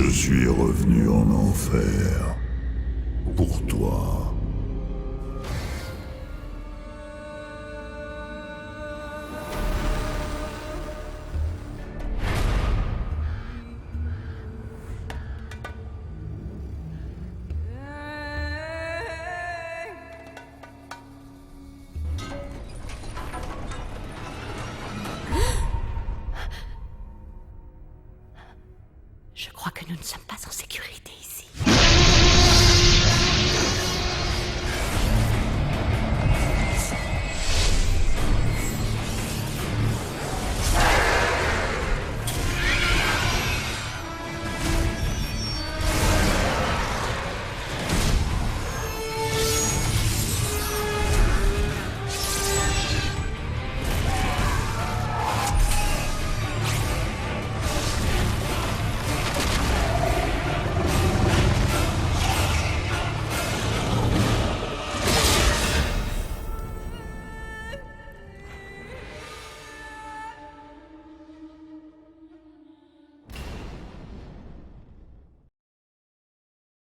Je suis revenu en enfer. Pour toi. Je crois que nous ne sommes pas en sécurité ici.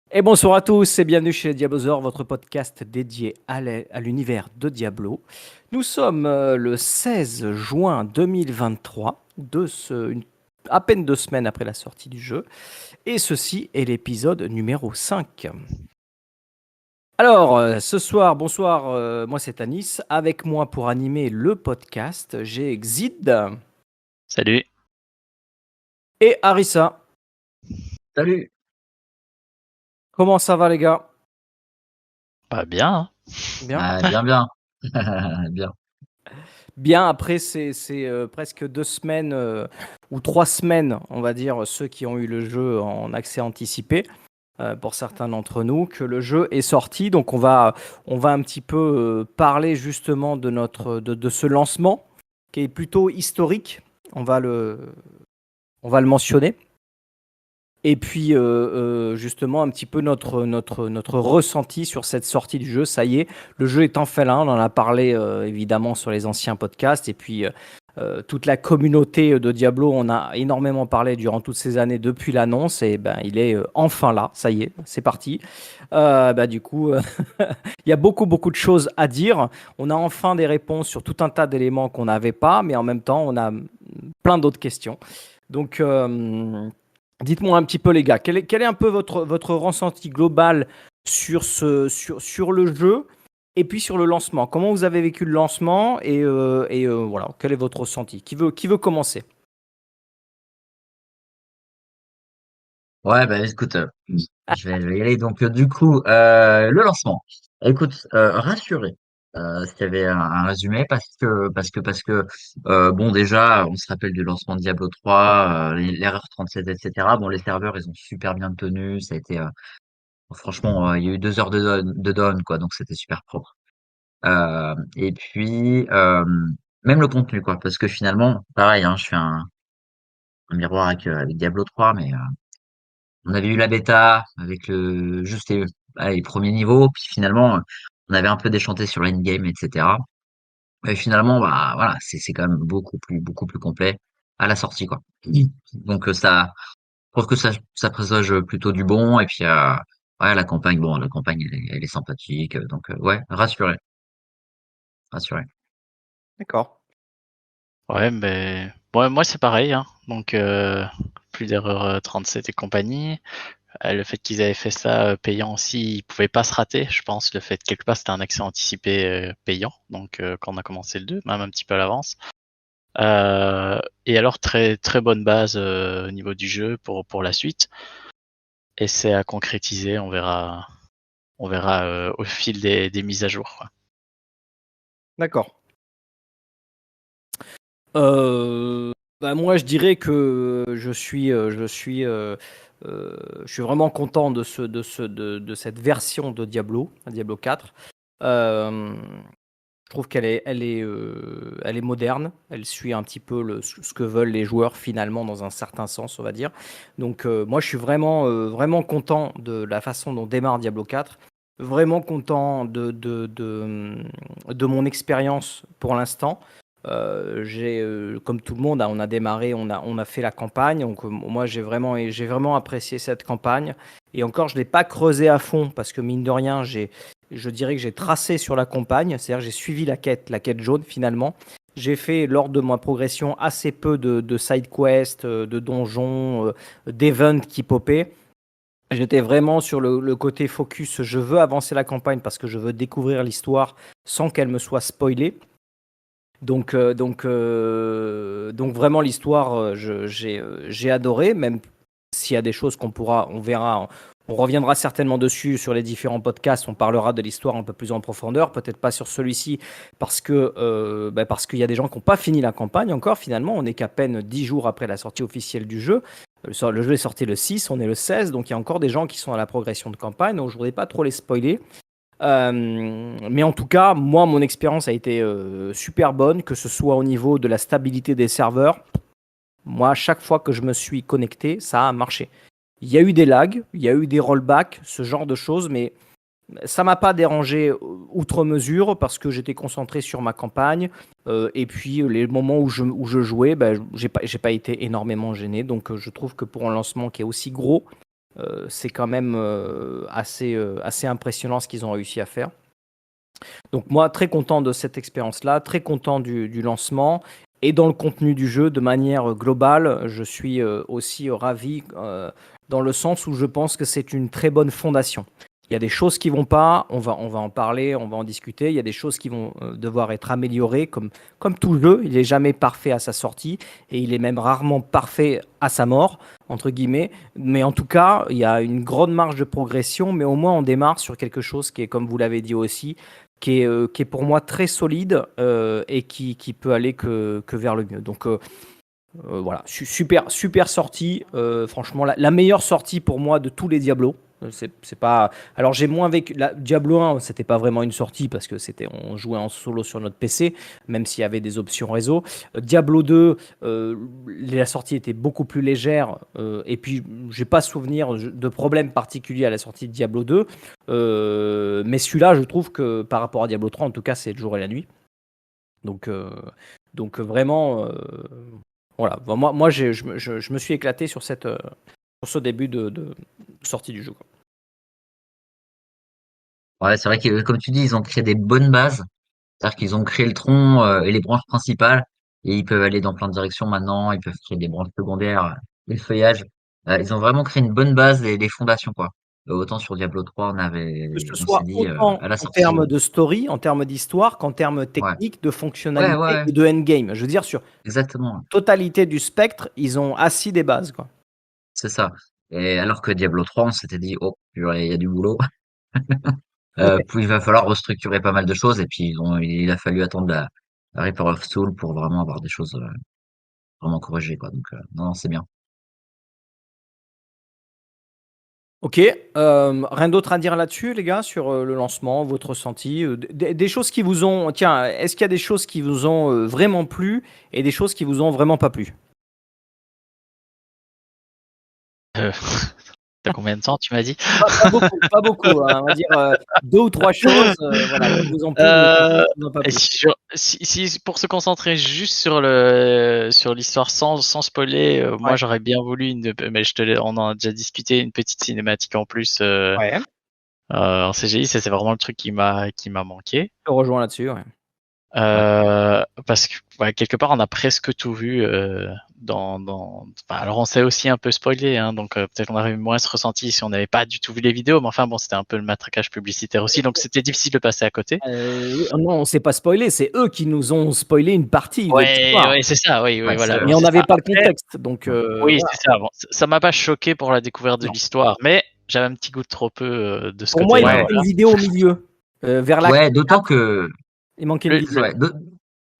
Et bonsoir à tous et bienvenue chez Diablosaur, votre podcast dédié à l'univers de Diablo. Nous sommes le 16 juin 2023, à peine 2 semaines après la sortie du jeu, et ceci est l'épisode numéro 5. Alors, ce soir, bonsoir, moi c'est Anis. Avec moi pour animer le podcast, j'ai Xid Salut. et Harissa. Salut. Comment ça va les gars? Bah bien, hein. Bien. Bien. Bien. Bien, après, c'est presque 2 semaines ou 3 semaines, on va dire, ceux qui ont eu le jeu en accès anticipé, pour certains d'entre nous, que le jeu est sorti. Donc, on va un petit peu parler justement de ce lancement qui est plutôt historique. On va le mentionner. Et puis, justement, un petit peu notre ressenti sur cette sortie du jeu. Ça y est, le jeu est enfin là. On en a parlé évidemment sur les anciens podcasts. Et puis, toute la communauté de Diablo, on a énormément parlé durant toutes ces années depuis l'annonce. Et ben, il est enfin là. Ça y est, c'est parti. Du coup, il y a beaucoup de choses à dire. On a enfin des réponses sur tout un tas d'éléments qu'on n'avait pas. Mais en même temps, on a plein d'autres questions. Donc, dites-moi un petit peu les gars, quel est un peu votre ressenti global sur le jeu et puis sur le lancement? Comment vous avez vécu le lancement et voilà, quel est votre ressenti? Qui veut commencer? Ouais, bah écoute, je vais y aller. Donc, du coup, le lancement. Écoute, rassuré. S'il y avait un résumé, bon, déjà, on se rappelle du lancement de Diablo 3, l'erreur 37, etc. Bon, les serveurs, ils ont super bien tenu. Ça a été, franchement, il y a eu 2 heures de down, quoi. Donc, c'était super propre. Et puis, même le contenu, quoi. Parce que finalement, pareil, hein, je fais un miroir avec Diablo 3, mais on avait eu la bêta avec juste les premiers niveaux, puis finalement, on avait un peu déchanté sur l'endgame, etc. Et finalement, bah voilà, c'est quand même beaucoup plus complet à la sortie, quoi. Donc je trouve que ça présage plutôt du bon. Et puis ouais, la campagne elle est sympathique, donc ouais, rassuré. D'accord. Ouais, mais ouais, moi c'est pareil, hein. Donc plus d'erreur 37 et compagnie. Le fait qu'ils avaient fait ça payant aussi, ils pouvaient pas se rater, je pense. Le fait que quelque part c'était un accès anticipé payant, donc quand on a commencé le 2, même un petit peu à l'avance. Et alors très bonne base au niveau du jeu pour la suite. Et c'est à concrétiser, on verra au fil des mises à jour, quoi. D'accord. Moi, je dirais que je suis vraiment content de cette version de Diablo 4. Euh, je trouve elle est moderne. Elle suit un petit peu ce que veulent les joueurs finalement dans un certain sens, on va dire. Donc, moi, je suis vraiment content de la façon dont démarre Diablo 4. Vraiment content de mon expérience pour l'instant. Comme tout le monde, hein, on a démarré, on a fait la campagne. Donc, moi, j'ai vraiment apprécié cette campagne. Et encore, je ne l'ai pas creusé à fond parce que mine de rien, je dirais que j'ai tracé sur la campagne. C'est-à-dire, j'ai suivi la quête jaune finalement. J'ai fait lors de ma progression assez peu de side quests, de donjons, d'events qui popaient. J'étais vraiment sur le côté focus. Je veux avancer la campagne parce que je veux découvrir l'histoire sans qu'elle me soit spoilée. Donc vraiment l'histoire, j'ai adoré, même s'il y a des choses on verra, on reviendra certainement dessus sur les différents podcasts, on parlera de l'histoire un peu plus en profondeur, peut-être pas sur celui-ci, parce qu'il y a des gens qui n'ont pas fini la campagne encore, finalement, on n'est qu'à peine 10 jours après la sortie officielle du jeu. Le jeu est sorti le 6, on est le 16, donc il y a encore des gens qui sont à la progression de campagne, donc je ne voudrais pas trop les spoiler. Mais en tout cas, moi, mon expérience a été super bonne, que ce soit au niveau de la stabilité des serveurs. Moi, chaque fois que je me suis connecté, ça a marché. Il y a eu des lags, il y a eu des rollbacks, ce genre de choses, mais ça m'a pas dérangé outre mesure parce que j'étais concentré sur ma campagne. Et puis, les moments où je jouais, j'ai pas été énormément gêné. Donc, je trouve que pour un lancement qui est aussi gros, c'est quand même assez impressionnant ce qu'ils ont réussi à faire. Donc moi, très content de cette expérience-là, très content du lancement. Et dans le contenu du jeu, de manière globale, je suis aussi ravi dans le sens où je pense que c'est une très bonne fondation. Il y a des choses qui vont pas, on va en parler, on va en discuter. Il y a des choses qui vont devoir être améliorées, comme tout jeu. Il n'est jamais parfait à sa sortie et il est même rarement parfait à sa mort, entre guillemets. Mais en tout cas, il y a une grande marge de progression, mais au moins on démarre sur quelque chose qui est, comme vous l'avez dit aussi, qui est pour moi très solide et qui peut aller que vers le mieux. Donc voilà, super sortie. Franchement, la meilleure sortie pour moi de tous les Diablo. C'est pas. Alors j'ai moins vécu. Diablo 1, c'était pas vraiment une sortie parce que on jouait en solo sur notre PC, même s'il y avait des options réseau. Diablo 2, la sortie était beaucoup plus légère et puis j'ai pas souvenir de problème particulier à la sortie de Diablo 2. Mais celui-là, je trouve que par rapport à Diablo 3, en tout cas, c'est le jour et la nuit. Donc vraiment, voilà. Moi, je me suis éclaté sur ce début de sortie du jeu, quoi. Ouais, c'est vrai que, comme tu dis, ils ont créé des bonnes bases. C'est-à-dire qu'ils ont créé le tronc et les branches principales, et ils peuvent aller dans plein de directions maintenant. Ils peuvent créer des branches secondaires, des feuillages. Ils ont vraiment créé une bonne base et des fondations, quoi. Autant sur Diablo 3, Que ce on s'est soit dit autant à la en sortie, termes de story, en termes d'histoire, qu'en termes ouais, techniques, de ouais, fonctionnalité ouais, et de endgame. Je veux dire, sur exactement, totalité du spectre, ils ont assis des bases, quoi. c'est ça. Et alors que Diablo 3, on s'était dit, oh, purée, il y a du boulot. Puis il va falloir restructurer pas mal de choses, et puis il a fallu attendre la Reaper of Soul pour vraiment avoir des choses vraiment corrigées, quoi. Donc, non, non, c'est bien. Ok, rien d'autre à dire là-dessus, les gars, sur le lancement, votre ressenti, des choses qui vous ont. Tiens, est-ce qu'il y a des choses qui vous ont vraiment plu et des choses qui vous ont vraiment pas plu? Euh, T'as combien de temps, tu m'as dit? Pas beaucoup, hein, on va dire 2 ou 3 choses, voilà, qui vous ont plu, mais qui vous ont pas Et plu. si pour se concentrer juste sur l'histoire sans spoiler, moi Ouais, j'aurais bien voulu mais on en a déjà discuté, une petite cinématique en plus ouais, en CGI, ça c'est vraiment le truc qui m'a manqué. je te rejoins là-dessus, ouais. Parce que quelque part on a presque tout vu alors on s'est aussi un peu spoilé, hein, donc peut-être on aurait eu moins ce ressenti si on n'avait pas du tout vu les vidéos, mais enfin bon, c'était un peu le matraquage publicitaire aussi, donc c'était difficile de passer à côté. Oui, non, on s'est pas spoilé, c'est eux qui nous ont spoilé une partie de l'histoire, Ouais, c'est ça, oui, Ouais, voilà, c'est mais on c'est n'avait ça. pas le Après, contexte, donc oui, voilà. c'est ça. Bon, ça m'a pas choqué pour la découverte de Non. l'histoire, mais j'avais un petit goût de trop peu de ce Pour moi, il côté-là. ouais, manquait une Voilà. vidéo au milieu, vers l'acte ouais, d'autant 4, que, il manquait une Le- c'est vidéo. vrai,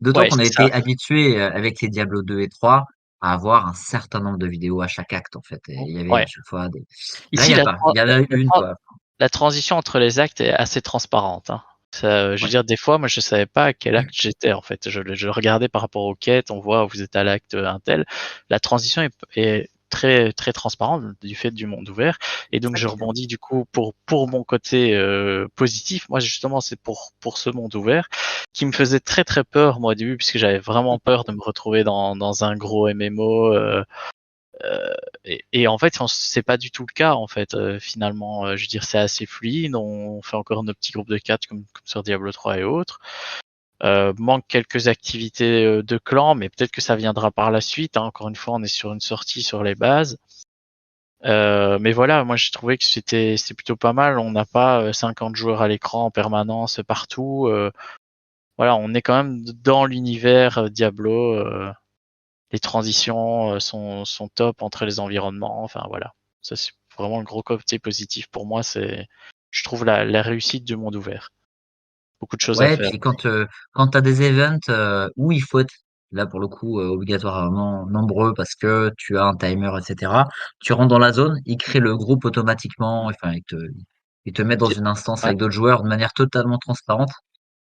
d'autant ouais, qu'on a c'est ça. été habitué avec les Diablo 2 et 3 à avoir un certain nombre de vidéos à chaque acte, en fait. Et il y avait à Ouais. chaque fois des. Là, il Ici, y a pas. Il y en a une, quoi. la transition entre les actes est assez transparente, hein. Je veux Ouais. dire, des fois, moi, je savais pas à quel acte j'étais, en fait. Je regardais par rapport aux quêtes, on voit, vous êtes à l'acte un tel. La transition est très très transparent du fait du monde ouvert. Et donc je rebondis du coup pour mon côté positif. Moi justement c'est pour ce monde ouvert qui me faisait très très peur moi au début, puisque j'avais vraiment peur de me retrouver dans un gros MMO. Et en fait, c'est pas du tout le cas en fait. Finalement, je veux dire, c'est assez fluide. On fait encore nos petits groupes de 4 comme sur Diablo 3 et autres. Manque quelques activités de clan, mais peut-être que ça viendra par la suite. Hein. Encore une fois, on est sur une sortie sur les bases. Mais voilà, moi j'ai trouvé que c'était plutôt pas mal. On n'a pas 50 joueurs à l'écran en permanence partout. Voilà, on est quand même dans l'univers Diablo. Les transitions sont top entre les environnements. Enfin voilà, ça c'est vraiment le gros côté positif pour moi. Je trouve la réussite du monde ouvert. Beaucoup de choses à Ouais, faire. puis quand t'as des events où il faut être là pour le coup obligatoirement nombreux parce que tu as un timer, etc. Tu rentres dans la zone, il crée le groupe automatiquement, enfin il te met dans une instance Ouais. avec d'autres joueurs de manière totalement transparente.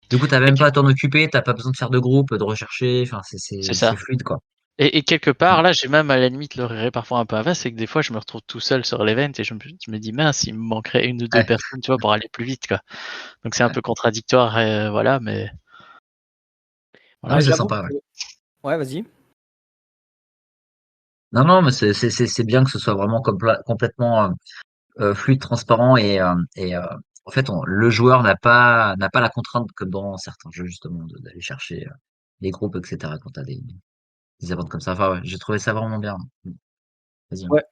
Du coup, t'as Et, même pas à t'en occuper, t'as pas besoin de faire de groupe, de rechercher, enfin c'est c'est ça. fluide quoi. Et quelque Mm. part, là, j'ai même à la limite le regret parfois un peu inverse, c'est que des fois, je me retrouve tout seul sur l'event et je me dis, mince, il me manquerait une ou deux Ouais, personnes, tu vois, pour aller plus vite, quoi. Donc c'est un ouais. peu contradictoire, voilà, mais Non voilà. mais c'est J'avoue sympa, ouais. que... Ouais, vas-y. Non, non, mais c'est bien que ce soit vraiment complètement fluide, transparent et en fait, le joueur n'a pas la contrainte comme dans certains jeux justement d'aller chercher les groupes, etc. Quand t'as des events comme ça. Enfin, ouais, j'ai trouvé ça vraiment bien. Mm. Vas-y. Hein. Ouais.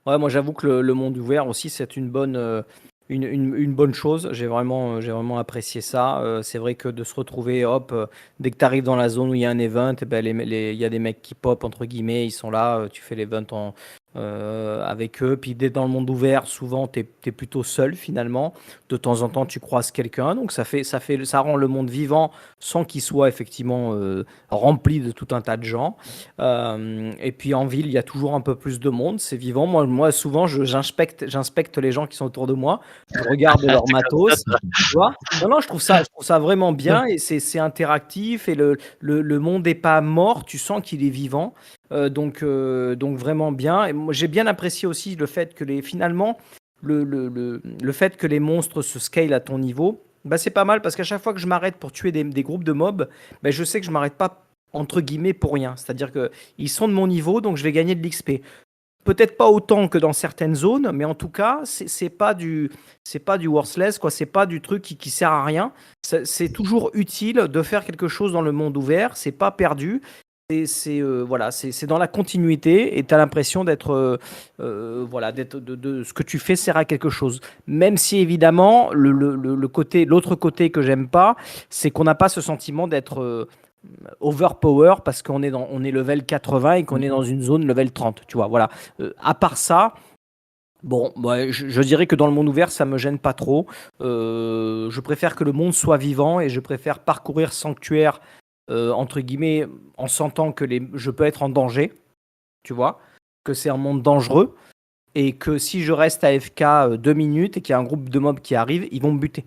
Ouais, moi j'avoue que le monde ouvert aussi, c'est une bonne, une bonne chose. J'ai vraiment apprécié ça. C'est vrai que de se retrouver, hop, dès que tu arrives dans la zone où il y a un event, eh ben, il y a des mecs qui pop, entre guillemets, ils sont là, tu fais l'event avec eux. Puis dès dans le monde ouvert, souvent, tu es plutôt seul finalement. De temps en temps, tu croises quelqu'un. Donc ça rend le monde vivant sans qu'il soit effectivement rempli de tout un tas de gens. Et puis en ville, il y a toujours un peu plus de monde, c'est vivant. Moi souvent, j'inspecte les gens qui sont autour de moi, je regarde leur C'est comme ça, matos, tu vois. Non, non, je trouve ça vraiment bien et c'est interactif et le monde n'est pas mort, tu sens qu'il est vivant. Donc vraiment bien. Et moi, j'ai bien apprécié aussi le fait que finalement, le fait que les monstres se scale à ton niveau, bah, c'est pas mal parce qu'à chaque fois que je m'arrête pour tuer des groupes de mobs, bah, je sais que je m'arrête pas entre guillemets pour rien. C'est-à-dire que ils sont de mon niveau, donc je vais gagner de l'XP. Peut-être pas autant que dans certaines zones, mais en tout cas, c'est pas du worthless, quoi. C'est pas du truc qui sert à rien. C'est toujours utile de faire quelque chose dans le monde ouvert. C'est pas perdu. Voilà, c'est dans la continuité et tu as l'impression d'être voilà, de ce que tu fais sert à quelque chose. Même si évidemment l'autre côté que j'aime pas, c'est qu'on n'a pas ce sentiment d'être overpower parce on est level 80 et qu'on est dans une zone level 30, tu vois. Voilà. À part ça, bon, ouais, je dirais que dans le monde ouvert, ça me gêne pas trop. Je préfère que le monde soit vivant et je préfère parcourir sanctuaire entre guillemets en sentant que je peux être en danger, tu vois, que c'est un monde dangereux et que si je reste AFK 2 minutes et qu'il y a un groupe de mobs qui arrive, ils vont me buter.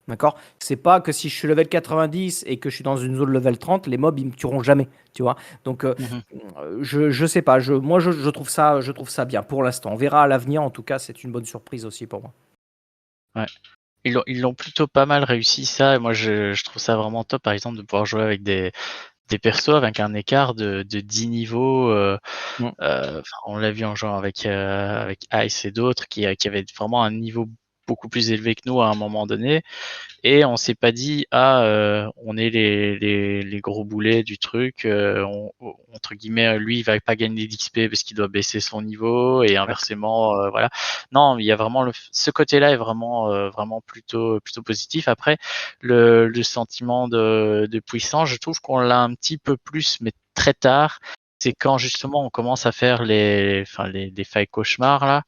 D'accord. C'est pas que si je suis level 90 et que je suis dans une zone level 30, les mobs ils me tueront jamais, tu vois. Donc Mhm. je sais pas, je trouve ça bien pour l'instant. On verra à l'avenir. En tout cas, c'est une bonne surprise aussi pour moi. Ouais. Ils l'ont plutôt pas mal réussi ça, et moi je trouve ça vraiment top, par exemple, de pouvoir jouer avec des persos avec un écart de 10 niveaux. Mm. On l'a vu en jouant avec Ice et d'autres qui avaient vraiment un niveau beaucoup plus élevé que nous à un moment donné. Et on s'est pas dit on est les gros boulets du truc, entre guillemets, lui il va pas gagner d'XP parce qu'il doit baisser son niveau et inversement voilà. Non, il y a vraiment ce côté-là est vraiment plutôt positif. Après le sentiment de puissance, je trouve qu'on l'a un petit peu plus mais très tard. C'est quand justement on commence à faire les failles cauchemars là,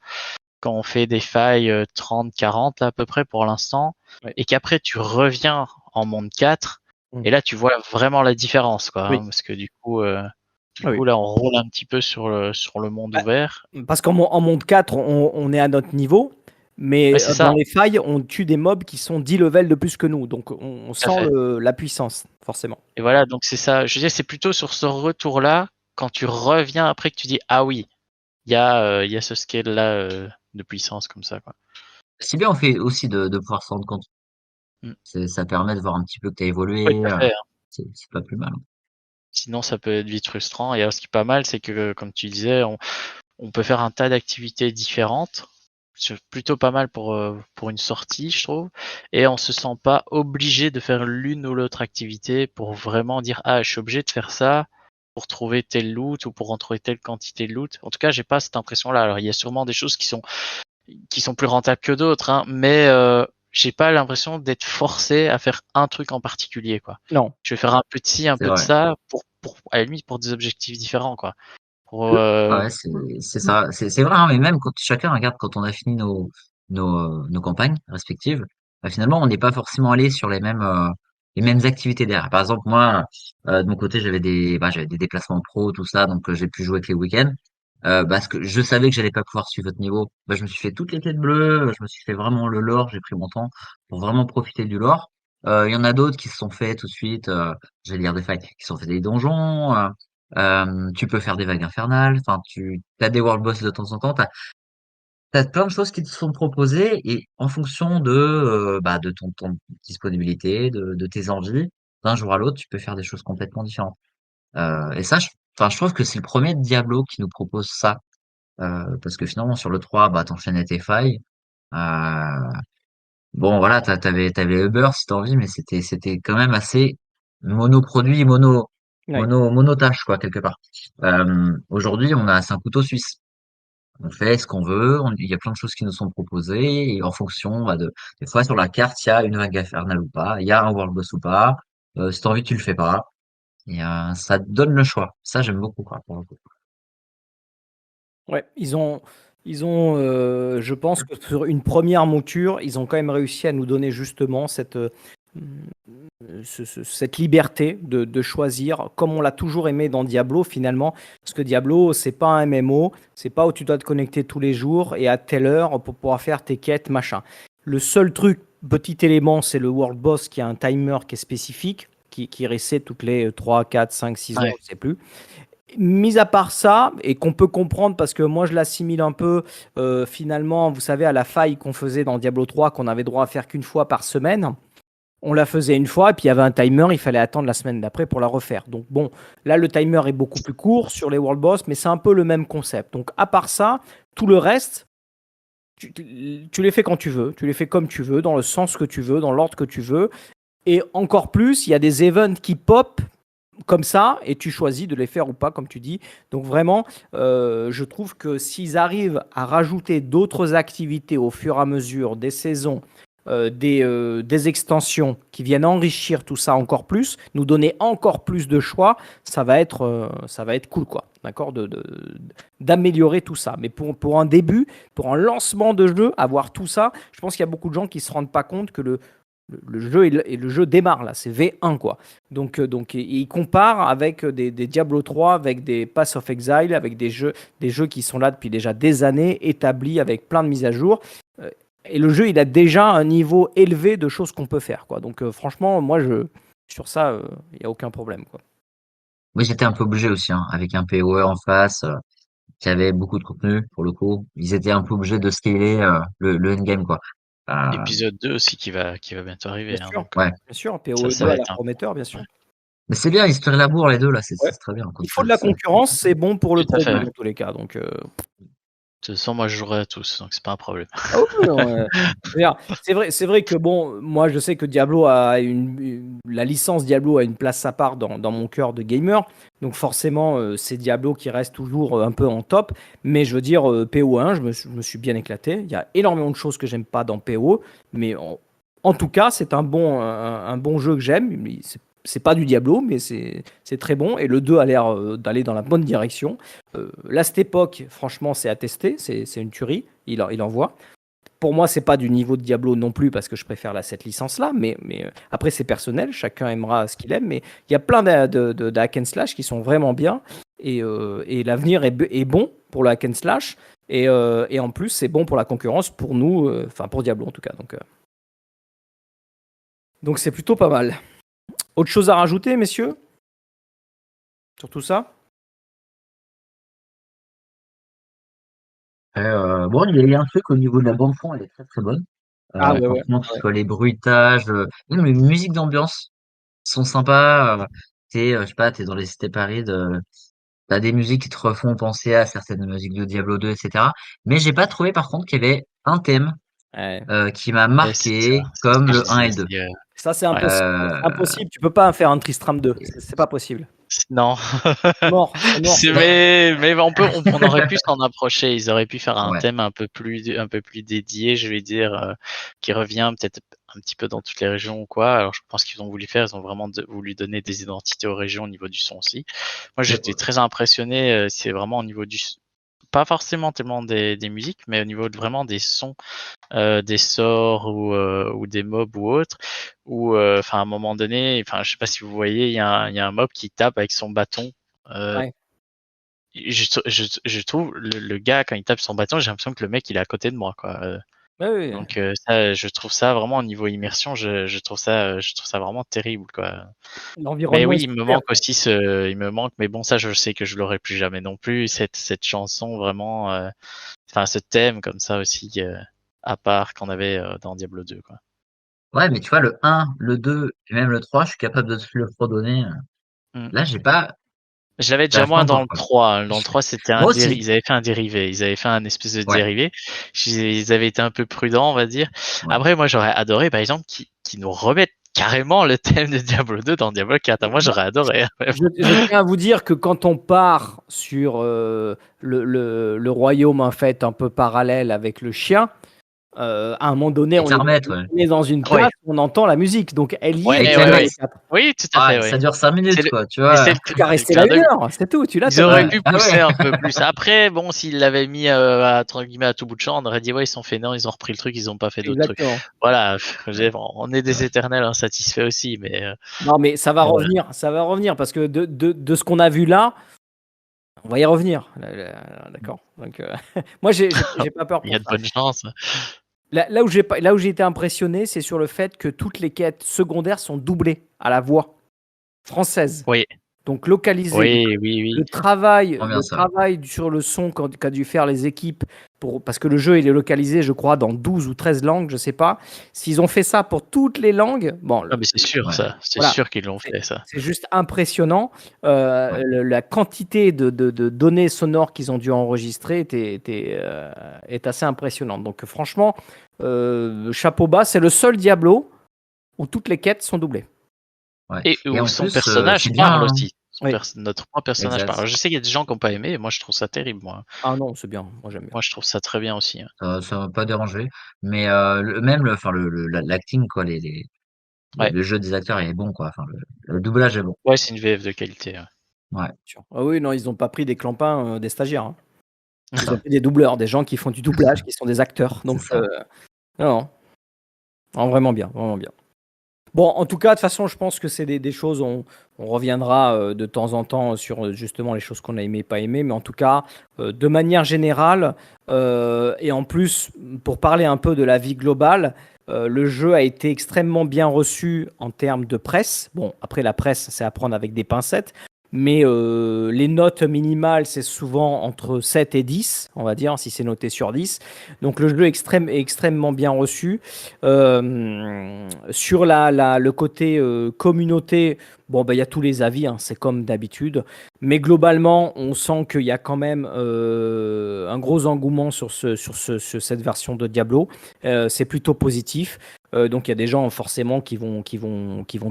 quand on fait des failles 30, 40 là, à peu près pour l'instant, Ouais. et qu'après tu reviens en monde 4, Mm. et là tu vois vraiment la différence, quoi, Oui. hein, parce que du Ah oui. coup là on roule un petit peu sur le monde Bah, ouvert. parce en monde 4, on est à notre niveau, Ouais, mais c'est dans ça, les failles, on tue des mobs qui sont 10 levels de plus que nous. Donc on tout à sent fait. la puissance, forcément. Et voilà, donc c'est ça. Je veux dire, c'est plutôt sur ce retour-là, quand tu reviens après que tu dis ah oui. il y a ce scale-là de puissance comme ça, quoi. C'est bien, on fait aussi de pouvoir se rendre compte. Mm. Ça permet de voir un petit peu que tu as Oui, évolué. tout à fait, hein. C'est pas plus mal. Sinon, ça peut être vite frustrant. Et alors, ce qui est pas mal, c'est que, comme tu disais, on peut faire un tas d'activités différentes. C'est plutôt pas mal pour une sortie, je trouve. Et on se sent pas obligé de faire l'une ou l'autre activité pour vraiment dire, ah, je suis obligé de faire ça pour trouver tel loot ou pour en trouver telle quantité de loot. En tout cas, j'ai pas cette impression-là. Alors, il y a sûrement des choses qui sont plus rentables que d'autres, hein, mais j'ai pas l'impression d'être forcé à faire un truc en particulier, quoi. Non. Je vais faire un peu de ci, un C'est peu de vrai. ça, pour à la limite pour des objectifs différents, quoi. Pour, Ouais, c'est ça. C'est vrai, hein, mais même quand chacun regarde, quand on a fini nos campagnes respectives, bah, finalement, on n'est pas forcément allé sur les mêmes activités derrière. Par exemple, moi, de mon côté, j'avais des déplacements pro, tout ça, donc j'ai pu jouer que les week-ends. Parce que je savais que j'allais pas pouvoir suivre votre niveau. Bah, je me suis fait toutes les quêtes bleues, je me suis fait vraiment le lore, j'ai pris mon temps pour vraiment profiter du lore. Il y en a d'autres qui se sont fait tout de suite, j'allais dire des failles, qui se sont fait des donjons. Tu peux faire des vagues infernales. Enfin, tu as des world boss de temps en temps. T'as plein de choses qui te sont proposées et en fonction de ton disponibilité, de tes envies, d'un jour à l'autre, tu peux faire des choses complètement différentes. Et ça, je trouve que c'est le premier Diablo qui nous propose ça. Parce que finalement, sur le 3, bah, t'enchaînais tes failles. Euh, bon, voilà, t'avais Uber si t'as envie, mais c'était quand même assez monoproduit, Ouais. monotâche, quoi, quelque part. Aujourd'hui, c'est un couteau suisse. On fait ce qu'on veut, il y a plein de choses qui nous sont proposées, et en fonction, des fois, sur la carte, il y a une vague infernale ou pas, il y a un world boss ou pas, si t'as envie, tu le fais pas, et ça te donne le choix. Ça, j'aime beaucoup, quoi, pour le coup. Ouais, je pense que sur une première mouture, ils ont quand même réussi à nous donner justement cette liberté de choisir, comme on l'a toujours aimé dans Diablo finalement, parce que Diablo, c'est pas un MMO, c'est pas où tu dois te connecter tous les jours et à telle heure pour pouvoir faire tes quêtes, machin. Le seul truc, petit élément, c'est le World Boss qui a un timer qui est spécifique, qui reset toutes les 3, 4, 5, 6 heures, ouais. je sais plus. Mis à part ça, et qu'on peut comprendre parce que moi je l'assimile un peu finalement, vous savez, à la faille qu'on faisait dans Diablo 3, qu'on avait droit à faire qu'une fois par semaine. On la faisait une fois et puis il y avait un timer, il fallait attendre la semaine d'après pour la refaire. Donc bon, là le timer est beaucoup plus court sur les World Boss, mais c'est un peu le même concept. Donc à part ça, tout le reste, tu les fais quand tu veux, tu les fais comme tu veux, dans le sens que tu veux, dans l'ordre que tu veux. Et encore plus, il y a des events qui pop comme ça, et tu choisis de les faire ou pas, comme tu dis. Donc vraiment, je trouve que s'ils arrivent à rajouter d'autres activités au fur et à mesure des saisons, des extensions qui viennent enrichir tout ça encore plus, nous donner encore plus de choix, ça va être cool, quoi. D'accord, d'améliorer tout ça. Mais pour un début, pour un lancement de jeu, avoir tout ça, je pense qu'il y a beaucoup de gens qui ne se rendent pas compte que le jeu et le jeu démarre là, c'est V1 quoi. Donc il compare avec des Diablo 3, avec des Pass of Exile, avec des jeux qui sont là depuis déjà des années, établis avec plein de mises à jour. Et le jeu, il a déjà un niveau élevé de choses qu'on peut faire quoi. Donc franchement, moi sur ça, il n'y a aucun problème quoi. Oui, j'étais un peu obligé aussi, hein, avec un PoE en face, qui avait beaucoup de contenu, pour le coup. Ils étaient un peu obligés de scaler, le endgame, quoi. Euh, Épisode 2 aussi qui va bientôt Bien arriver, hein, sûr, donc ouais. bien sûr, ça, PoE ça 2 va à la être un prometteur, bien sûr. ouais. Mais c'est bien, ils se tirent la bourre, les deux, là, Ouais. c'est très bien. Il faut de la concurrence, c'est bon pour le Tout à fait, produit ouais. dans tous les cas. Donc De toute façon, moi, je jouerai à tous, donc c'est pas un problème. ah oui, non, c'est vrai que bon, moi je sais que Diablo a la licence Diablo a une place à part dans mon cœur de gamer, donc forcément c'est Diablo qui reste toujours un peu en top, mais je veux dire PO1, je me suis bien éclaté. Il y a énormément de choses que j'aime pas dans PO, mais en tout cas c'est un bon jeu que j'aime. C'est pas du Diablo, mais c'est très bon. Et le 2 a l'air d'aller dans la bonne direction. Là, cette époque, franchement, c'est à tester. C'est une tuerie. Il envoie. Pour moi, c'est pas du niveau de Diablo non plus, parce que je préfère cette licence-là. Mais après, c'est personnel. Chacun aimera ce qu'il aime. Mais il y a plein de hack and slash qui sont vraiment bien. Et l'avenir est bon pour le hack and slash. Et en plus, c'est bon pour la concurrence, pour nous, enfin pour Diablo en tout cas. Donc c'est plutôt pas mal. Autre chose à rajouter, messieurs, sur tout ça? Bon, il y a un truc au niveau de la bande son, elle est très très bonne. Ah ouais, ouais. Franchement, que ce Ouais. soit les bruitages, même les musiques d'ambiance sont sympas. Je sais pas, t'es dans les cités Paris, t'as des musiques qui te refont penser à certaines musiques de Diablo 2, etc. Mais j'ai pas trouvé par contre qu'il y avait un thème Ouais. qui m'a Ouais, c'est ça, marqué c'est ce comme que je le 1 disais et le 2. aussi. Ça, c'est Ouais. impossible. C'est Euh, impossible. Tu peux pas faire un Tristram 2. C'est pas possible. Non. C'est mort. C'est mort. C'est- mais on aurait pu s'en approcher. Ils auraient pu faire un ouais, thème un peu plus dédié, je vais dire, qui revient peut-être un petit peu dans toutes les régions ou quoi. Alors je pense qu'ils ont voulu faire, ils ont vraiment voulu donner des identités aux régions au niveau du son aussi. Moi j'étais très impressionné. C'est vraiment au niveau pas forcément tellement des musiques, mais au niveau vraiment des sons, des sorts ou des mobs ou autres. Ou enfin à un moment donné, enfin je sais pas si vous voyez, il y a un mob qui tape avec son bâton. Euh, Ouais. je trouve le gars quand il tape son bâton, j'ai l'impression que le mec il est à côté de moi quoi. Ouais, ouais. Donc ça, je trouve ça vraiment au niveau immersion, je trouve ça vraiment terrible quoi. Mais L'environnement est oui, il me super, manque quoi. aussi il me manque, mais bon ça je sais que je l'aurai plus jamais non plus cette chanson vraiment, enfin ce thème comme ça aussi à part qu'on avait dans Diablo 2 quoi. ouais, mais tu vois, le 1, le 2 et même le 3, je suis capable de te le redonner. Mm. Là, Je l'avais déjà j'arrive pas moins dans encore, le quoi. 3. Hein. Dans le 3, c'était Moi aussi. ils avaient fait un dérivé. Ils avaient fait un espèce de Ouais, dérivé. Ils avaient été un peu prudents, on va dire. ouais. Après, moi, j'aurais adoré, par exemple, qu'ils nous remettent carrément le thème de Diablo 2 dans Diablo 4. Moi, Moi, j'aurais adoré. Hein. je tiens à vous dire que quand on part sur le royaume en fait un peu parallèle avec le chien, à un moment donné, Et te la remettre, ouais. on est dans une Ouais. place où on entend la musique, donc elle y Ouais, est Et te dans la Diablo mettre. 4. oui, tout à Ah, fait, ça oui. dure 5 C'est minutes, le, quoi, tu Mais vois. tu qu'à c'est le rester clin là une d'œil. heure, c'est tout. Tu l'as, Ils t'as auraient Ouais. pas. pu Ah pousser ouais. un peu plus. Après, bon, s'ils l'avaient mis entre guillemets à tout bout de champ, on aurait dit ouais, ils sont fainéants, ils ont repris le truc, ils ont pas fait d'autres trucs. Exactement. Voilà, on est C'est des vrai. éternels insatisfaits aussi, mais Non, mais voilà. ça va revenir parce que de ce qu'on a vu là, on va y revenir. D'accord. Donc, moi, j'ai pas peur Il y a pour de ça. bonnes chances. Là où j'ai été impressionné, c'est sur le fait que toutes les quêtes secondaires sont doublées à la voix française, Oui, donc localisées. Donc, oui, oui, oui. Trop bien le ça. travail sur le son qu'a dû faire les équipes, parce que le jeu il est localisé, je crois, dans 12 ou 13 langues, je sais pas. S'ils ont fait ça pour toutes les langues, bon, Ah, mais c'est sûr, Ouais, ça. C'est voilà, sûr qu'ils l'ont c'est fait, ça. c'est juste impressionnant. ouais. La quantité de données sonores qu'ils ont dû enregistrer est assez impressionnante. Donc franchement, chapeau bas, c'est le seul Diablo où toutes les quêtes sont doublées. Ouais. Et Et où en son plus, personnage c'est bien, parle hein. aussi. Oui. Notre propre personnage parle. Exact. Alors, je sais qu'il y a des gens qui n'ont pas aimé, et moi je trouve ça terrible, moi. Ah non, c'est bien, moi j'aime bien. Moi je trouve ça très bien aussi. Hein. Ça m'a pas dérangé. Mais même enfin, l'acting, quoi, Ouais, le jeu des acteurs est bon, quoi. Enfin, le doublage est bon. ouais, c'est une VF de qualité. Ouais. Ouais, Ah oui, non, ils n'ont pas pris des clampins, des stagiaires, hein. c'est Ils ont ça. pris des doubleurs, des gens qui font du doublage, qui sont des acteurs. C'est Donc, ça. non, non, vraiment bien, vraiment bien. Bon, en tout cas, de toute façon, je pense que c'est des choses, on reviendra de temps en temps sur justement les choses qu'on a aimées, pas aimées, mais en tout cas, de manière générale, et en plus, pour parler un peu de la vie globale, le jeu a été extrêmement bien reçu en termes de presse. Bon, après, la presse, c'est à prendre avec des pincettes, mais les notes minimales, c'est souvent entre 7 et 10, on va dire, si c'est noté sur 10. Donc le jeu est extrêmement bien reçu. Sur le côté communauté, bon, bah, il y a tous les avis, hein, c'est comme d'habitude. Mais globalement, on sent qu'il y a quand même un gros engouement sur sur cette version de Diablo. C'est plutôt positif. Donc il y a des gens forcément qui vont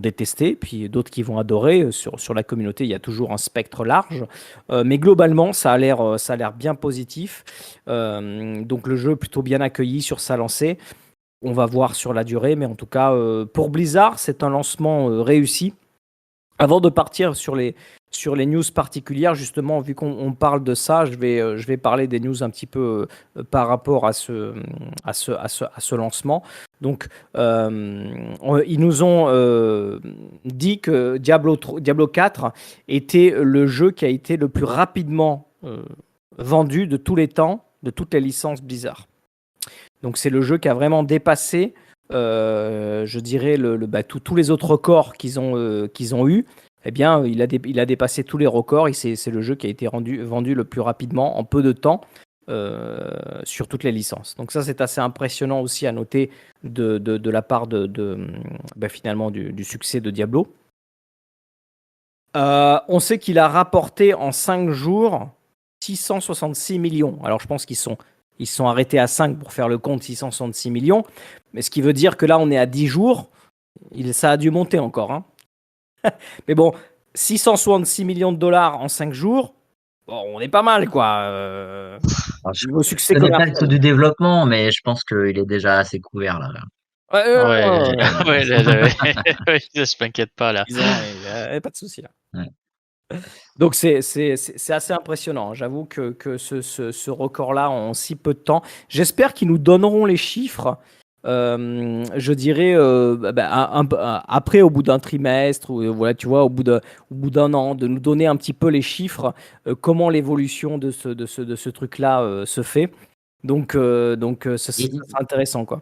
détester, puis d'autres qui vont adorer. Sur la communauté, il y a toujours un spectre large. Mais globalement, ça a l'air bien positif. Donc le jeu est plutôt bien accueilli sur sa lancée. On va voir sur la durée, mais en tout cas, pour Blizzard, c'est un lancement réussi. Avant de partir sur les news particulières, justement, vu qu'on parle de ça, je vais parler des news un petit peu par rapport à à ce lancement. Donc, ils nous ont dit que Diablo 4 était le jeu qui a été le plus rapidement vendu de tous les temps, de toutes les licences Blizzard. Donc c'est le jeu qui a vraiment dépassé, je dirais, tous les autres records qu'ils ont eu. Eh bien, il a dépassé tous les records et c'est le jeu qui a été vendu le plus rapidement en peu de temps. sur toutes les licences. Donc ça, c'est assez impressionnant aussi à noter de la part finalement du succès de Diablo. On sait qu'il a rapporté en 5 jours 666 millions. Alors je pense qu'ils sont arrêtés à 5 pour faire le compte, 666 millions. Mais ce qui veut dire que là, on est à 10 jours. Ça a dû monter encore. Hein. Mais bon, 666 millions de dollars en 5 jours, bon, on est pas mal, quoi. Niveau succès Je connais pas le commercial. taux du développement, mais je pense qu'il est déjà assez couvert là. Ouais, je m'inquiète pas là. Il n'y a pas de souci là. Ouais. Donc c'est assez impressionnant. J'avoue que ce record-là en si peu de temps. J'espère qu'ils nous donneront les chiffres. Je dirais après, au bout d'un trimestre, ou voilà, tu vois, au bout d'un an, de nous donner un petit peu les chiffres, comment l'évolution de ce truc-là se fait. Donc, ça sera intéressant, quoi.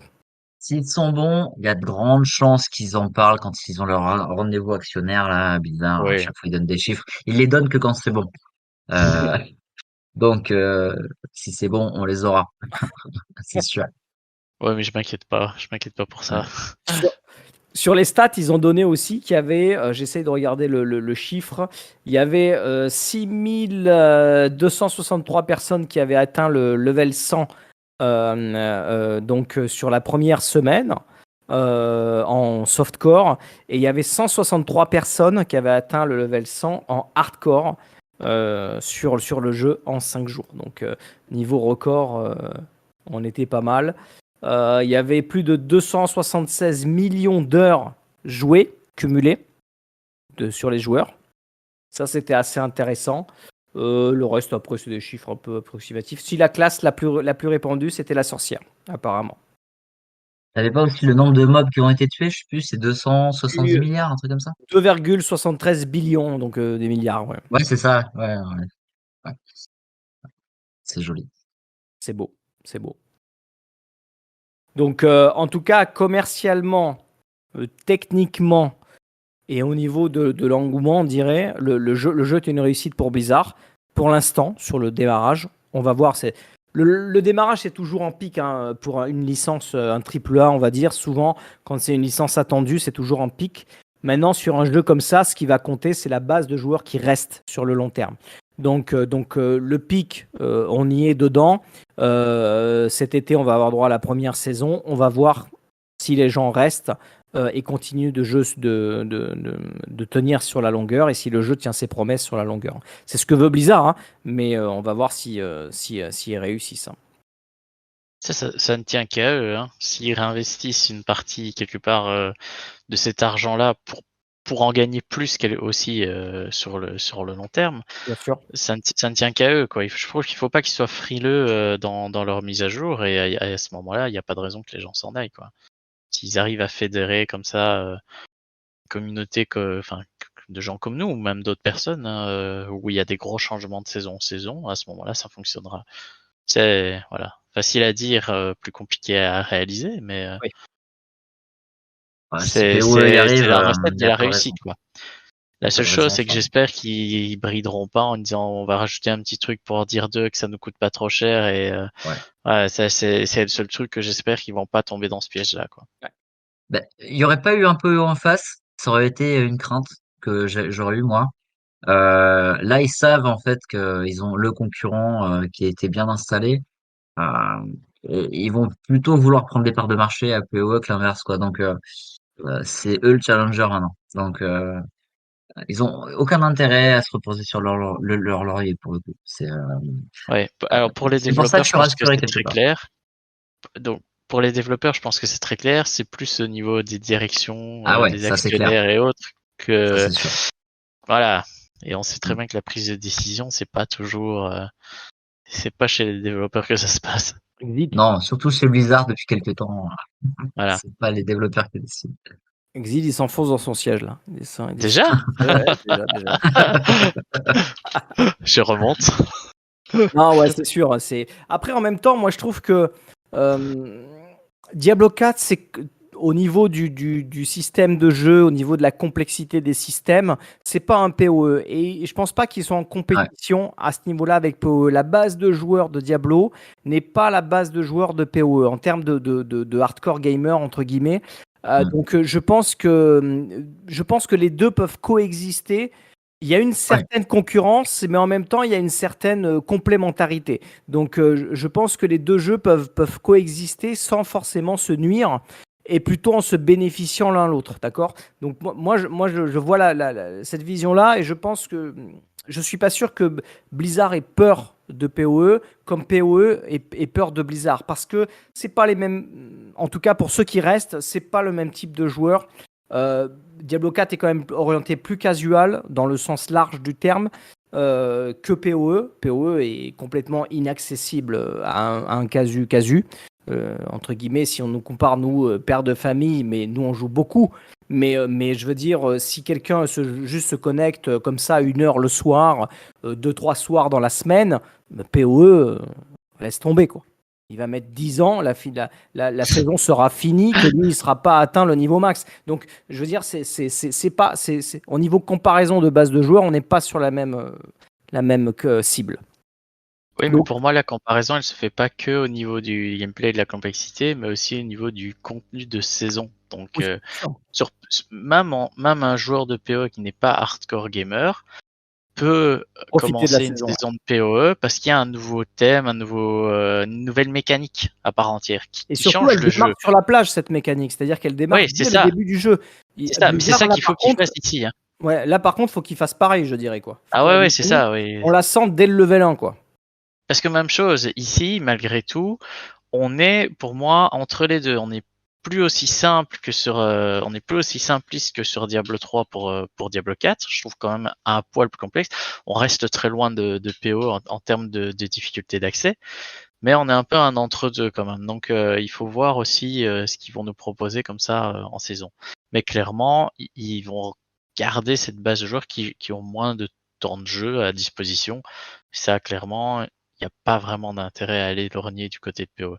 S'ils sont bons, il y a de grandes chances qu'ils en parlent quand ils ont leur rendez-vous actionnaire là, bizarre. À Oui. chaque fois, ils donnent des chiffres. Ils les donnent que quand c'est bon. Donc, si c'est bon, on les aura. C'est sûr. Ouais, mais je m'inquiète pas pour ça. Sur les stats, ils ont donné aussi qu'il y avait, j'essaie de regarder le chiffre, il y avait 6263 personnes qui avaient atteint le level 100 donc sur la première semaine en softcore, et il y avait 163 personnes qui avaient atteint le level 100 en hardcore sur le jeu en 5 jours. Donc niveau record, on était pas mal. Il y avait plus de 276 millions d'heures jouées, cumulées, sur les joueurs. Ça, c'était assez intéressant. Le reste, après, c'est des chiffres un peu approximatifs. Si la classe la plus répandue, c'était la sorcière, apparemment. T'avais pas aussi le nombre de mobs qui ont été tués, je sais plus, c'est 270 Oui. milliards, un truc comme ça? 2,73 billions, donc des milliards, ouais. Ouais, c'est ça. Ouais. C'est joli. C'est beau, c'est beau. Donc, en tout cas, commercialement, techniquement, et au niveau de l'engouement, on dirait, le jeu est une réussite pour Blizzard. Pour l'instant, sur le démarrage, on va voir. Le démarrage, c'est toujours en pic hein, pour une licence, un AAA, on va dire. Souvent, quand c'est une licence attendue, c'est toujours en pic. Maintenant, sur un jeu comme ça, ce qui va compter, c'est la base de joueurs qui restent sur le long terme. Donc le pic, on y est dedans. Cet été, on va avoir droit à la première saison. On va voir si les gens restent et continuent de tenir sur la longueur, et si le jeu tient ses promesses sur la longueur. C'est ce que veut Blizzard, hein, mais on va voir si ils réussissent. Ça ne tient qu'à eux. Hein. S'ils réinvestissent une partie quelque part de cet argent-là pour en gagner plus aussi sur le long terme, Bien sûr. ça ne tient qu'à eux. Quoi. Je trouve qu'il ne faut pas qu'ils soient frileux dans leur mise à jour, et à ce moment-là, il n'y a pas de raison que les gens s'en aillent. Quoi. S'ils arrivent à fédérer comme ça une communauté de gens comme nous, ou même d'autres personnes, où il y a des gros changements de saison en saison, à ce moment-là, ça fonctionnera. C'est facile à dire, plus compliqué à réaliser, mais Oui. Ouais, c'est PO y arrive, la recette il de y a la pas de réussite, raison. quoi. La Pas seule de chose, raison, c'est que ça. j'espère qu'ils brideront pas en disant on va rajouter un petit truc pour dire que ça nous coûte pas trop cher, et ça c'est le seul truc que j'espère qu'ils vont pas tomber dans ce piège-là, quoi. Ben, il y aurait pas eu un peu en face, ça aurait été une crainte que j'aurais eu moi. Là, ils savent en fait qu'ils ont le concurrent qui a été bien installé. Euh, et ils vont plutôt vouloir prendre des parts de marché à PoE que l'inverse, quoi. Donc, c'est eux le challenger maintenant. Donc, ils ont aucun intérêt à se reposer sur leur laurier pour le coup. Ouais. Alors pour les C'est pour ça développeurs, que je je suis pense que rassuré c'est quelque très part. clair. Donc pour les développeurs, je pense que c'est très clair. C'est plus au niveau des directions, Ah ouais, des ça c'est clair. actionnaires et autres Ça que c'est sûr. voilà. Et on sait très Mm. bien que la prise de décision, c'est pas toujours, c'est pas chez les développeurs que ça se passe. Exit, Non, surtout chez Blizzard depuis quelques temps, Voilà. c'est pas les développeurs qui décident. il s'enfonce dans son siège là. Déjà? Ouais, déjà. Je remonte. Non, ouais, c'est sûr. Après, en même temps, moi, je trouve que Diablo 4, au niveau du système de jeu, au niveau de la complexité des systèmes, c'est pas un PoE. Et je pense pas qu'ils sont en compétition à ce niveau-là avec PoE. La base de joueurs de Diablo n'est pas la base de joueurs de PoE en termes de hardcore gamer, entre guillemets. Donc je pense que les deux peuvent coexister. Il y a une certaine concurrence, mais en même temps, il y a une certaine complémentarité. Donc, je pense que les deux jeux peuvent coexister sans forcément se nuire et plutôt en se bénéficiant l'un l'autre. D'accord ? Donc, je vois cette vision-là et je pense que je ne suis pas sûr que Blizzard ait peur de PoE comme PoE ait peur de Blizzard. Parce que c'est pas les mêmes, en tout cas pour ceux qui restent, c'est pas le même type de joueur. Diablo 4 est quand même orienté plus casual dans le sens large du terme que PoE. PoE est complètement inaccessible à un casu. Entre guillemets, si on nous compare, nous, père de famille, mais nous, on joue beaucoup. Mais je veux dire, si quelqu'un juste se connecte comme ça 1 heure le soir, 2-3 soirs dans la semaine, PoE, laisse tomber, quoi. Il va mettre 10 ans, la saison sera finie, que lui, il ne sera pas atteint le niveau max. Donc, je veux dire, au niveau comparaison de base de joueurs, on n'est pas sur la même cible. Oui, mais pour moi, la comparaison, elle se fait pas que au niveau du gameplay et de la complexité, mais aussi au niveau du contenu de saison. Donc, même un joueur de PoE qui n'est pas hardcore gamer peut commencer une saison de PoE parce qu'il y a un nouveau thème, une nouvelle mécanique à part entière qui surtout, change elle le jeu. démarre sur la plage, cette mécanique, c'est-à-dire qu'elle démarre dès le début du jeu. C'est ça, mais c'est ça qu'il faut qu'il fasse ici. Hein. Ouais, là par contre, il faut qu'il fasse pareil, je dirais, quoi. Ouais, c'est ça. Oui. On la sent dès le level 1, quoi. Parce que même chose, ici, malgré tout, on est, pour moi, entre les deux. On est plus aussi simple que on est plus aussi simpliste que sur Diablo 3 pour Diablo 4. Je trouve quand même un poil plus complexe. On reste très loin de PO en termes de difficulté d'accès, mais on est un peu un entre-deux quand même. Donc il faut voir aussi ce qu'ils vont nous proposer comme ça en saison. Mais clairement, ils vont garder cette base de joueurs qui ont moins de temps de jeu à disposition. Ça, clairement, il n'y a pas vraiment d'intérêt à aller lorgner du côté de PO.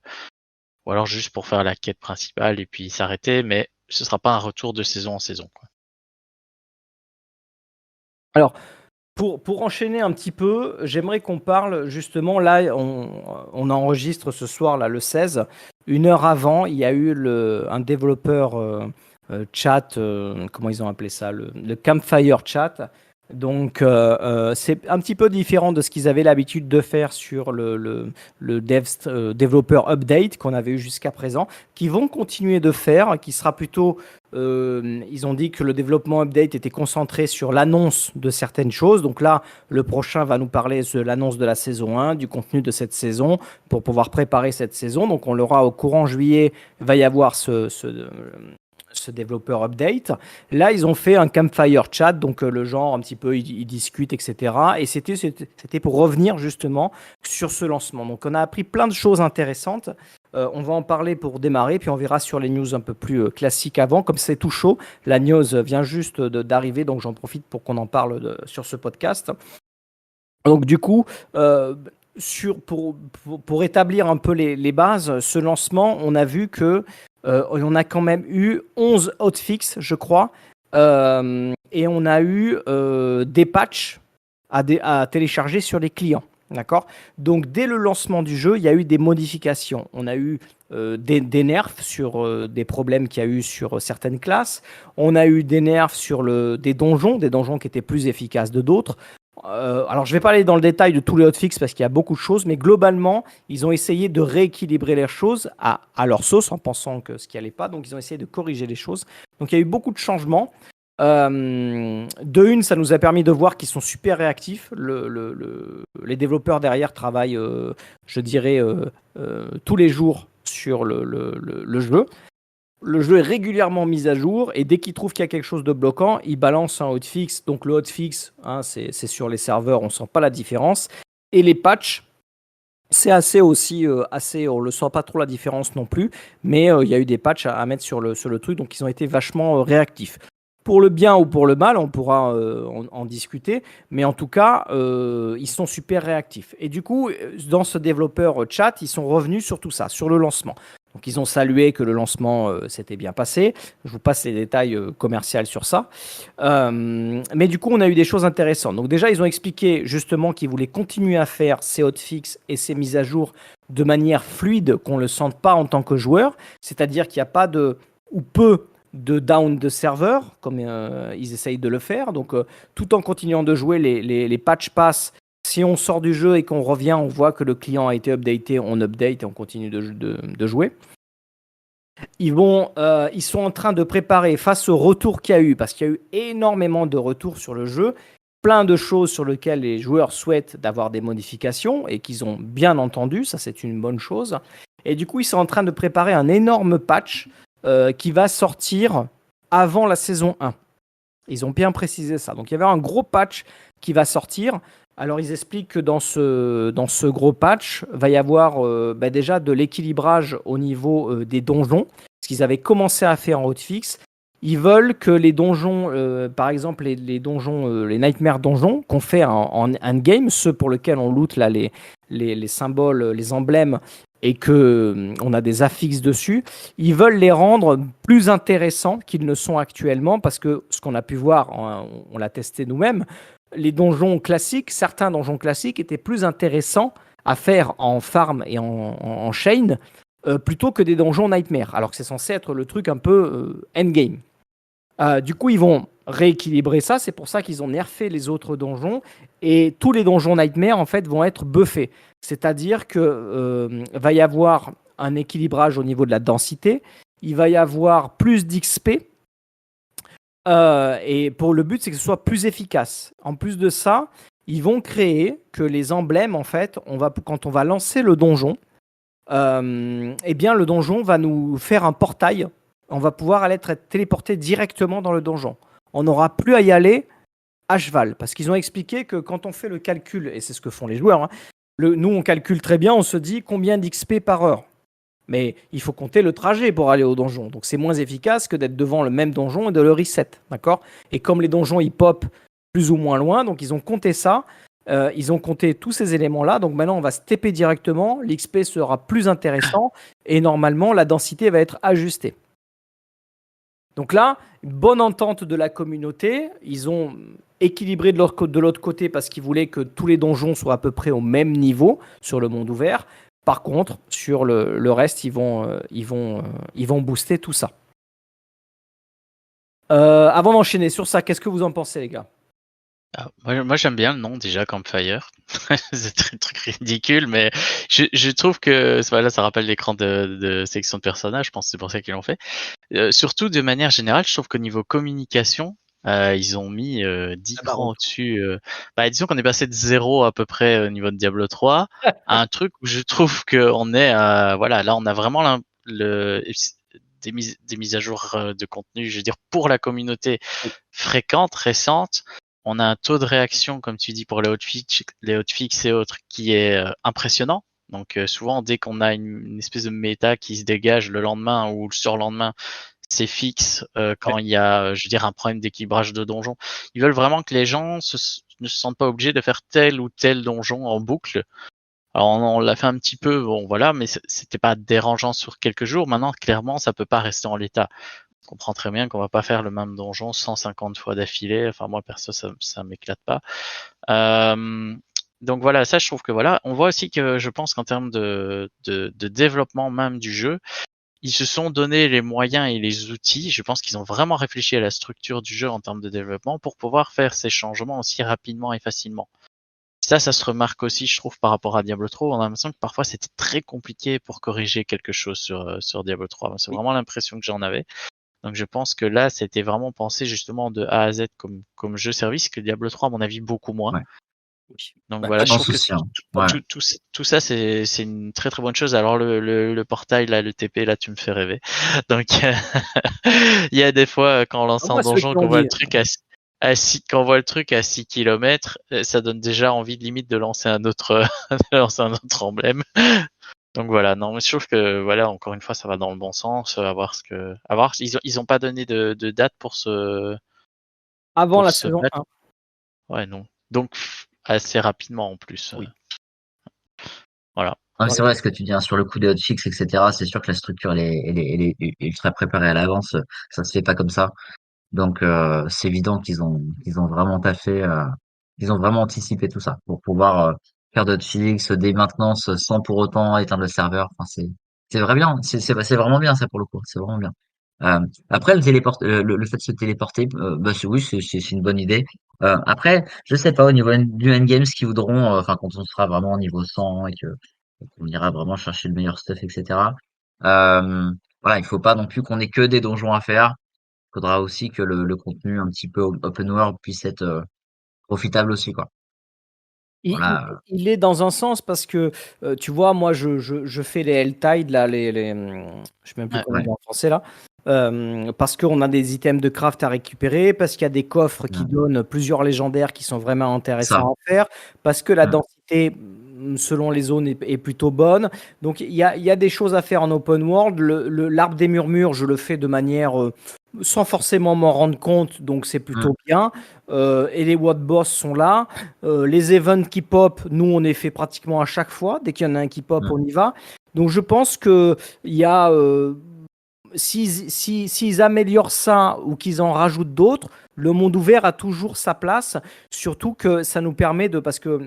Ou alors juste pour faire la quête principale et puis s'arrêter, mais ce sera pas un retour de saison en saison, quoi. Alors, pour enchaîner un petit peu, j'aimerais qu'on parle justement, là, on enregistre ce soir, là, le 16, 1 heure avant, il y a eu un développeur chat, comment ils ont appelé ça, le Campfire Chat. Donc, c'est un petit peu différent de ce qu'ils avaient l'habitude de faire sur le développeur update qu'on avait eu jusqu'à présent, qui vont continuer de faire, qui sera plutôt, ils ont dit que le développement update était concentré sur l'annonce de certaines choses. Donc là, le prochain va nous parler de l'annonce de la saison 1, du contenu de cette saison, pour pouvoir préparer cette saison. Donc on l'aura au courant juillet, il va y avoir ce développeur update. Là, ils ont fait un campfire chat, donc le genre un petit peu, ils discutent, etc. Et c'était pour revenir justement sur ce lancement. Donc, on a appris plein de choses intéressantes. On va en parler pour démarrer, puis on verra sur les news un peu plus classiques avant. Comme c'est tout chaud, la news vient juste d'arriver, donc j'en profite pour qu'on en parle sur ce podcast. Donc, du coup, pour établir un peu les bases, ce lancement, on a vu que on a quand même eu 11 hotfix, je crois, et on a eu des patchs à télécharger sur les clients. D'accord ? Donc, dès le lancement du jeu, il y a eu des modifications. On a eu des nerfs sur des problèmes qu'il y a eu sur certaines classes. On a eu des nerfs sur des donjons qui étaient plus efficaces que d'autres. Alors, je ne vais pas aller dans le détail de tous les hotfix parce qu'il y a beaucoup de choses, mais globalement, ils ont essayé de rééquilibrer les choses à leur sauce en pensant que ce qui n'allait pas. Donc, ils ont essayé de corriger les choses. Donc, il y a eu beaucoup de changements. Ça nous a permis de voir qu'ils sont super réactifs. Les développeurs derrière travaillent, je dirais, tous les jours sur le jeu. Le jeu est régulièrement mis à jour et dès qu'ils trouvent qu'il y a quelque chose de bloquant, ils balancent un hotfix. Donc le hotfix, c'est sur les serveurs, on ne sent pas la différence. Et les patchs, c'est assez, on ne sent pas trop la différence non plus. Mais il y a eu des patchs à mettre sur le truc, donc ils ont été vachement réactifs. Pour le bien ou pour le mal, on pourra en discuter, mais en tout cas, ils sont super réactifs. Et du coup, dans ce développeur chat, ils sont revenus sur tout ça, sur le lancement. Donc ils ont salué que le lancement s'était bien passé. Je vous passe les détails commerciaux sur ça. Mais du coup, on a eu des choses intéressantes. Donc déjà, ils ont expliqué justement qu'ils voulaient continuer à faire ces hotfix et ces mises à jour de manière fluide, qu'on ne le sente pas en tant que joueur. C'est-à-dire qu'il n'y a pas de, ou peu de down de serveur, comme ils essayent de le faire. Donc tout en continuant de jouer, les patchs passent. Si on sort du jeu et qu'on revient, on voit que le client a été updaté, on update et on continue de jouer. Ils sont en train de préparer face au retour qu'il y a eu, parce qu'il y a eu énormément de retours sur le jeu, plein de choses sur lesquelles les joueurs souhaitent d'avoir des modifications et qu'ils ont bien entendu, ça c'est une bonne chose. Et du coup, ils sont en train de préparer un énorme patch qui va sortir avant la saison 1. Ils ont bien précisé ça. Donc il y avait un gros patch qui va sortir. Alors ils expliquent que dans ce gros patch, va y avoir déjà de l'équilibrage au niveau des donjons, ce qu'ils avaient commencé à faire en hotfix. Ils veulent que les donjons, par exemple les donjons, les Nightmare donjons qu'on fait en endgame, ceux pour lesquels on loot là, les symboles, les emblèmes, et qu'on a des affixes dessus, ils veulent les rendre plus intéressants qu'ils ne sont actuellement, parce que ce qu'on a pu voir, on l'a testé nous-mêmes, les donjons classiques, certains donjons classiques étaient plus intéressants à faire en farm et en chain plutôt que des donjons Nightmare, alors que c'est censé être le truc un peu endgame. Du coup, ils vont rééquilibrer ça, c'est pour ça qu'ils ont nerfé les autres donjons, et tous les donjons Nightmare en fait vont être buffés. C'est-à-dire que va y avoir un équilibrage au niveau de la densité, il va y avoir plus d'XP, et pour le but, c'est que ce soit plus efficace. En plus de ça, ils vont créer que les emblèmes, en fait, quand on va lancer le donjon, eh bien, le donjon va nous faire un portail. On va pouvoir aller être téléporté directement dans le donjon. On n'aura plus à y aller à cheval, parce qu'ils ont expliqué que quand on fait le calcul, et c'est ce que font les joueurs, hein, nous, on calcule très bien, on se dit combien d'XP par heure. Mais il faut compter le trajet pour aller au donjon. Donc c'est moins efficace que d'être devant le même donjon et de le reset. D'accord ? Et comme les donjons, ils pop plus ou moins loin, donc ils ont compté ça. Ils ont compté tous ces éléments-là. Donc maintenant, on va se TP directement. L'XP sera plus intéressant. Et normalement, la densité va être ajustée. Donc là, bonne entente de la communauté. Ils ont équilibré de l'autre côté parce qu'ils voulaient que tous les donjons soient à peu près au même niveau sur le monde ouvert. Par contre, sur le reste, ils vont booster tout ça. Avant d'enchaîner sur ça, qu'est-ce que vous en pensez, les gars ? Moi j'aime bien le nom déjà, Campfire. C'est un truc ridicule, mais je trouve que voilà, ça rappelle l'écran de sélection de personnages. Je pense que c'est pour ça qu'ils l'ont fait. Surtout de manière générale, je trouve qu'au niveau communication, ils ont mis 10 crans au-dessus. Disons qu'on est passé de 0 à peu près au niveau de Diablo 3 à un truc où je trouve qu'on est voilà, là on a vraiment des mises à jour de contenu, je veux dire, pour la communauté fréquente, récente. On a un taux de réaction, comme tu dis, pour les hotfix et autres, qui est impressionnant. Donc souvent, dès qu'on a une espèce de méta qui se dégage le lendemain ou le surlendemain, c'est fixe quand il y a, je veux dire, un problème d'équilibrage de donjon. Ils veulent vraiment que les gens ne se sentent pas obligés de faire tel ou tel donjon en boucle. Alors on l'a fait un petit peu, bon voilà, mais c'était pas dérangeant sur quelques jours. Maintenant, clairement, ça peut pas rester en l'état. On comprend très bien qu'on va pas faire le même donjon 150 fois d'affilée. Enfin moi perso, ça m'éclate pas. Donc voilà, ça je trouve que voilà, on voit aussi que je pense qu'en termes de développement même du jeu, ils se sont donné les moyens et les outils. Je pense qu'ils ont vraiment réfléchi à la structure du jeu en termes de développement pour pouvoir faire ces changements aussi rapidement et facilement. Ça se remarque aussi, je trouve, par rapport à Diablo 3. On a l'impression que parfois c'était très compliqué pour corriger quelque chose sur Diablo 3. C'est vraiment l'impression que j'en avais. Donc je pense que là, c'était vraiment pensé justement de A à Z comme jeu service, que Diablo 3, à mon avis, beaucoup moins. Ouais. Donc voilà, je trouve aussi, que tout ça, c'est une très très bonne chose. Alors le portail, là, le TP, là, tu me fais rêver. Donc il y a des fois, quand on lance un donjon, qu'on voit le truc quand on voit le truc à 6 km, ça donne déjà envie de limite de lancer un autre emblème. Donc voilà, non, mais je trouve que voilà, encore une fois, ça va dans le bon sens. À voir ils ont pas donné de date pour Avant la saison 1. Ouais, non. Donc assez rapidement en plus. Oui. Voilà. Ah, dans c'est les- vrai ce que tu dis, hein, sur le coup des hotfix, etc. C'est sûr que la structure, elle est ultra préparée à l'avance. Ça se fait pas comme ça. Donc, c'est évident qu'ils ont vraiment taffé, ils ont vraiment anticipé tout ça pour pouvoir faire de hotfix, des maintenances sans pour autant éteindre le serveur. Enfin, c'est vrai bien. C'est vraiment bien ça pour le coup. C'est vraiment bien. Après, le fait de se téléporter, bah, oui, c'est une bonne idée. Après, je sais pas, au niveau du endgame, ce qu'ils voudront, enfin, quand on sera vraiment au niveau 100 et que on ira vraiment chercher le meilleur stuff, etc. Euh, voilà, il faut pas non plus qu'on ait que des donjons à faire. Il faudra aussi que le contenu un petit peu open world puisse être profitable aussi, quoi. Voilà. Il est dans un sens parce que, tu vois, moi, je fais les Helltide, là, je sais même plus Ouais. comment on Ouais. dit en français, là, parce qu'on a des items de craft à récupérer, parce qu'il y a des coffres qui Mm. donnent plusieurs légendaires qui sont vraiment Ça. intéressants à faire, parce que la Mm. densité, selon les zones, est plutôt bonne. Donc, il y a des choses à faire en open world. L'arbre des murmures, je le fais de manière, sans forcément m'en rendre compte, donc c'est Mm. plutôt bien. Et les What Boss sont là. Les events qui pop, nous, on est fait pratiquement à chaque fois. Dès qu'il y en a un qui pop, Mm. on y va. Donc, je pense que il y a, s'ils améliorent ça ou qu'ils en rajoutent d'autres, le monde ouvert a toujours sa place. Surtout que ça nous permet de, parce que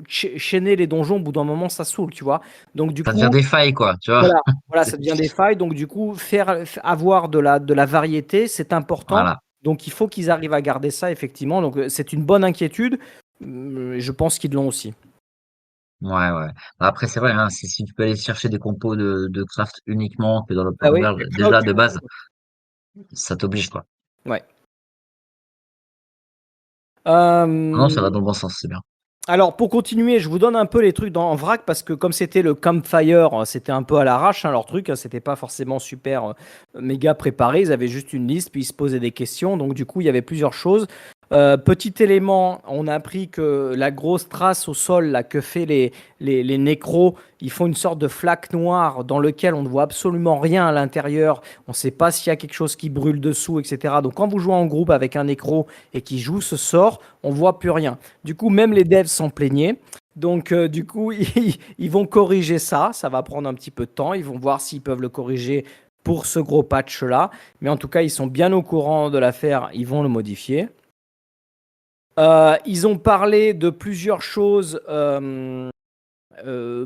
chaîner les donjons, au bout d'un moment, ça saoule, tu vois. Donc, du Ça devient coup, des failles, quoi, tu vois. voilà, voilà, ça devient des failles. Donc, du coup, avoir de la variété, c'est important. Voilà. Donc, il faut qu'ils arrivent à garder ça, effectivement. Donc, c'est une bonne inquiétude. Je pense qu'ils l'ont aussi. Ouais, ouais. Après, c'est vrai, hein, si tu peux aller chercher des compos de craft uniquement que dans l'open Ah oui, world, tu peux, déjà de base, ça t'oblige, quoi. ouais. Non, ça va Euh, dans le bon sens, c'est bien. alors, pour continuer, je vous donne un peu les trucs en vrac parce que comme c'était le campfire, c'était un peu à l'arrache, hein, leur truc. C'était pas forcément super méga préparé. Ils avaient juste une liste, puis ils se posaient des questions. Donc, du coup, il y avait plusieurs choses. Petit élément, on a appris que la grosse trace au sol là, que fait les nécros, ils font une sorte de flaque noire dans lequel on ne voit absolument rien à l'intérieur. On ne sait pas s'il y a quelque chose qui brûle dessous, etc. Donc, quand vous jouez en groupe avec un nécro et qui joue ce sort, on voit plus rien. Du coup, même les devs s'en plaignaient. Donc, du coup, ils vont corriger ça. Ça va prendre un petit peu de temps. Ils vont voir s'ils peuvent le corriger pour ce gros patch-là. Mais en tout cas, ils sont bien au courant de l'affaire. Ils vont le modifier. Ils ont parlé de plusieurs choses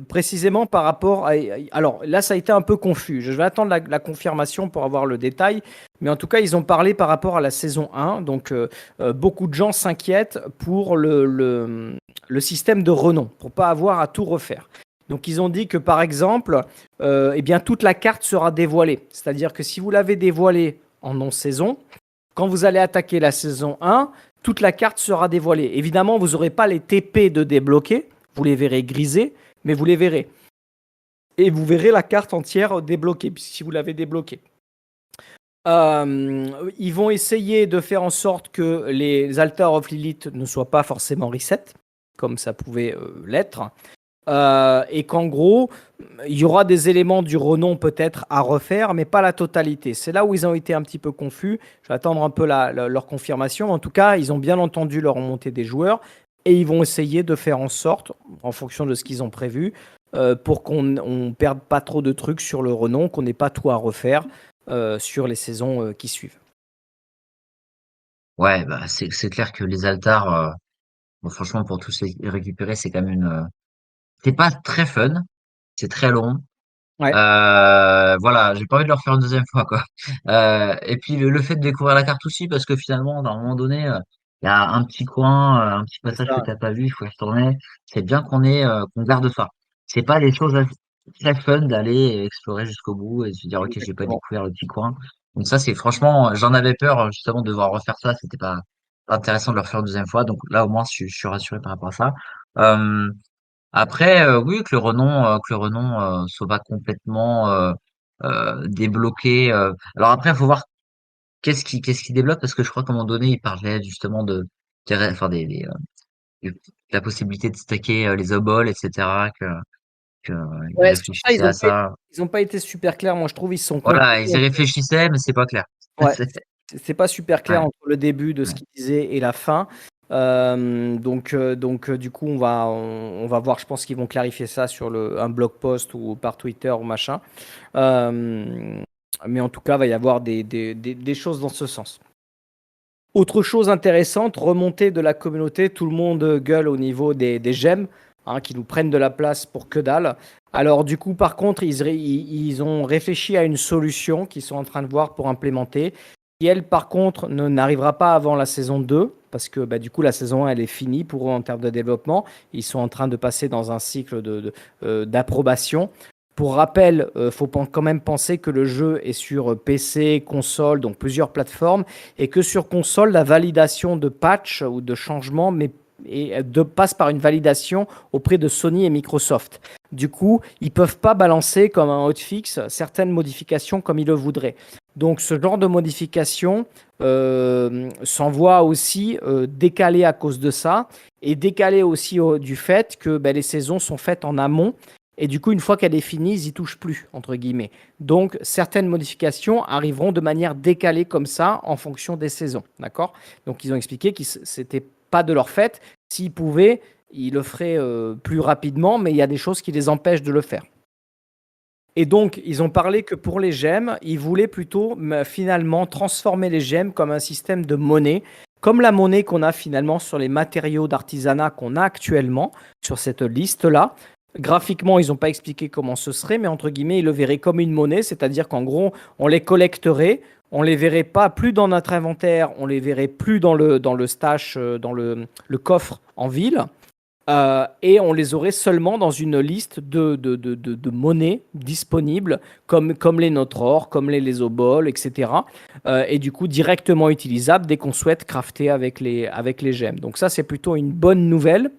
précisément par rapport à... Alors là, ça a été un peu confus. Je vais attendre la confirmation pour avoir le détail. Mais en tout cas, ils ont parlé par rapport à la saison 1. Donc, beaucoup de gens s'inquiètent pour le système de renom, pour pas avoir à tout refaire. Donc, ils ont dit que, par exemple, eh bien, toute la carte sera dévoilée. C'est-à-dire que si vous l'avez dévoilée en non-saison, quand vous allez attaquer la saison 1, toute la carte sera dévoilée. Évidemment, vous n'aurez pas les TP de débloquer. Vous les verrez grisés, mais vous les verrez. Et vous verrez la carte entière débloquée, si vous l'avez débloquée. Ils vont essayer de faire en sorte que les Altars of Lilith ne soient pas forcément reset, comme ça pouvait l'être. Et qu'en gros, il y aura des éléments du renom peut-être à refaire, mais pas la totalité. C'est là où ils ont été un petit peu confus. Je vais attendre un peu leur confirmation. En tout cas, ils ont bien entendu leur remontée des joueurs et ils vont essayer de faire en sorte, en fonction de ce qu'ils ont prévu, pour qu'on ne perde pas trop de trucs sur le renom, qu'on n'ait pas tout à refaire sur les saisons qui suivent. Ouais, bah, c'est clair que les altars, bon, franchement, pour tous les récupérer, c'est quand même c'est pas très fun. C'est très long. Ouais, Voilà, j'ai pas envie de le refaire une deuxième fois, quoi. Et puis le fait de découvrir la carte aussi, parce que finalement, à un moment donné, il y a un petit coin, un petit c'est passage que ça. t'as pas vu, il faut y retourner. C'est bien qu'on garde ça. C'est pas des choses très fun d'aller explorer jusqu'au bout et se dire, ok, j'ai pas Exactement. découvert le petit coin. Donc ça, c'est franchement, j'en avais peur justement de devoir refaire ça. C'était pas intéressant de le refaire une deuxième fois. Donc là, au moins, je suis rassuré par rapport à ça. Euh, Après, oui, que le renom soit pas complètement débloqué. Alors après, il faut voir qu'est-ce qui débloque parce que je crois qu'à un moment donné, il parlait justement enfin de la possibilité de stacker les obols, etc. Ils Ouais, sur ça, réfléchissaient à ça. ils ont pas été super clairs. Moi, je trouve ils se sont Voilà, ils y contenus. réfléchissaient, mais c'est pas clair. Ouais, c'est pas super clair Ouais, entre le début de ce ouais. qu'il disait et la fin. Du coup, on va voir. Je pense qu'ils vont clarifier ça sur un blog post ou par Twitter ou machin. Euh, mais en tout cas, il va y avoir des choses dans ce sens. Autre chose intéressante, remontée de la communauté, tout le monde gueule au niveau des gemmes, qui nous prennent de la place pour que dalle. Alors du coup, par contre, ils ont réfléchi à une solution qu'ils sont en train de voir pour implémenter, qui elle, par contre, n'arrivera pas avant la saison 2, parce que du coup, la saison 1, elle est finie pour eux en termes de développement. Ils sont en train de passer dans un cycle d'approbation. Pour rappel, faut quand même penser que le jeu est sur PC, console, donc plusieurs plateformes, et que sur console, la validation de patch ou de changement passe par une validation auprès de Sony et Microsoft. Du coup, ils ne peuvent pas balancer comme un hotfix certaines modifications comme ils le voudraient. Donc ce genre de modification s'en voit aussi décalé à cause de ça, et décalé aussi du fait que les saisons sont faites en amont. Et du coup, une fois qu'elle est finie, ils n'y touchent plus, entre guillemets. Donc, certaines modifications arriveront de manière décalée comme ça, en fonction des saisons. D'accord ? Donc, ils ont expliqué que ce n'était pas de leur fait. S'ils pouvaient, ils le feraient plus rapidement, mais il y a des choses qui les empêchent de le faire. Et donc, ils ont parlé que pour les gemmes, ils voulaient plutôt finalement transformer les gemmes comme un système de monnaie, comme la monnaie qu'on a finalement sur les matériaux d'artisanat qu'on a actuellement, sur cette liste-là. Graphiquement, ils n'ont pas expliqué comment ce serait, mais entre guillemets, ils le verraient comme une monnaie, c'est-à-dire qu'en gros, on les collecterait, on les verrait pas plus dans notre inventaire, on les verrait plus dans le stash, dans le coffre en ville, et on les aurait seulement dans une liste de monnaies disponibles, comme les Notror, comme les Obol, etc. Et du coup, directement utilisables dès qu'on souhaite crafter avec les gemmes. Donc ça, c'est plutôt une bonne nouvelle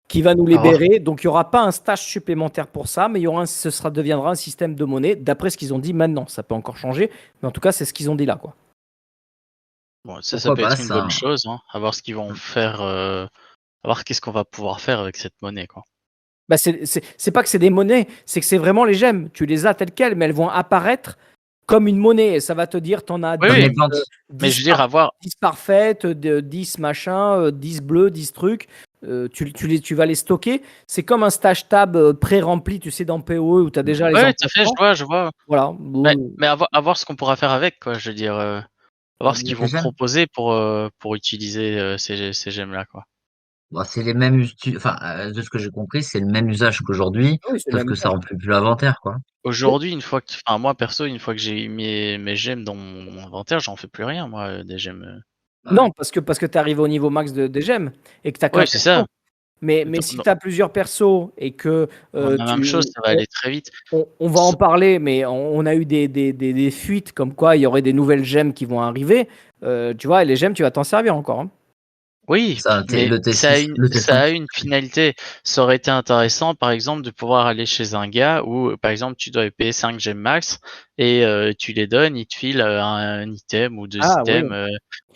qui va nous libérer. Donc, il n'y aura pas un stage supplémentaire pour ça, mais deviendra un système de monnaie, d'après ce qu'ils ont dit maintenant. Ça peut encore changer, mais en tout cas, c'est ce qu'ils ont dit là, quoi. Bon, ça Pourquoi peut pas être une ça? bonne chose, hein, à voir ce qu'ils vont faire, à voir qu'est-ce qu'on va pouvoir faire avec cette monnaie, quoi. C'est pas que c'est des monnaies, c'est que c'est vraiment les gemmes. Tu les as telles quelles, mais elles vont apparaître comme une monnaie. Et ça va te dire, t'en as Oui, 10, oui, les plantes. 10 mais je veux dire, à voir. 10 parfaites, 10 machins, 10 bleus, 10 trucs. Tu vas les stocker. C'est comme un stage tab pré-rempli, tu sais, dans PoE où tu as déjà les Ouais, tout à fait, emplacements. je vois. Voilà. Mais à voir ce qu'on pourra faire avec, quoi. Je veux dire, à voir ce Les qu'ils vont gemmes, proposer pour utiliser ces gemmes-là, quoi. bon, c'est les mêmes enfin, de ce que j'ai compris, c'est le même usage qu'aujourd'hui, Oui, c'est le sauf même que ça usage. remplit plus l'inventaire, quoi. Aujourd'hui, enfin, moi perso, une fois que j'ai mis mes gemmes dans mon inventaire, j'en fais plus rien, moi, des gemmes. Ouais. Non, parce que tu arrives au niveau max des gemmes et que tu as qu'un Ouais, c'est ça. perso. Mais Non, si non, tu as plusieurs persos et que la même chose, ça va aller très vite. on va en parler, mais on a eu des fuites comme quoi il y aurait des nouvelles gemmes qui vont arriver. Tu vois, et les gemmes, tu vas t'en servir encore, hein. Oui, Ça, mais le T6, le ça T5. a une finalité. Ça aurait été intéressant, par exemple, de pouvoir aller chez un gars où, par exemple, tu dois payer 5 gemmes max et tu les donnes, il te file un item ou deux Ah oui. items.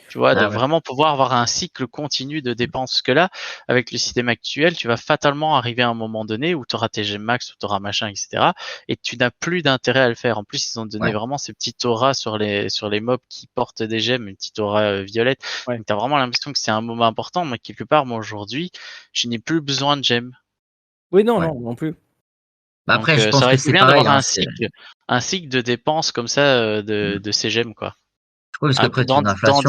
Tu vois, de Ah ouais. vraiment pouvoir avoir un cycle continu de dépenses. Parce que là, avec le système actuel, tu vas fatalement arriver à un moment donné où tu auras tes gemmes max, où tu auras machin, etc. Et tu n'as plus d'intérêt à le faire. En plus, ils ont donné Ouais. vraiment ces petites auras sur les mobs qui portent des gemmes, une petite aura violette. Ouais. Donc, t'as vraiment l'impression que c'est un moment important. Mais quelque part, moi, aujourd'hui, je n'ai plus besoin de gemmes. Oui, non, Ouais. non plus. Bah Donc, après, je ça pense aurait que été c'est bien pareil, d'avoir hein, un cycle de dépenses comme ça de ces gemmes, quoi. oui, parce qu'après, tu as une Dans inflation,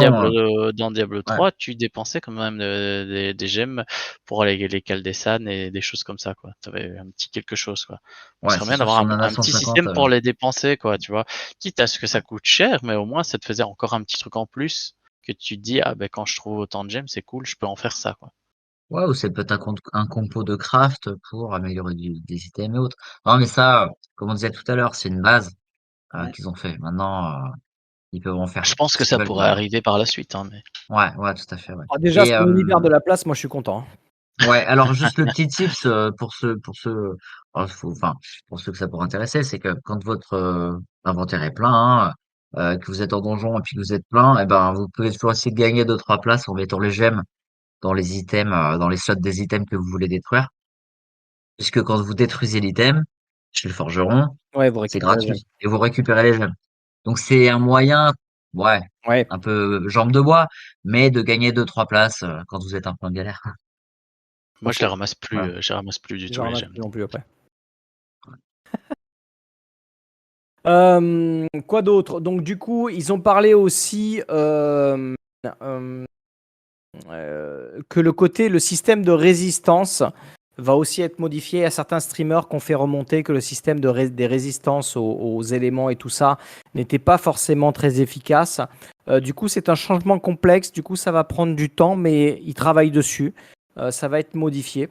Diablo ouais. 3, tu dépensais quand même des gemmes pour les Caldesan et des choses comme ça, quoi. T'avais un petit quelque chose, quoi. Donc, Ouais, ce serait c'est bien sûr, si d'avoir on en a un petit 150, système pour les dépenser, quoi, tu vois. Quitte à ce que ça ouais. coûte cher, mais au moins, ça te faisait encore un petit truc en plus que tu te dis, ah ben, quand je trouve autant de gemmes, c'est cool, je peux en faire ça, quoi. Ouais, ou c'est peut-être un compo de craft pour améliorer des items et autres. Non, mais ça, comme on disait tout à l'heure, c'est une base Ouais. qu'ils ont fait. Maintenant, ils peuvent en faire Je pense ce que qu'ils ça veulent, pourrait quoi. arriver par la suite, hein, mais. Ouais, ouais, tout à fait, ouais. Ah, déjà, Et sur l'univers de la place, moi, je suis content, hein. ouais, alors juste le petit tips enfin, pour ceux que ça pourrait intéresser, c'est que quand votre inventaire est plein, hein, que vous êtes en donjon et puis que vous êtes plein, et ben vous pouvez toujours essayer de gagner 2-3 places en mettant les gemmes dans les items, dans les slots des items que vous voulez détruire. Puisque quand vous détruisez l'item, chez le forgeron, Ouais, vous c'est récupérez les gemmes. gratuit et vous récupérez les gemmes. Donc c'est un moyen Ouais, Ouais. un peu jambe de bois, mais de gagner 2-3 places quand vous êtes un peu en galère. Moi, Ok. Voilà. je les ramasse plus du tout J'en les ramasse gemmes. plus non plus après. Ouais. Quoi d'autre? Donc du coup, ils ont parlé aussi euh, que le système de résistance va aussi être modifié. Il y a certains streamers qui ont fait remonter que le système des résistances aux éléments et tout ça n'était pas forcément très efficace. Du coup, c'est un changement complexe. Du coup, ça va prendre du temps, mais ils travaillent dessus. Ça va être modifié.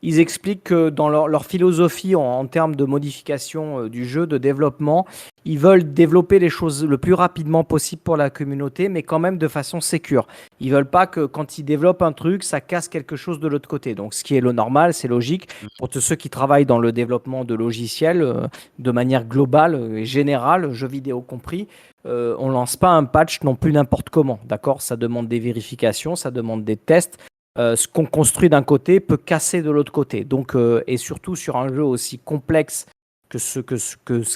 Ils expliquent que dans leur philosophie en termes de modification du jeu, de développement, ils veulent développer les choses le plus rapidement possible pour la communauté, mais quand même de façon sécure. Ils veulent pas que quand ils développent un truc, ça casse quelque chose de l'autre côté. Donc, ce qui est le normal, c'est logique. Pour tous ceux qui travaillent dans le développement de logiciels, de manière globale et générale, jeux vidéo compris, on lance pas un patch non plus n'importe comment. D'accord? Ça demande des vérifications, ça demande des tests. Ce qu'on construit d'un côté peut casser de l'autre côté. Donc, et surtout sur un jeu aussi complexe que ce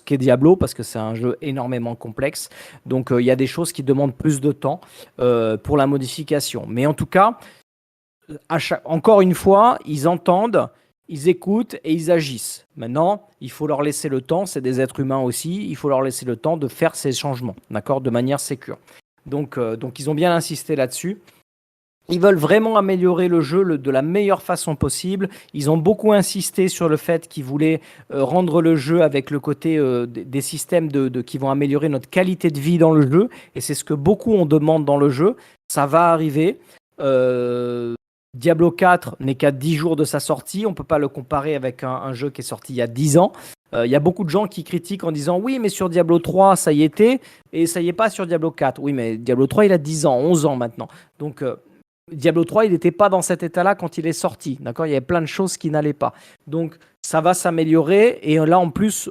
qu'est Diablo, parce que c'est un jeu énormément complexe. Donc, il y a des choses qui demandent plus de temps pour la modification. Mais en tout cas, encore une fois, ils entendent, ils écoutent et ils agissent. Maintenant, il faut leur laisser le temps, c'est des êtres humains aussi, il faut leur laisser le temps de faire ces changements, d'accord, de manière sécure. Donc, ils ont bien insisté là-dessus. Ils veulent vraiment améliorer le jeu de la meilleure façon possible. Ils ont beaucoup insisté sur le fait qu'ils voulaient rendre le jeu avec le côté des systèmes qui vont améliorer notre qualité de vie dans le jeu. Et c'est ce que beaucoup on demande dans le jeu. Ça va arriver. Diablo 4 n'est qu'à 10 jours de sa sortie. On ne peut pas le comparer avec un jeu qui est sorti il y a 10 ans. Il y a beaucoup de gens qui critiquent en disant oui, mais sur Diablo 3, ça y était, et ça y est pas sur Diablo 4. Oui, mais Diablo 3, il a 10 ans, 11 ans maintenant. Donc, Diablo 3, il n'était pas dans cet état-là quand il est sorti. D'accord? Il y avait plein de choses qui n'allaient pas. Donc, ça va s'améliorer. Et là, en plus,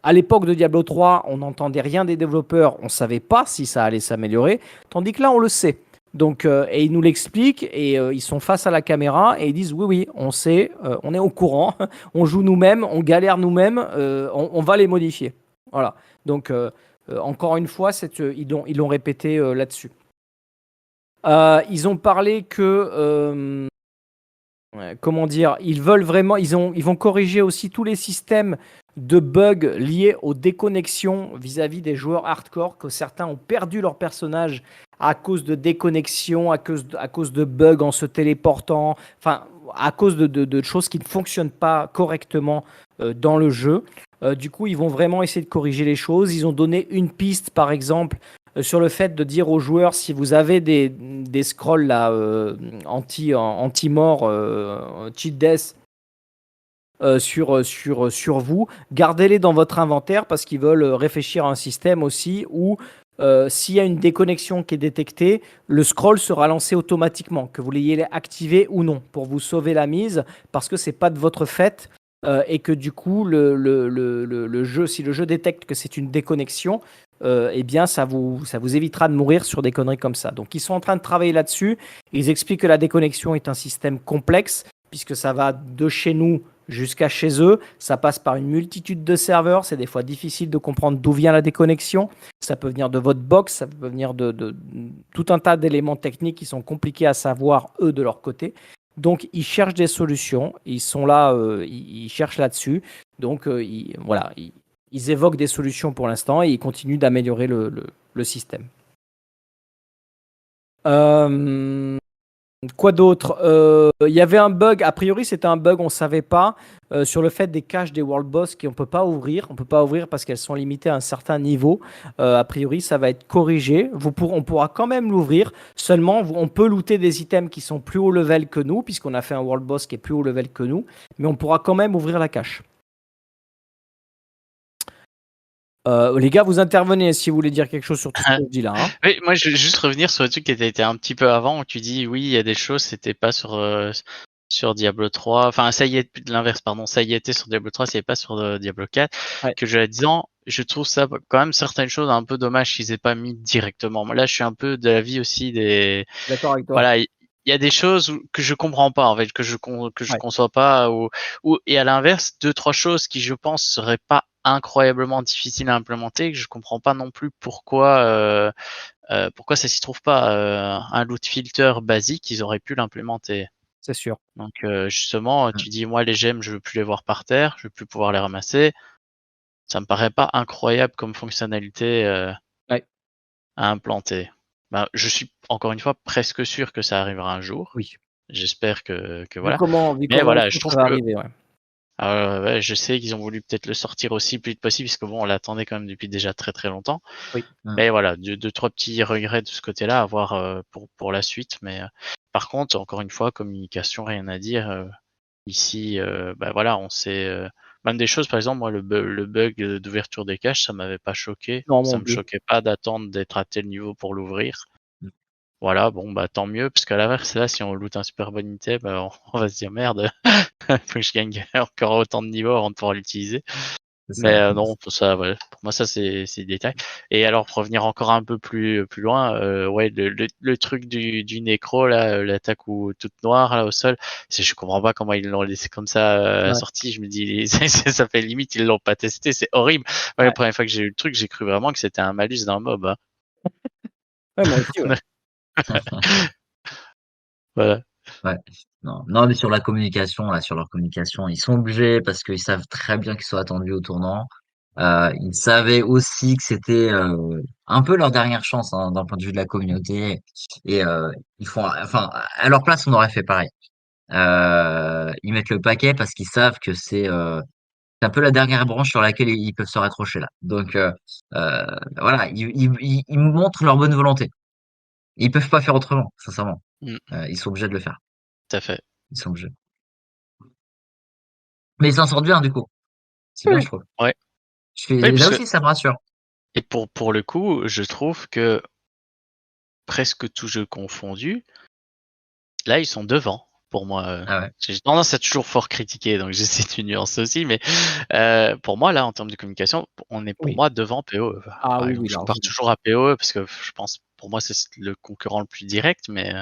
à l'époque de Diablo 3, on n'entendait rien des développeurs. On ne savait pas si ça allait s'améliorer. Tandis que là, on le sait. Donc, et ils nous l'expliquent et ils sont face à la caméra et ils disent oui, oui, on sait, on est au courant, on joue nous-mêmes, on galère nous-mêmes, on va les modifier. Voilà. Donc, encore une fois, ils l'ont répété là-dessus. Ils ont parlé que, comment dire, ils veulent vraiment, ils vont corriger aussi tous les systèmes de bugs liés aux déconnexions vis-à-vis des joueurs hardcore, que certains ont perdu leur personnage à cause de déconnexions, à cause de bugs en se téléportant, enfin, à cause de choses qui ne fonctionnent pas correctement dans le jeu. Du coup, ils vont vraiment essayer de corriger les choses. Ils ont donné une piste, par exemple, sur le fait de dire aux joueurs si vous avez des scrolls là, anti-mort, cheat death sur vous, gardez-les dans votre inventaire parce qu'ils veulent réfléchir à un système aussi où s'il y a une déconnexion qui est détectée, le scroll sera lancé automatiquement, que vous l'ayez activé ou non, pour vous sauver la mise parce que c'est pas de votre fait. Et que du coup, le jeu, si le jeu détecte que c'est une déconnexion, eh bien, ça vous évitera de mourir sur des conneries comme ça. Donc, ils sont en train de travailler là-dessus. Ils expliquent que la déconnexion est un système complexe, puisque ça va de chez nous jusqu'à chez eux. Ça passe par une multitude de serveurs. C'est des fois difficile de comprendre d'où vient la déconnexion. Ça peut venir de votre box, ça peut venir de tout un tas d'éléments techniques qui sont compliqués à savoir, eux, de leur côté. Donc, ils cherchent des solutions. Ils sont là, ils cherchent là-dessus. Donc, voilà, ils évoquent des solutions pour l'instant et ils continuent d'améliorer le système. Quoi d'autre? Il y avait un bug, a priori c'était un bug, on ne savait pas, sur le fait des caches des World Boss qu'on ne peut pas ouvrir. On ne peut pas ouvrir parce qu'elles sont limitées à un certain niveau. A priori ça va être corrigé. On pourra quand même l'ouvrir. Seulement on peut looter des items qui sont plus haut level que nous, puisqu'on a fait un World Boss qui est plus haut level que nous. Mais on pourra quand même ouvrir la cache. Les gars, vous intervenez si vous voulez dire quelque chose sur tout ce que je dis là. Hein. Oui, moi je veux juste revenir sur le truc qui était été un petit peu avant où tu dis oui, il y a des choses, c'était pas sur Diablo 3. Enfin, ça y est, l'inverse, pardon, ça y était sur Diablo 3, ça y est pas sur Diablo 4. Ouais. Que je disant, je trouve ça quand même certaines choses un peu dommage qu'ils aient pas mis directement. Là, je suis un peu de l'avis aussi des. D'accord avec toi. Voilà, il y a des choses que je comprends pas en fait, que je Ouais. conçois pas, et à l'inverse, 2-3 choses qui je pense seraient pas incroyablement difficiles à implémenter, que je comprends pas non plus pourquoi ça s'y trouve pas. Un loot filter basique, ils auraient pu l'implémenter. C'est sûr. Donc justement, Mm. tu dis moi les gemmes, je veux plus les voir par terre, je veux plus pouvoir les ramasser. Ça me paraît pas incroyable comme fonctionnalité Ouais. à implanter. Ben, je suis encore une fois presque sûr que ça arrivera un jour. Oui. J'espère que Vu voilà. comment Mais ils voilà, font, je ça trouve va que arriver, ouais. ouais, je sais qu'ils ont voulu peut-être le sortir aussi plus vite possible, parce que bon, on l'attendait quand même depuis déjà très très longtemps. Oui. Mm. Mais voilà, deux, trois petits regrets de ce côté-là à voir pour la suite. Mais par contre, encore une fois, communication, rien à dire. Ici, bah voilà, on sait même des choses. Par exemple, moi, le bug d'ouverture des caches, ça m'avait pas choqué. Non, Ça mon me Dieu. choquait pas d'attendre d'être à tel niveau pour l'ouvrir. Mm. Voilà, bon, bah tant mieux, parce qu'à l'inverse, là, si on loot un super bon item, on va se dire merde, faut que je gagne encore autant de niveaux avant de pouvoir l'utiliser. C'est Mais ça. non, pour ça, ouais, pour moi, ça c'est des détails. Et alors, pour revenir encore un peu plus loin, ouais, le truc du nécro là, l'attaque toute noire là au sol, je comprends pas comment ils l'ont laissé comme ça à la Ouais. sortie. Je me dis, ça fait limite ils l'ont pas testé, c'est horrible. Moi, la Ouais. première fois que j'ai eu le truc, j'ai cru vraiment que c'était un malus d'un mob. Hein. Ouais, moi aussi, ouais. Voilà. Ouais. Non, non, mais sur la communication, là, sur leur communication, ils sont obligés parce qu'ils savent très bien qu'ils sont attendus au tournant. Ils savaient aussi que c'était un peu leur dernière chance hein, d'un point de vue de la communauté. Et ils font, enfin, à leur place, on aurait fait pareil. Ils mettent le paquet parce qu'ils savent que c'est un peu la dernière branche sur laquelle ils peuvent se raccrocher là. Donc euh, voilà, ils montrent leur bonne volonté. Ils peuvent pas faire autrement, sincèrement. Mm, Ils sont obligés de le faire. tout à fait. Ils sont obligés. Mais ils s'en sortent bien, du coup. C'est bien, Oui. je trouve. Ouais. Oui, Là parce que aussi, ça me rassure. et pour le coup, je trouve que presque tout jeu confondu, là, ils sont devant pour moi. Ah ouais. J'ai tendance à toujours fort critiquer, donc j'essaie de nuance aussi. Mais pour moi, là, en termes de communication, on est pour Oui. moi devant PoE. Ah Par oui, exemple, oui, je compare largement. toujours à PoE parce que je pense, pour moi, c'est le concurrent le plus direct. Mais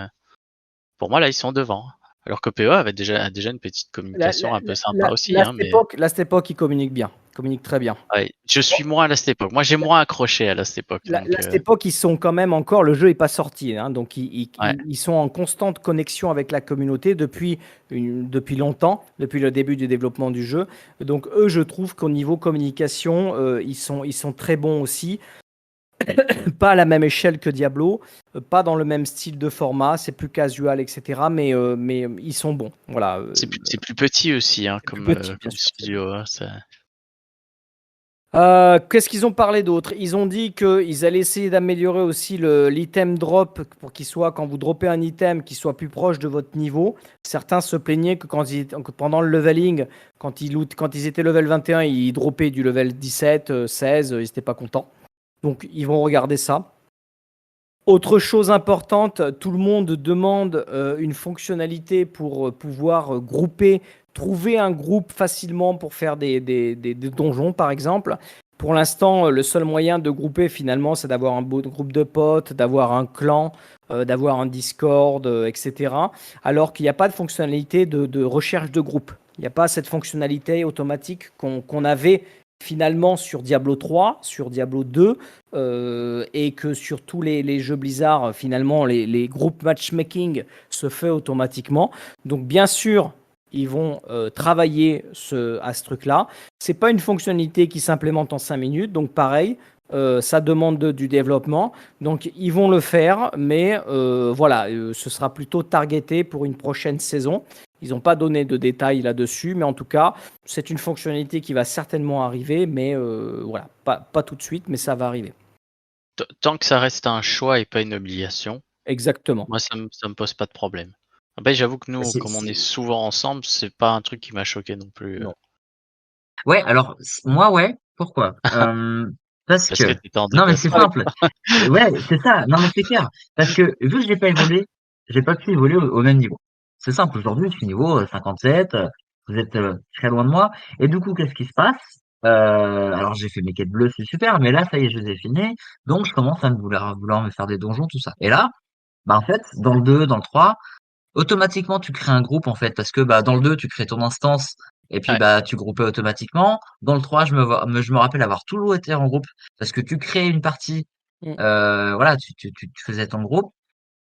pour moi, là, ils sont devant. Alors que PoE avait déjà une petite communication un peu sympa aussi. Hein, mais Là, cette époque, ils communiquent bien. Ils communiquent très bien. ouais, je suis moins à cette époque. Moi, j'ai moins accroché à cette époque. Donc, Cette époque, ils sont quand même encore, le jeu n'est pas sorti, hein, donc ouais, ils sont en constante connexion avec la communauté depuis longtemps, depuis le début du développement du jeu. Donc eux, je trouve qu'au niveau communication, ils sont très bons aussi. Pas à la même échelle que Diablo, pas dans le même style de format, c'est plus casual, etc. Mais ils sont bons. Voilà, c'est plus petit aussi, hein, c'est plus petit, bien comme sûr. studio. Hein, Qu'est-ce qu'ils ont parlé d'autre? Ils ont dit qu'ils allaient essayer d'améliorer aussi l'item drop pour qu'il soit, quand vous droppez un item, qu'il soit plus proche de votre niveau. Certains se plaignaient que pendant le leveling, quand ils étaient level 21, ils droppaient du level 17, 16, ils n'étaient pas contents. Donc ils vont regarder ça. Autre chose importante, tout le monde demande une fonctionnalité pour pouvoir grouper, trouver un groupe facilement pour faire des donjons, par exemple. Pour l'instant, le seul moyen de grouper, finalement, c'est d'avoir un beau groupe de potes, d'avoir un clan, d'avoir un Discord, etc. Alors qu'il n'y a pas de fonctionnalité de recherche de groupe. Il n'y a pas cette fonctionnalité automatique qu'on avait finalement sur Diablo 3, sur Diablo 2, et que sur tous les jeux Blizzard, finalement, les groupes matchmaking se fait automatiquement. Donc, bien sûr, ils vont travailler à ce truc-là. C'est pas une fonctionnalité qui s'implémente en 5 minutes, donc pareil, ça demande du développement. Donc, ils vont le faire, mais voilà, ce sera plutôt targeté pour une prochaine saison. Ils n'ont pas donné de détails là-dessus, mais en tout cas, c'est une fonctionnalité qui va certainement arriver, mais voilà, pas tout de suite, mais ça va arriver. Tant que ça reste un choix et pas une obligation, Exactement. moi ça me pose pas de problème. Après, j'avoue que nous, C'est- comme on est c'est- souvent ensemble, c'est pas un truc qui m'a choqué non plus. Non. Ouais, alors, moi, ouais. Pourquoi? Parce Parce que que, t'étais en non, mais c'est déplacement. simple. Ouais, c'est ça. Non, mais c'est clair. Parce que, vu que j'ai pas évolué, j'ai pas pu évoluer au même niveau. C'est simple. Aujourd'hui, je suis niveau 57. Vous êtes très loin de moi. Et du coup, qu'est-ce qui se passe? Alors, j'ai fait mes quêtes bleues, c'est super. Mais là, ça y est, je les ai finies. Donc, je commence à vouloir me faire des donjons, tout ça. Et là, bah, en fait, dans le 2, dans le 3, automatiquement, tu crées un groupe, en fait, parce que, bah, dans le 2 tu crées ton instance et puis, Ouais. bah, tu groupais automatiquement. Dans le 3 je me rappelle avoir toujours été en groupe parce que tu crées une partie, Mm. voilà, tu faisais ton groupe,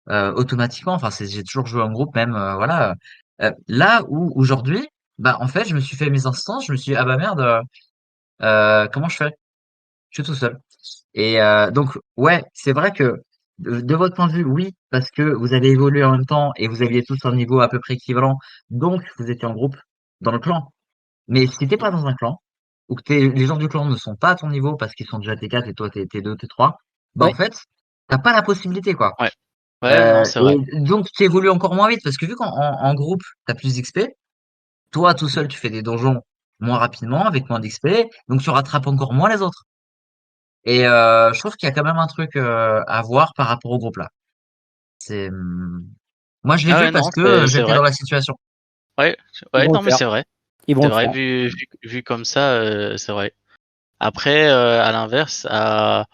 automatiquement. Enfin, j'ai toujours joué en groupe même, voilà, là où aujourd'hui, bah, en fait, je me suis fait mes instances, je me suis dit: «Ah bah merde, comment je fais?» Je suis tout seul. Et donc ouais, c'est vrai que de votre point de vue, oui, parce que vous avez évolué en même temps et vous aviez tous un niveau à peu près équivalent, donc vous étiez en groupe dans le clan. Mais si t'es pas dans un clan, ou que les gens du clan ne sont pas à ton niveau parce qu'ils sont déjà T4 et toi t'es T2, T3, bah en Oui, fait, t'as pas la possibilité quoi. Ouais. Ouais, non, c'est vrai. Et donc tu évolues encore moins vite parce que vu qu'en groupe, t'as plus d'XP, toi tout seul tu fais des donjons moins rapidement avec moins d'XP, donc tu rattrapes encore moins les autres. Et je trouve qu'il y a quand même un truc à voir par rapport au groupe là. C'est moi je l'ai Ah vu ouais, parce non, que c'est j'étais vrai. dans la situation. Ouais, ils ouais, vont le non, mais faire. c'est vrai. Ils vont C'est le vrai, faire. vu comme ça, c'est vrai. Après, à l'inverse, à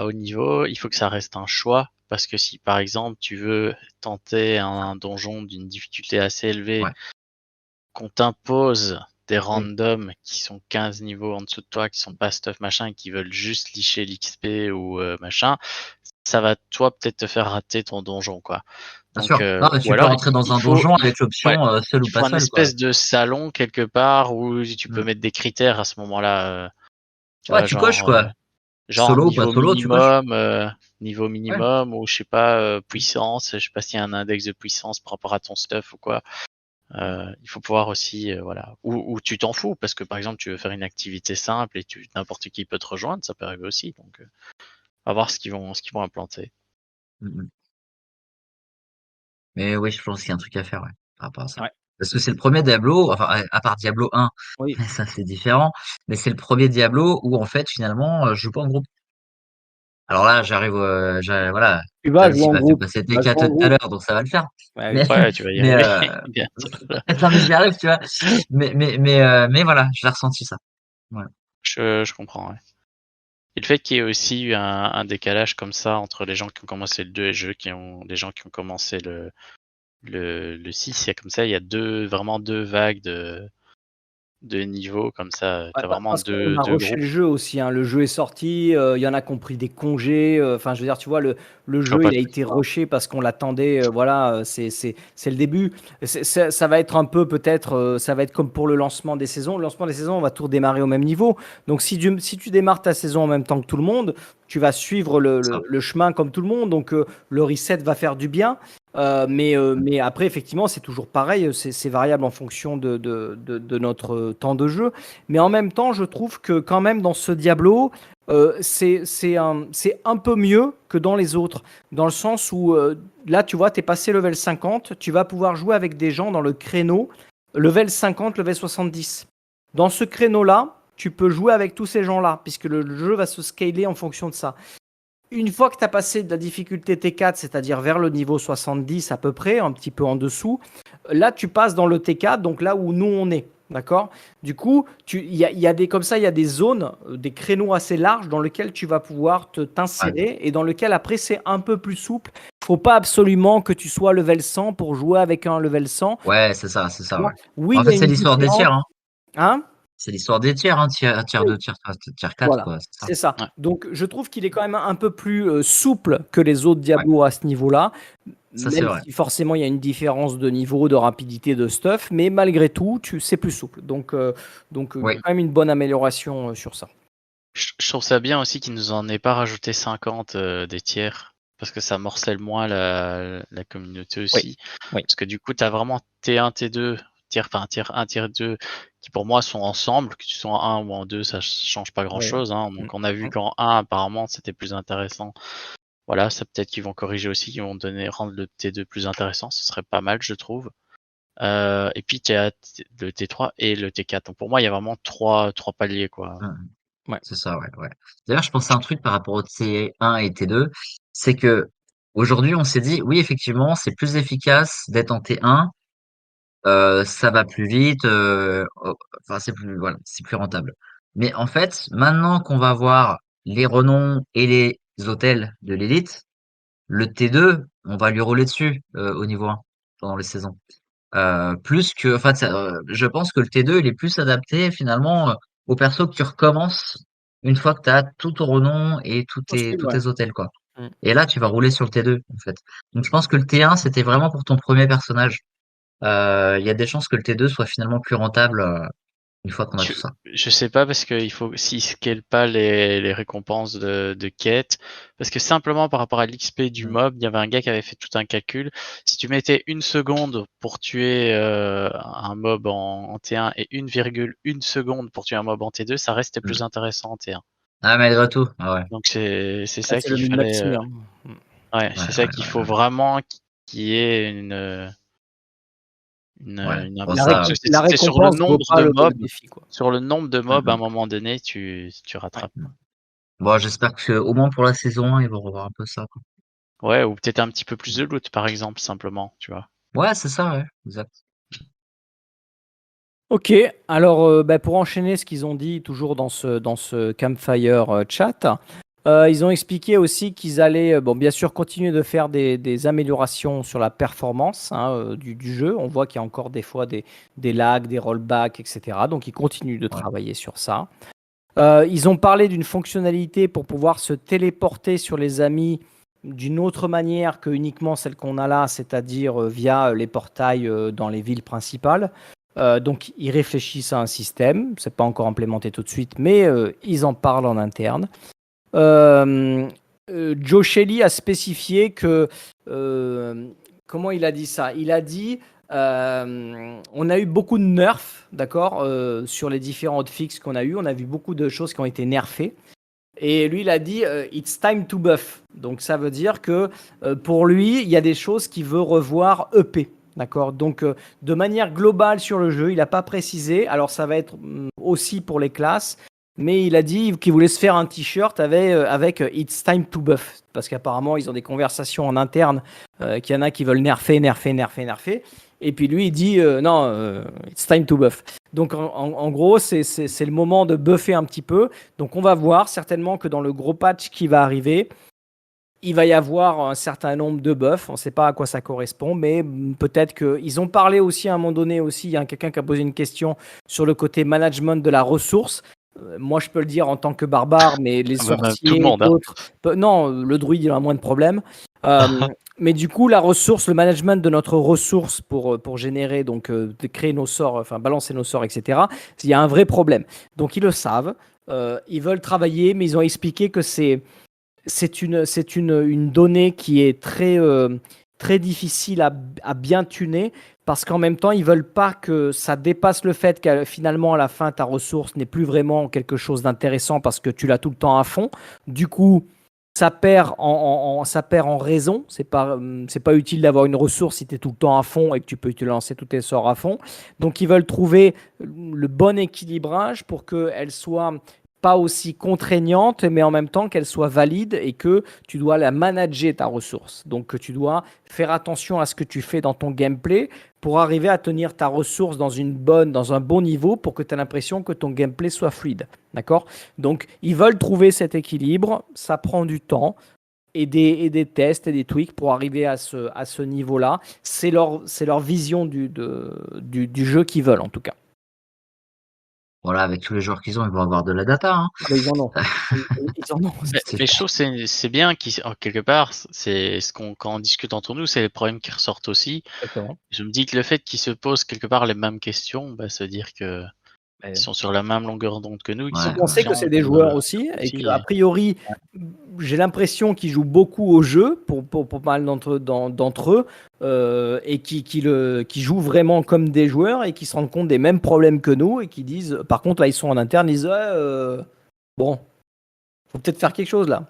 haut niveau, il faut que ça reste un choix. Parce que si, par exemple, tu veux tenter un donjon d'une difficulté assez élevée, Ouais, qu'on t'impose des Oui. randoms qui sont 15 niveaux en dessous de toi, qui sont pas stuff machin, et qui veulent juste licher l'XP ou machin, ça va toi peut-être te faire rater ton donjon, quoi. bien Donc, sûr. Non, mais ou tu peux alors rentrer dans il un faut, donjon avec ouais, l'option seul ou il pas faut un seul quoi. espèce de salon quelque part où tu peux Mm. mettre des critères à ce moment-là. Tu Ouais, vois, tu coches quoi. genre Solo ou pas solo, tu coches. niveau Ouais. minimum ou je sais pas, puissance, je sais pas s'il y a un index de puissance par rapport à ton stuff ou quoi. Il faut pouvoir aussi, voilà, ou tu t'en fous parce que par exemple tu veux faire une activité simple et n'importe qui peut te rejoindre, ça peut arriver aussi. Donc, à voir ce qu'ils vont implanter. Mm, mm. Mais oui, je pense qu'il y a un truc à faire ouais, par rapport à ça. Ouais. Parce que c'est le premier Diablo, enfin à part Diablo 1, Oui. mais ça c'est différent. Mais c'est le premier Diablo où en fait finalement je joue pas en groupe. Alors là, voilà, Tu tu vas vu, jouer tu en m'as fait groupe. passer Tu vas jouer T4 en tout à groupe. l'heure, donc ça va le faire. Ouais, Mais, oui. Ouais, tu vas y mais, arriver bientôt. non, mais j'y arrive, tu vois. Mais voilà, j'ai ressenti ça. Voilà. Je comprends. Ouais. Et le fait qu'il y ait aussi eu un décalage comme ça entre les gens qui ont commencé le 2 et les gens qui ont commencé le 6, il y a comme ça, il y a vraiment deux vagues de niveaux comme ça. Ouais, T'as vraiment parce qu'on a deux rushé groupes. le jeu aussi, hein. Le jeu est sorti, il y en a qui ont pris des congés, enfin, je veux dire, tu vois, le Oh, jeu, pas il a tous, été hein. rushé parce qu'on l'attendait, voilà, c'est le début. Ça va être un peu peut-être, ça va être comme pour le lancement des saisons. Le lancement des saisons, on va tout redémarrer au même niveau. Donc si tu démarres ta saison en même temps que tout le monde, tu vas suivre Ça. le chemin comme tout le monde, donc le reset va faire du bien. Mais après, effectivement, c'est toujours pareil, c'est variable en fonction de notre temps de jeu. Mais en même temps, je trouve que quand même dans ce Diablo, c'est un peu mieux que dans les autres. Dans le sens où là, tu vois, tu es passé level 50, tu vas pouvoir jouer avec des gens dans le créneau level 50, level 70. Dans ce créneau-là, tu peux jouer avec tous ces gens-là, puisque le jeu va se scaler en fonction de ça. Une fois que tu as passé de la difficulté T4, c'est-à-dire vers le niveau 70 à peu près, un petit peu en dessous, là tu passes dans le T4, donc là où nous on est. D'accord. Du coup, il y a des comme ça, il y a des zones, des créneaux assez larges dans lesquels tu vas pouvoir Ouais. t'insérer et dans lequel après c'est un peu plus souple. Faut pas absolument que tu sois level 100 pour jouer avec un level 100. Ouais, c'est Tu ça, vois. ouais. Oui, En il y fait, a c'est une l'histoire des différence. tiers, hein. Hein? C'est l'histoire des tiers, hein, tiers 2, tiers 3, tiers 4, Voilà, quoi, c'est ça. c'est ça. Ouais, Donc, je trouve qu'il est quand même un peu plus souple que les autres Ouais, Diablo à ce niveau-là, ça c'est même vrai. si forcément il y a une différence de niveau, de rapidité, de stuff, mais malgré tout, c'est plus souple. Donc il y a Oui, quand même une bonne amélioration sur ça. je trouve ça bien aussi qu'ils nous en aient pas rajouté 50 des tiers parce que ça morcelle moins la communauté Oui, aussi. oui. Parce que du coup, tu as vraiment T1, T2, tiers 1, tiers 2 qui pour moi sont ensemble, que tu sois en 1 ou en 2, ça change pas Oui. grand-chose. Hein. Mm. Donc on a vu Mm. qu'en 1, apparemment, c'était plus intéressant. Voilà, ça peut-être qu'ils vont corriger aussi, qu'ils vont rendre le T2 plus intéressant, ce serait pas mal, je trouve. Et puis tu as le T3 et le T4. Donc pour moi, il y a vraiment trois paliers, quoi. mmh, Ouais. c'est ça, ouais, ouais. D'ailleurs, je pensais à un truc par rapport au T1 et T2, c'est que aujourd'hui, on s'est dit, oui, effectivement, c'est plus efficace d'être en T1, ça va plus vite, enfin, c'est plus, voilà, c'est plus rentable. Mais en fait, maintenant qu'on va voir les renoms et les hôtels de l'élite, le T2 on va lui rouler dessus au niveau 1 pendant les saisons. Plus que, enfin, je pense que le T2 il est plus adapté finalement au perso que tu recommences une fois que tu as tout ton renom et Possible, tous ouais. tes hôtels, quoi. Mm. Et là, tu vas rouler sur le T2, en fait. Donc, je pense que le T1, c'était vraiment pour ton premier personnage. Il y a des chances que le T2 soit finalement plus rentable une fois qu'on a Je, tout ça. je sais pas parce qu'il faut s'ils scalent pas les récompenses de quête. Parce que simplement par rapport à l'XP du Mm. mob, il y avait un gars qui avait fait tout un calcul. Si tu mettais 1 seconde pour tuer un mob en T1 et 1,1 seconde pour tuer un mob en T2, ça restait Mm. plus intéressant en T1. Ah, malgré tout. Ah ouais. Donc c'est Ah, ça c'est le qu'il fallait. min-maxi, hein. Mm. Ouais, Ouais, c'est ça ouais, qu'il ouais, faut vraiment qu'il y ait ouais. une Bon, La, ça, parce que la c'est sur le récompense vaut nombre pas de le mobs. défi, quoi. Sur le nombre de mm, mobs, à un mm, moment donné, tu Ouais. rattrapes. mm. Bon, j'espère que au moins pour la saison 1, ils vont revoir un peu ça, quoi. Ouais, ou peut-être un petit peu plus de loot, par exemple, simplement, tu vois. Ouais, c'est ça, ouais. Exact. Ok, alors pour enchaîner ce qu'ils ont dit toujours dans ce Campfire chat, ils ont expliqué aussi qu'ils allaient, bon, bien sûr, continuer de faire des améliorations sur la performance hein, du jeu. On voit qu'il y a encore des fois des lags, des rollbacks, etc. Donc ils continuent de Ouais. travailler sur ça. Ils ont parlé d'une fonctionnalité pour pouvoir se téléporter sur les amis d'une autre manière que uniquement celle qu'on a là, c'est-à-dire via les portails dans les villes principales. Donc, ils réfléchissent à un système. C'est pas encore implémenté tout de suite, mais ils en parlent en interne. Euh, Joe Shelley a spécifié que. Comment il a dit ça? Il a dit. On a eu beaucoup de nerfs, d'accord, sur les différents hotfix qu'on a eu. On a vu beaucoup de choses qui ont été nerfées. Et lui, il a dit It's time to buff. Donc, ça veut dire que pour lui, il y a des choses qu'il veut revoir EP. D'accord. Donc, de manière globale sur le jeu, il n'a pas précisé. Alors, ça va être aussi pour les classes. Mais il a dit qu'il voulait se faire un t-shirt avec It's time to buff. Parce qu'apparemment, ils ont des conversations en interne qu'il y en a qui veulent nerfer. Et puis lui, il dit non, It's time to buff. Donc, en gros, c'est le moment de buffer un petit peu. Donc, on va voir certainement que dans le gros patch qui va arriver, il va y avoir un certain nombre de buffs. On ne sait pas à quoi ça correspond, mais peut-être qu'ils ont parlé aussi à un moment donné aussi. Il y a quelqu'un qui a posé une question sur le côté management de la ressource. Moi, je peux le dire en tant que barbare, mais les Tout le sorciers, monde, hein. d'autres. Non, le druide, il a moins de problèmes. Mais du coup, la ressource, le management de notre ressource pour générer, donc de créer nos sorts, enfin balancer nos sorts, etc., il y a un vrai problème. Donc, ils le savent. Ils veulent travailler, mais ils ont expliqué que c'est une donnée qui est très difficile à bien tuner parce qu'en même temps, ils veulent pas que ça dépasse le fait que finalement, à la fin, ta ressource n'est plus vraiment quelque chose d'intéressant parce que tu l'as tout le temps à fond. Du coup, ça perd ça perd en raison. C'est pas utile d'avoir une ressource si tu es tout le temps à fond et que tu peux te lancer tous tes sorts à fond. Donc, ils veulent trouver le bon équilibrage pour qu'elle soit pas aussi contraignante, mais en même temps qu'elle soit valide et que tu dois la manager, ta ressource. Donc que tu dois faire attention à ce que tu fais dans ton gameplay pour arriver à tenir ta ressource dans un bon niveau pour que tu aies l'impression que ton gameplay soit fluide. D'accord? Donc ils veulent trouver cet équilibre, ça prend du temps. Et des tests et des tweaks pour arriver à ce niveau-là. C'est leur vision du jeu qu'ils veulent, en tout cas. Voilà, avec tous les joueurs qu'ils ont, ils vont avoir de la data, hein. Ah, mais ils en ont. Ils en ont. C'est Mais je trouve que c'est bien quelque part, c'est ce qu'on quand on discute entre nous, c'est les problèmes qui ressortent aussi. Exactement. Je me dis que le fait qu'ils se posent quelque part les mêmes questions, bah, ça veut dire que ils sont sur la même longueur d'onde que nous, qu'ils Ouais, sont On sait que conscients c'est des joueurs aussi, et aussi. qu'a priori, j'ai l'impression qu'ils jouent beaucoup au jeu, pour pas mal d'entre eux, et qui jouent vraiment comme des joueurs, et qui se rendent compte des mêmes problèmes que nous, et qui disent, par contre, là, ils sont en interne, ils disent, ouais, bon, faut peut-être faire quelque chose là.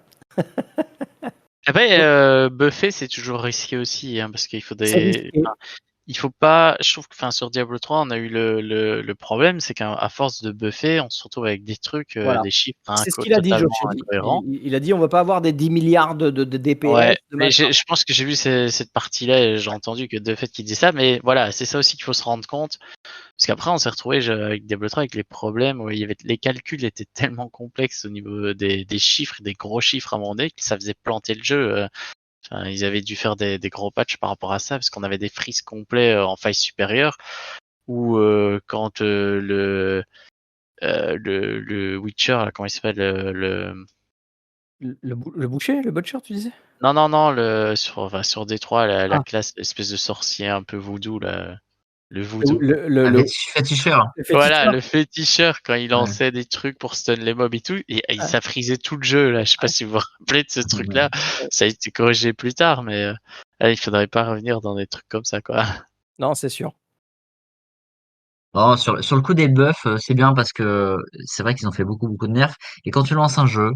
Après, buffer, c'est toujours risqué aussi, hein, parce qu'il faut C'est risqué. il faut pas, je trouve que, enfin, sur Diablo 3, on a eu le problème, c'est qu'à force de buffer, on se retrouve avec des trucs, Voilà. des chiffres C'est ce qu'il a dit, totalement Josh. incohérents. Il a dit, on va pas avoir des 10 milliards de DPS, Ouais, de mais machin. je pense que j'ai vu cette partie-là et j'ai entendu que de fait qu'il disait ça, mais voilà, c'est ça aussi qu'il faut se rendre compte. Parce qu'après, on s'est retrouvé avec Diablo 3 avec les problèmes où il y avait, les calculs étaient tellement complexes au niveau des chiffres, des gros chiffres à un moment donné, que ça faisait planter le jeu. Enfin, ils avaient dû faire des gros patchs par rapport à ça, parce qu'on avait des freezes complets en faille supérieure, ou quand le Witcher, là, comment il s'appelle Le boucher, le butcher, tu disais? Non, sur Détroit, la Ah. classe, espèce de sorcier un peu voodoo, là, le Le, voodoo. Féticheur. le Voilà, féticheur. le féticheur, quand il Ouais. lançait des trucs pour stun les mobs et tout, et Ah. ça frisait tout le jeu, là. Je sais pas si vous vous rappelez de ce truc-là. Ça a été corrigé plus tard, mais il faudrait pas revenir dans des trucs comme ça, quoi. Non, c'est sûr. Non, sur le coup des buffs, c'est bien parce que c'est vrai qu'ils ont fait beaucoup de nerfs. Et quand tu lances un jeu,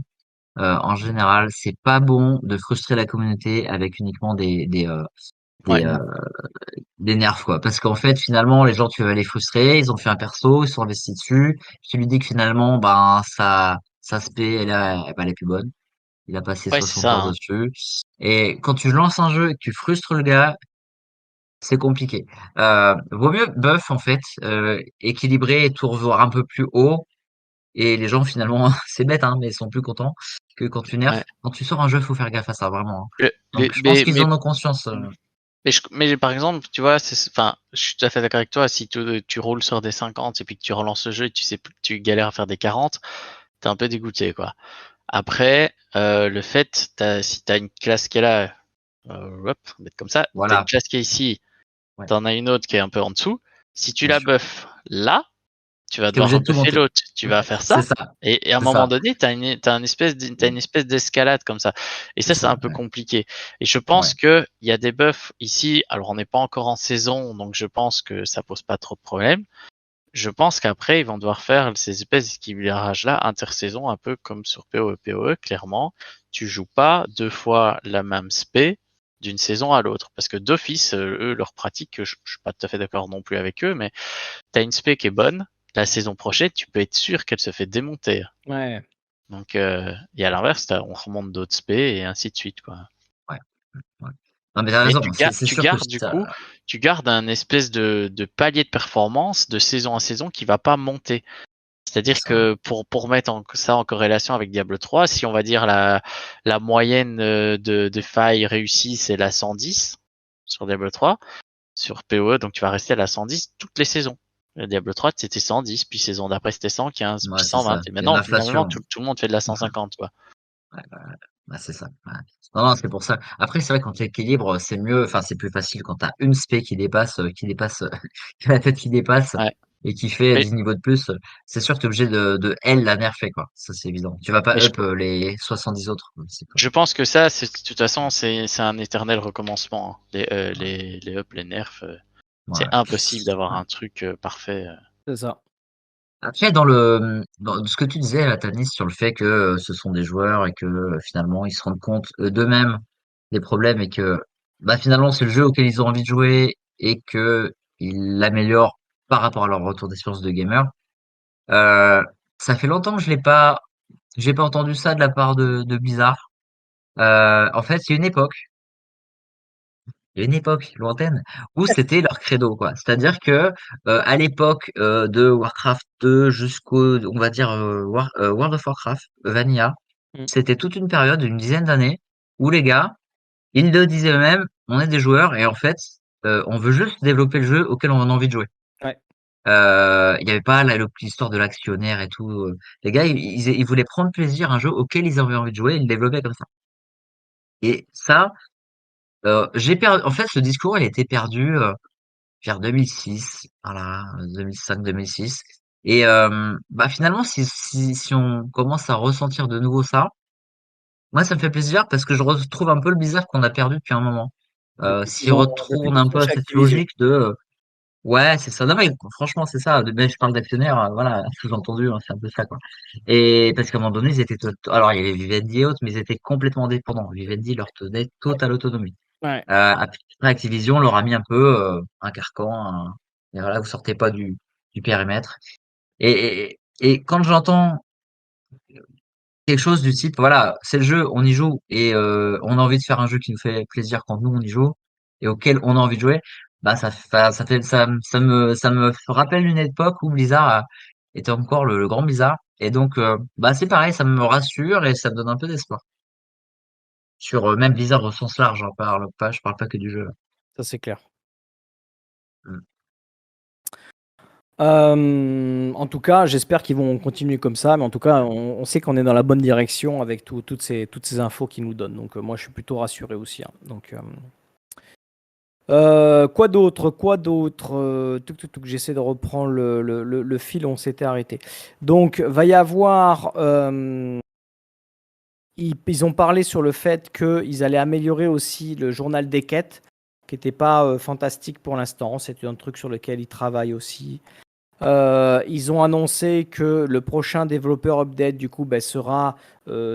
en général, c'est pas bon de frustrer la communauté avec uniquement des, Ouais. euh, des nerfs, quoi. Parce qu'en fait, finalement, les gens, tu vas les frustrer, ils ont fait un perso, ils sont investis dessus. Tu lui dis que finalement, ben, sa spé, elle est plus bonne. Il a passé Ouais, c'est 60 ça, heures hein. dessus. Et quand tu lances un jeu et que tu frustres le gars, c'est compliqué. Vaut mieux buff, en fait, équilibrer et tout revoir un peu plus haut. Et les gens, finalement, c'est bête, hein, mais ils sont plus contents que quand tu nerfs. Ouais. Quand tu sors un jeu, faut faire gaffe à ça, vraiment, hein. Le- Donc, les- je pense qu'ils mais en ont conscience. Mais par exemple, tu vois, enfin, je suis tout à fait d'accord avec toi. Si tu roules sur des 50 et puis que tu relances le jeu et tu sais plus, tu galères à faire des 40, t'es un peu dégoûté, quoi. Après, le fait, si t'as une classe qui est là, hop, on va mettre comme ça, t'as une Voilà. classe qui est ici, Ouais. t'en as une autre qui est un peu en dessous. Si tu Bien la sûr. buffes là, tu vas T'es obligé devoir de tout buffer monter. l'autre. Tu vas faire C'est ça. ça. Et à un C'est moment ça. donné, t'as une espèce d'escalade comme ça. Et C'est ça, c'est ça. un peu Ouais. compliqué. Et je Ouais. pense que il y a des buffs ici. Alors, on n'est pas encore en saison, donc je pense que ça pose pas trop de problèmes. Je pense qu'après, ils vont devoir faire ces espèces d'équilibrage-là intersaison, un peu comme sur PoE. PoE, clairement, tu joues pas deux fois la même spé d'une saison à l'autre. Parce que d'office, eux, leur pratique, je suis pas tout à fait d'accord non plus avec eux, mais t'as une spé qui est bonne, la saison prochaine, tu peux être sûr qu'elle se fait démonter. Ouais. Donc, et à l'inverse, on remonte d'autres spé et ainsi de suite, quoi. Ouais. Ouais. Non, mais t'as Mais raison. C'est tu sûr que gardes du coup, tu gardes un espèce de palier de performance de saison à saison qui va pas monter. c'est C'est-à-dire ça. que pour mettre ça en corrélation avec Diablo 3, si on va dire la moyenne de failles réussies, c'est la 110 sur Diablo 3, sur PoE, donc tu vas rester à la 110 toutes les saisons. Le Diablo 3, c'était 110, puis saison d'après c'était 115, puis Ouais, c'est 120. ça. Et Il y a une maintenant, finalement, inflation. tout le monde fait de la 150, quoi. Ouais, bah, c'est ça. Ouais. Non, c'est pour ça. Après, c'est vrai, quand tu équilibres, c'est mieux, enfin, c'est plus facile quand t'as une spé qui a la tête qui dépasse Ouais. et qui fait Mais, 10 niveaux de plus. C'est sûr que t'es obligé de elle la nerfer, quoi. Ça, c'est évident. Tu vas pas mais up les 70 autres. C'est pas, je pense que ça, de toute façon, c'est un éternel recommencement, hein. Les up, les nerfs, c'est ouais. impossible d'avoir Ouais. un truc parfait. C'est ça. Après, dans ce que tu disais, là, Tanis, sur le fait que ce sont des joueurs et que finalement, ils se rendent compte d'eux-mêmes des problèmes et que bah, finalement, c'est le jeu auquel ils ont envie de jouer et que ils l'améliorent par rapport à leur retour d'expérience de gamer. Euh, Ça fait longtemps que j'ai pas entendu ça de la part de Blizzard. En fait, il y a une époque lointaine où c'était leur credo, quoi. C'est-à-dire que à l'époque de Warcraft 2 jusqu'au, on va dire World of Warcraft, Vanilla, Mm. c'était toute une période d'une dizaine d'années où les gars, ils le disaient eux-mêmes, on est des joueurs et en fait, on veut juste développer le jeu auquel on a envie de jouer. Ouais. Il y avait pas l'histoire de l'actionnaire et tout. Les gars, ils voulaient prendre plaisir à un jeu auquel ils avaient envie de jouer, ils le développaient comme ça. Et ça, j'ai perdu. En fait, ce discours, il a été perdu vers 2006, voilà, 2005-2006. Et bah finalement, si on commence à ressentir de nouveau ça, moi, ça me fait plaisir parce que je retrouve un peu le bizarre qu'on a perdu depuis un moment. S'ils Depuis retournent qu'ils un sont peu à chez cette Activision. logique de ouais, c'est ça. Non, mais franchement, c'est ça. Mais je parle d'actionnaires, voilà, sous-entendu, hein, c'est un peu ça, quoi. Et parce qu'à un moment donné, ils étaient alors il y avait Vivendi et autres, mais ils étaient complètement dépendants. Vivendi leur tenait totale autonomie. Ouais. Après, Activision leur a mis un peu un carcan, et voilà, vous sortez pas du périmètre. Et quand j'entends quelque chose du type, voilà, c'est le jeu, on y joue, et on a envie de faire un jeu qui nous fait plaisir quand nous on y joue, et auquel on a envie de jouer, bah ça me rappelle une époque où Blizzard était encore le grand Blizzard. Et donc, bah c'est pareil, ça me rassure et ça me donne un peu d'espoir. sur même Blizzard au sens large, je parle pas que du jeu. Ça, c'est clair. Mm. En tout cas, j'espère qu'ils vont continuer comme ça, mais en tout cas, on sait qu'on est dans la bonne direction avec toutes ces infos qu'ils nous donnent. Donc, moi, je suis plutôt rassuré aussi, hein. Donc, quoi d'autre? J'essaie de reprendre le fil, on s'était arrêté. Donc, va y avoir. Ils ont parlé sur le fait qu'ils allaient améliorer aussi le journal des quêtes, qui n'était pas fantastique pour l'instant. C'est un truc sur lequel ils travaillent aussi. Ils ont annoncé que le prochain développeur update du coup sera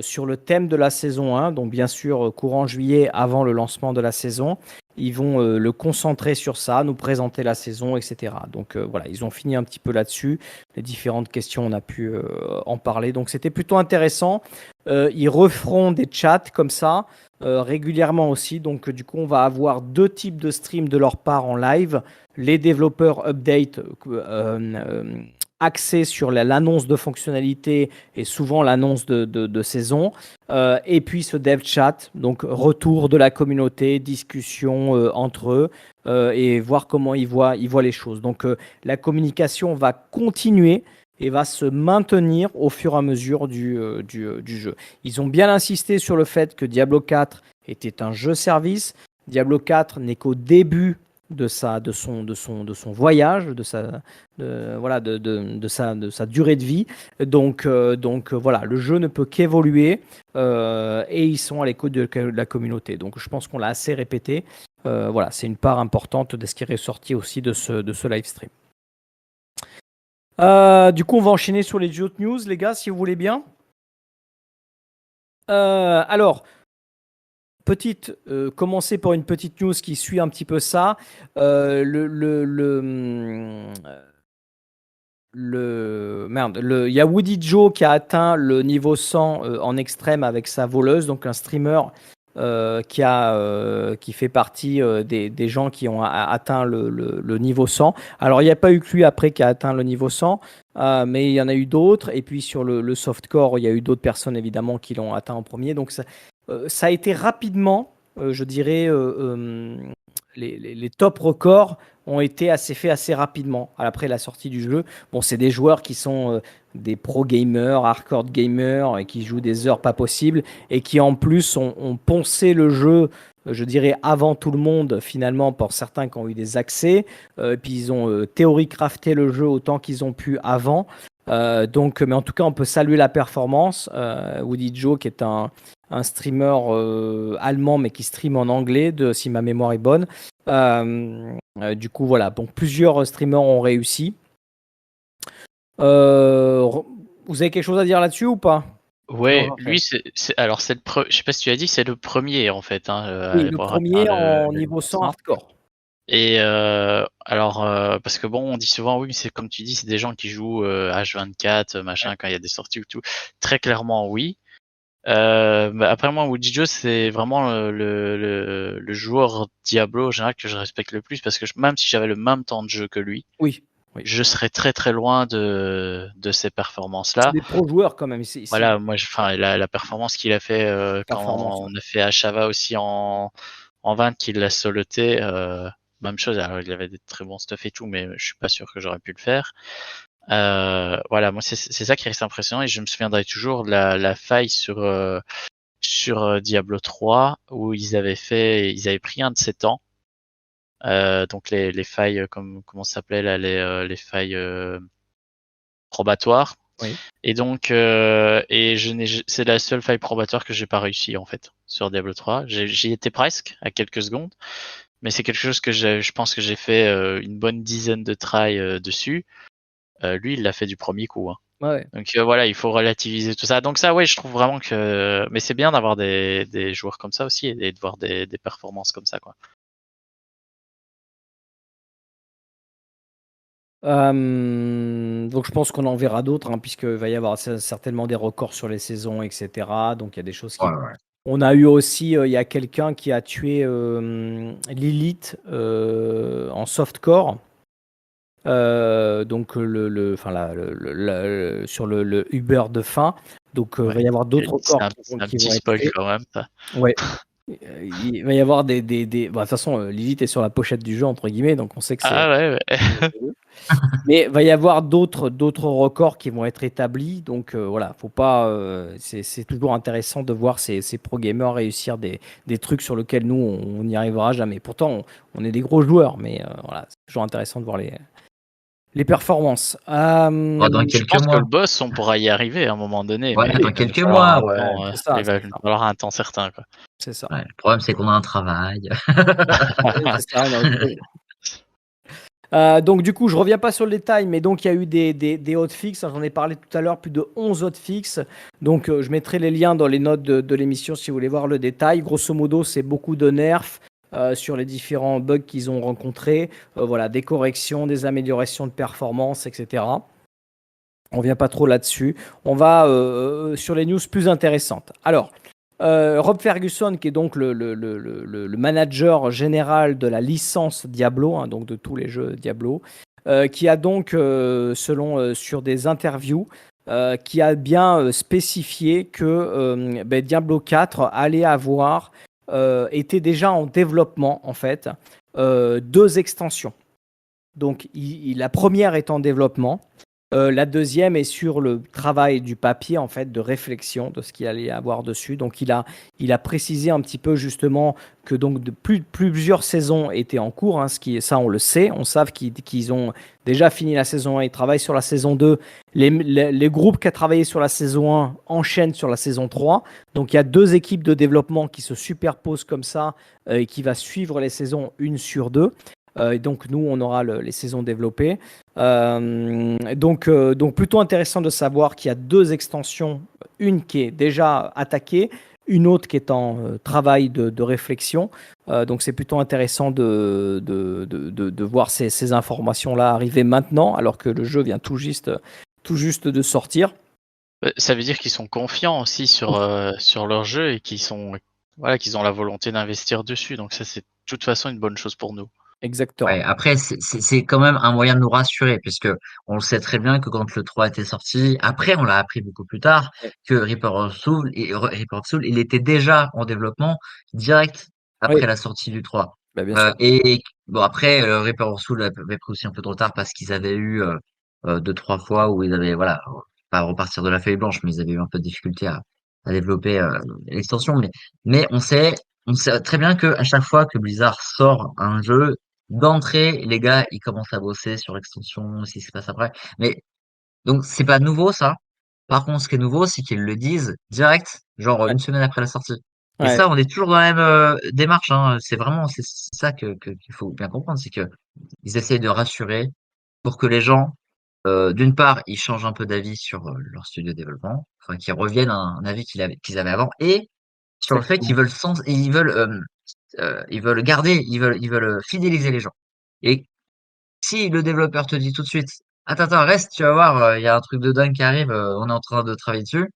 sur le thème de la saison 1, donc bien sûr courant juillet avant le lancement de la saison. Ils vont le concentrer sur ça, nous présenter la saison, etc. Donc voilà, ils ont fini un petit peu là-dessus. Les différentes questions, on a pu en parler. Donc c'était plutôt intéressant. Ils referont des chats comme ça régulièrement aussi. Donc du coup, on va avoir 2 types de streams de leur part en live. Les développeurs update axés sur l'annonce de fonctionnalités et souvent l'annonce de saison. Et puis ce dev chat, donc retour de la communauté, discussion entre eux et voir comment ils voient les choses. Donc la communication va continuer et va se maintenir au fur et à mesure du jeu. Ils ont bien insisté sur le fait que Diablo 4 était un jeu service. Diablo 4 n'est qu'au début de son voyage, de sa durée de vie. Donc voilà, le jeu ne peut qu'évoluer et ils sont à l'écoute de la communauté. Donc je pense qu'on l'a assez répété. Voilà, c'est une part importante de ce qui est ressorti aussi de ce live stream. Du coup, on va enchaîner sur les autres news, les gars, si vous voulez bien. Alors, commencer par une petite news qui suit un petit peu ça. Il y a Woody Joe qui a atteint le niveau 100 en extrême avec sa voleuse, donc un streamer qui fait partie des gens qui ont atteint le niveau 100. Alors, il n'y a pas eu que lui après qui a atteint le niveau 100, mais il y en a eu d'autres. Et puis, sur le softcore, il y a eu d'autres personnes, évidemment, qui l'ont atteint en premier. Donc, ça a été rapidement, je dirais, les top records ont été faits assez rapidement après la sortie du jeu. Bon, c'est des joueurs qui sont des pro gamers, hardcore gamers, et qui jouent des heures pas possibles, et qui en plus ont poncé le jeu, je dirais, avant tout le monde, finalement, pour certains qui ont eu des accès. Puis ils ont théorie crafté le jeu autant qu'ils ont pu avant. Mais en tout cas, on peut saluer la performance. Woody Joe, qui est un streamer allemand, mais qui stream en anglais, si ma mémoire est bonne. Du coup, voilà. Donc, plusieurs streamers ont réussi. Vous avez quelque chose à dire là-dessus ou pas? Ouais, lui, alors je sais pas si tu as dit, c'est le premier en fait. Oui, le premier en niveau 100 hardcore. Et parce que bon, on dit souvent, oui, mais c'est comme tu dis, c'est des gens qui jouent H24, machin, quand il y a des sorties ou tout. Très clairement, oui. Après moi, Woody Joe, c'est vraiment le joueur Diablo en général que je respecte le plus, parce que même si j'avais le même temps de jeu que lui, oui. je serais très très loin de ces performances-là. C'est des pro joueurs quand même. Voilà, moi, la performance qu'il a fait quand on a fait Ashava aussi en 20, qu'il l'a soloté, même chose. Alors, il avait des très bons stuff et tout, mais je suis pas sûr que j'aurais pu le faire. Voilà, moi c'est ça qui reste impressionnant, et je me souviendrai toujours de la faille sur Diablo 3 où ils avaient pris un de ces temps. Donc les failles, comment ça s'appelait là, les failles probatoires. Oui. Et donc c'est la seule faille probatoire que j'ai pas réussi en fait sur Diablo 3. J'y étais presque à quelques secondes, mais c'est quelque chose que je pense que j'ai fait une bonne dizaine de tries dessus. Lui, il l'a fait du premier coup, hein. Ouais. Donc voilà, il faut relativiser tout ça. Donc ça, ouais, je trouve vraiment que, mais c'est bien d'avoir des joueurs comme ça aussi, et de voir des performances comme ça, quoi. Donc je pense qu'on en verra d'autres, hein, puisqu'il va y avoir certainement des records sur les saisons, etc. Donc il y a des choses qui... Ouais. On a eu aussi, il y a quelqu'un qui a tué Lilith en softcore. Donc sur le Uber de fin. Donc, il Ouais. va y avoir d'autres C'est records c'est un qui petit vont être spoil faits. quand même, ça. Ouais. Il va y avoir des. De toute façon, Lilith est sur la pochette du jeu, entre guillemets, donc on sait que c'est. Ah ouais, ouais. Mais il va y avoir d'autres records qui vont être établis. Donc voilà, faut pas. C'est toujours intéressant de voir ces pro gamers réussir des trucs sur lesquels nous on n'y arrivera jamais. Pourtant, on est des gros joueurs, mais voilà, c'est toujours intéressant de voir les performances. Dans Je quelques pense que mois. le boss, on pourra y arriver à un moment donné, Ouais, mais dans il va nous quelques falloir mois, un ouais. temps, c'est ça, il va c'est nous ça. falloir un temps certain, quoi. C'est ça. Ouais, le problème, c'est qu'on a un travail. Ouais, c'est ça, non, donc du coup, je reviens pas sur le détail, mais donc il y a eu des hotfix, hein, j'en ai parlé tout à l'heure, plus de 11 hotfix. Donc je mettrai les liens dans les notes de l'émission si vous voulez voir le détail. Grosso modo, c'est beaucoup de nerfs sur les différents bugs qu'ils ont rencontrés. Voilà, des corrections, des améliorations de performance, etc. On vient pas trop là-dessus. On va sur les news plus intéressantes. Alors, Rob Ferguson, qui est donc le manager général de la licence Diablo, hein, donc de tous les jeux Diablo, qui a donc, sur des interviews, qui a bien spécifié que Diablo 4 allait avoir été déjà en développement, en fait, 2 extensions. Donc, la première est en développement. La deuxième est sur le travail du papier, en fait, de réflexion de ce qu'il allait avoir dessus. Donc, il a précisé un petit peu justement que donc plusieurs saisons étaient en cours. Hein, ça, on le sait. On sait qu'ils ont déjà fini la saison 1. Ils travaillent sur la saison 2. Les groupes qui ont travaillé sur la saison 1 enchaînent sur la saison 3. Donc, il y a 2 équipes de développement qui se superposent comme ça et qui va suivre les saisons une sur 2. Et donc, nous, on aura les saisons développées. Donc plutôt intéressant de savoir qu'il y a 2 extensions, une qui est déjà attaquée, une autre qui est en travail de réflexion. Donc c'est plutôt intéressant de voir ces informations-là arriver maintenant, alors que le jeu vient tout juste de sortir. Ça veut dire qu'ils sont confiants aussi sur leur jeu et voilà, qu'ils ont la volonté d'investir dessus. Donc ça, c'est de toute façon une bonne chose pour nous. Exactement. Ouais, après, c'est quand même un moyen de nous rassurer, puisque on le sait très bien que quand le 3 était sorti, après, on l'a appris beaucoup plus tard, Ouais. que Reaper of Soul, il était déjà en développement direct Oui, après la sortie du 3. bah, bien sûr. Et bon, après, Reaper of Soul avait pris aussi un peu de retard parce qu'ils avaient eu 2, 3 fois où ils avaient, voilà, pas repartir de la feuille blanche, mais ils avaient eu un peu de difficulté à développer l'extension. Mais on sait très bien que à chaque fois que Blizzard sort un jeu, d'entrée, les gars, ils commencent à bosser sur l'extension, ce qui se passe après. Mais donc, c'est pas nouveau ça. Par contre, ce qui est nouveau, c'est qu'ils le disent direct, genre Ouais. une semaine après la sortie. Et Ouais. ça, on est toujours dans la même démarche. Hein. C'est ça qu'il faut bien comprendre, c'est que ils essayent de rassurer pour que les gens, d'une part, ils changent un peu d'avis sur leur studio de développement, enfin qu'ils reviennent à un avis qu'ils avaient avant, et sur le fait qu'ils Exactement. veulent ils veulent garder, ils veulent fidéliser les gens. Et si le développeur te dit tout de suite, attends, attends, reste, tu vas voir, il y a un truc de dingue qui arrive, on est en train de travailler dessus,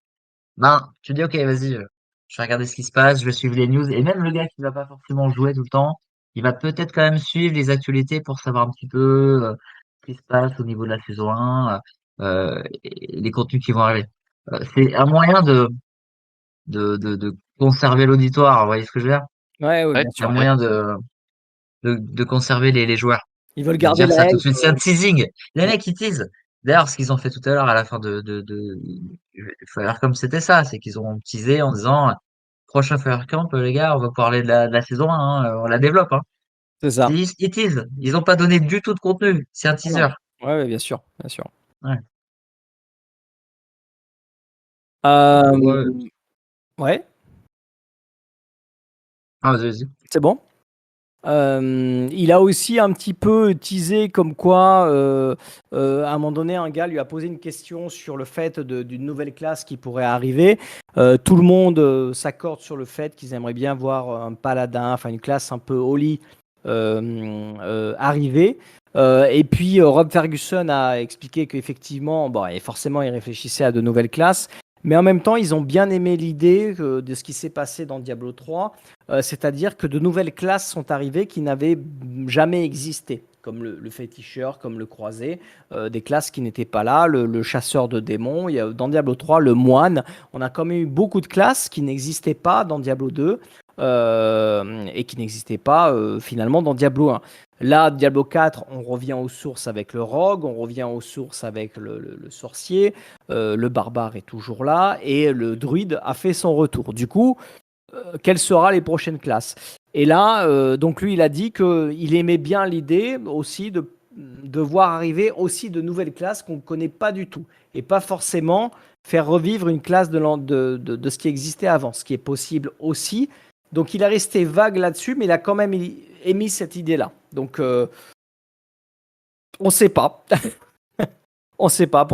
ben, tu dis, ok, vas-y, je vais regarder ce qui se passe, je vais suivre les news. Et même le gars qui va pas forcément jouer tout le temps, il va peut-être quand même suivre les actualités pour savoir un petit peu ce qui se passe au niveau de la saison 1, et les contenus qui vont arriver. C'est un moyen de conserver l'auditoire, vous voyez ce que je veux dire? Ouais, ouais, Ouais, bien C'est un sûr. ouais. moyen de conserver les joueurs. Ils veulent De garder dire le ça tout hype. de suite. C'est un teasing. Les mecs, ils teasent. D'ailleurs, ce qu'ils ont fait tout à l'heure à la fin Fire Camp, c'était ça. C'est qu'ils ont teasé en disant, prochain Fire Camp, les gars, on va parler de la saison 1, hein, on la développe, hein. C'est ça. Ils teasent. Ils n'ont pas donné du tout de contenu. C'est un Non, non. teaser. Ouais, ouais, bien sûr, bien sûr. Ouais. Euh, Ouais. ouais, Ah, vas-y, vas-y. c'est bon. Il a aussi un petit peu teasé comme quoi, à un moment donné, un gars lui a posé une question sur le fait d'une nouvelle classe qui pourrait arriver. Tout le monde s'accorde sur le fait qu'ils aimeraient bien voir un paladin, enfin une classe un peu holy arriver. Et puis Rob Ferguson a expliqué qu'effectivement, bon, et forcément, il réfléchissait à de nouvelles classes. Mais en même temps, ils ont bien aimé l'idée de ce qui s'est passé dans Diablo 3, c'est-à-dire que de nouvelles classes sont arrivées qui n'avaient jamais existé. comme le féticheur, comme le croisé, des classes qui n'étaient pas là, le chasseur de démons, il y a, dans Diablo 3, le moine. On a quand même eu beaucoup de classes qui n'existaient pas dans Diablo 2 et qui n'existaient pas finalement dans Diablo 1. Là, Diablo 4, on revient aux sources avec le rogue, on revient aux sources avec le sorcier, le barbare est toujours là et le druide a fait son retour. Du coup, quelles seront les prochaines classes? Et là, donc lui, il a dit qu'il aimait bien l'idée aussi de voir arriver aussi de nouvelles classes qu'on ne connaît pas du tout. Et pas forcément faire revivre une classe de ce qui existait avant, ce qui est possible aussi. Donc il est resté vague là-dessus, mais il a quand même émis cette idée-là. Donc on ne sait pas. On ne sait pas.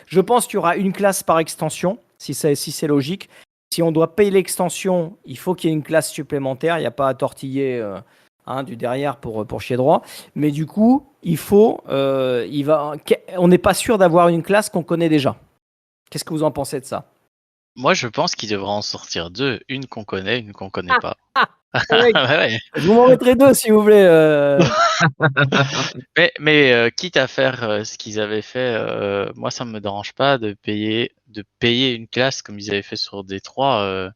Je pense qu'il y aura une classe par extension, si c'est logique. Si on doit payer l'extension, il faut qu'il y ait une classe supplémentaire. Il n'y a pas à tortiller du derrière pour chier droit. Mais du coup, on n'est pas sûr d'avoir une classe qu'on connaît déjà. Qu'est-ce que vous en pensez de ça? Moi, je pense qu'il devra en sortir deux. Une qu'on connaît, une qu'on connaît pas. Ouais, Ouais. je vous m'en mettrai deux si vous voulez. Mais quitte à faire ce qu'ils avaient fait, moi ça me dérange pas de payer une classe comme ils avaient fait sur D3.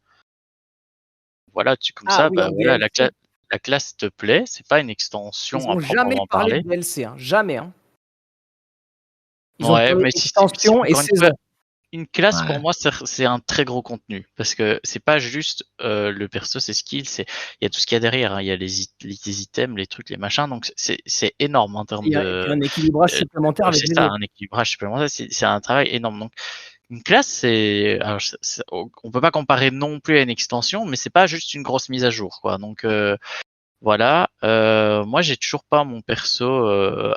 Voilà, comme ça, Oui, en voilà, DLC. la classe te plaît, c'est pas une Ils extension n'ont à jamais proprement parlé parler. de DLC, hein. Jamais. Hein. Ils ont Ouais, parlé mais d'extension et encore saison. une classe Ouais. pour moi c'est un très gros contenu parce que c'est pas juste le perso, ses skills, il y a tout ce qu'il y a derrière, hein. Il y a les items, les trucs, les machins, donc c'est énorme en termes Il y a un équilibrage euh, supplémentaire avec c'est les ça, autres. un équilibrage supplémentaire, c'est un travail énorme. Donc une classe, on peut pas comparer non plus à une extension, mais c'est pas juste une grosse mise à jour, quoi. Donc voilà. Moi, j'ai toujours pas mon perso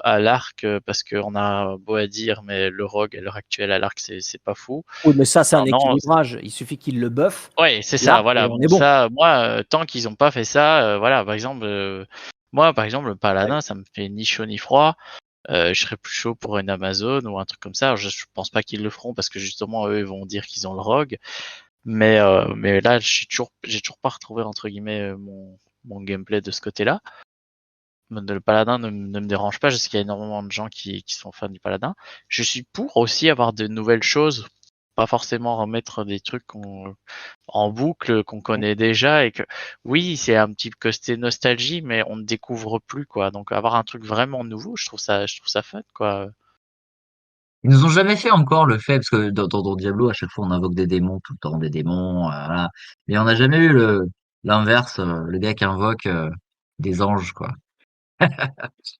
à l'arc parce qu'on a beau à dire, mais le rogue à l'heure actuelle à l'arc, c'est pas fou. Oui, mais ça, c'est un Non, équilibrage. Il suffit qu'il le buff. ouais, c'est ça. L'arc, et Voilà. on Bon, est bon. ça, moi, tant qu'ils ont pas fait ça, voilà. Par exemple, moi, par exemple, le paladin, ça me fait ni chaud ni froid. Je serais plus chaud pour une Amazon ou un truc comme ça. Je pense pas qu'ils le feront parce que justement eux ils vont dire qu'ils ont le rogue. Mais là j'ai toujours pas retrouvé entre guillemets mon gameplay de ce côté-là. Le paladin ne me dérange pas. Je sais qu'il y a énormément de gens qui sont fans du paladin. Je suis pour aussi avoir de nouvelles choses, pas forcément remettre des trucs en boucle qu'on connaît déjà et que oui c'est un petit côté nostalgie mais on ne découvre plus quoi. Donc avoir un truc vraiment nouveau, je trouve ça fun quoi. Ils nous ont jamais fait encore le fait, parce que dans Diablo, à chaque fois, on invoque des démons tout le temps, des démons, voilà. Mais on n'a jamais eu l'inverse, le gars qui invoque des anges, quoi.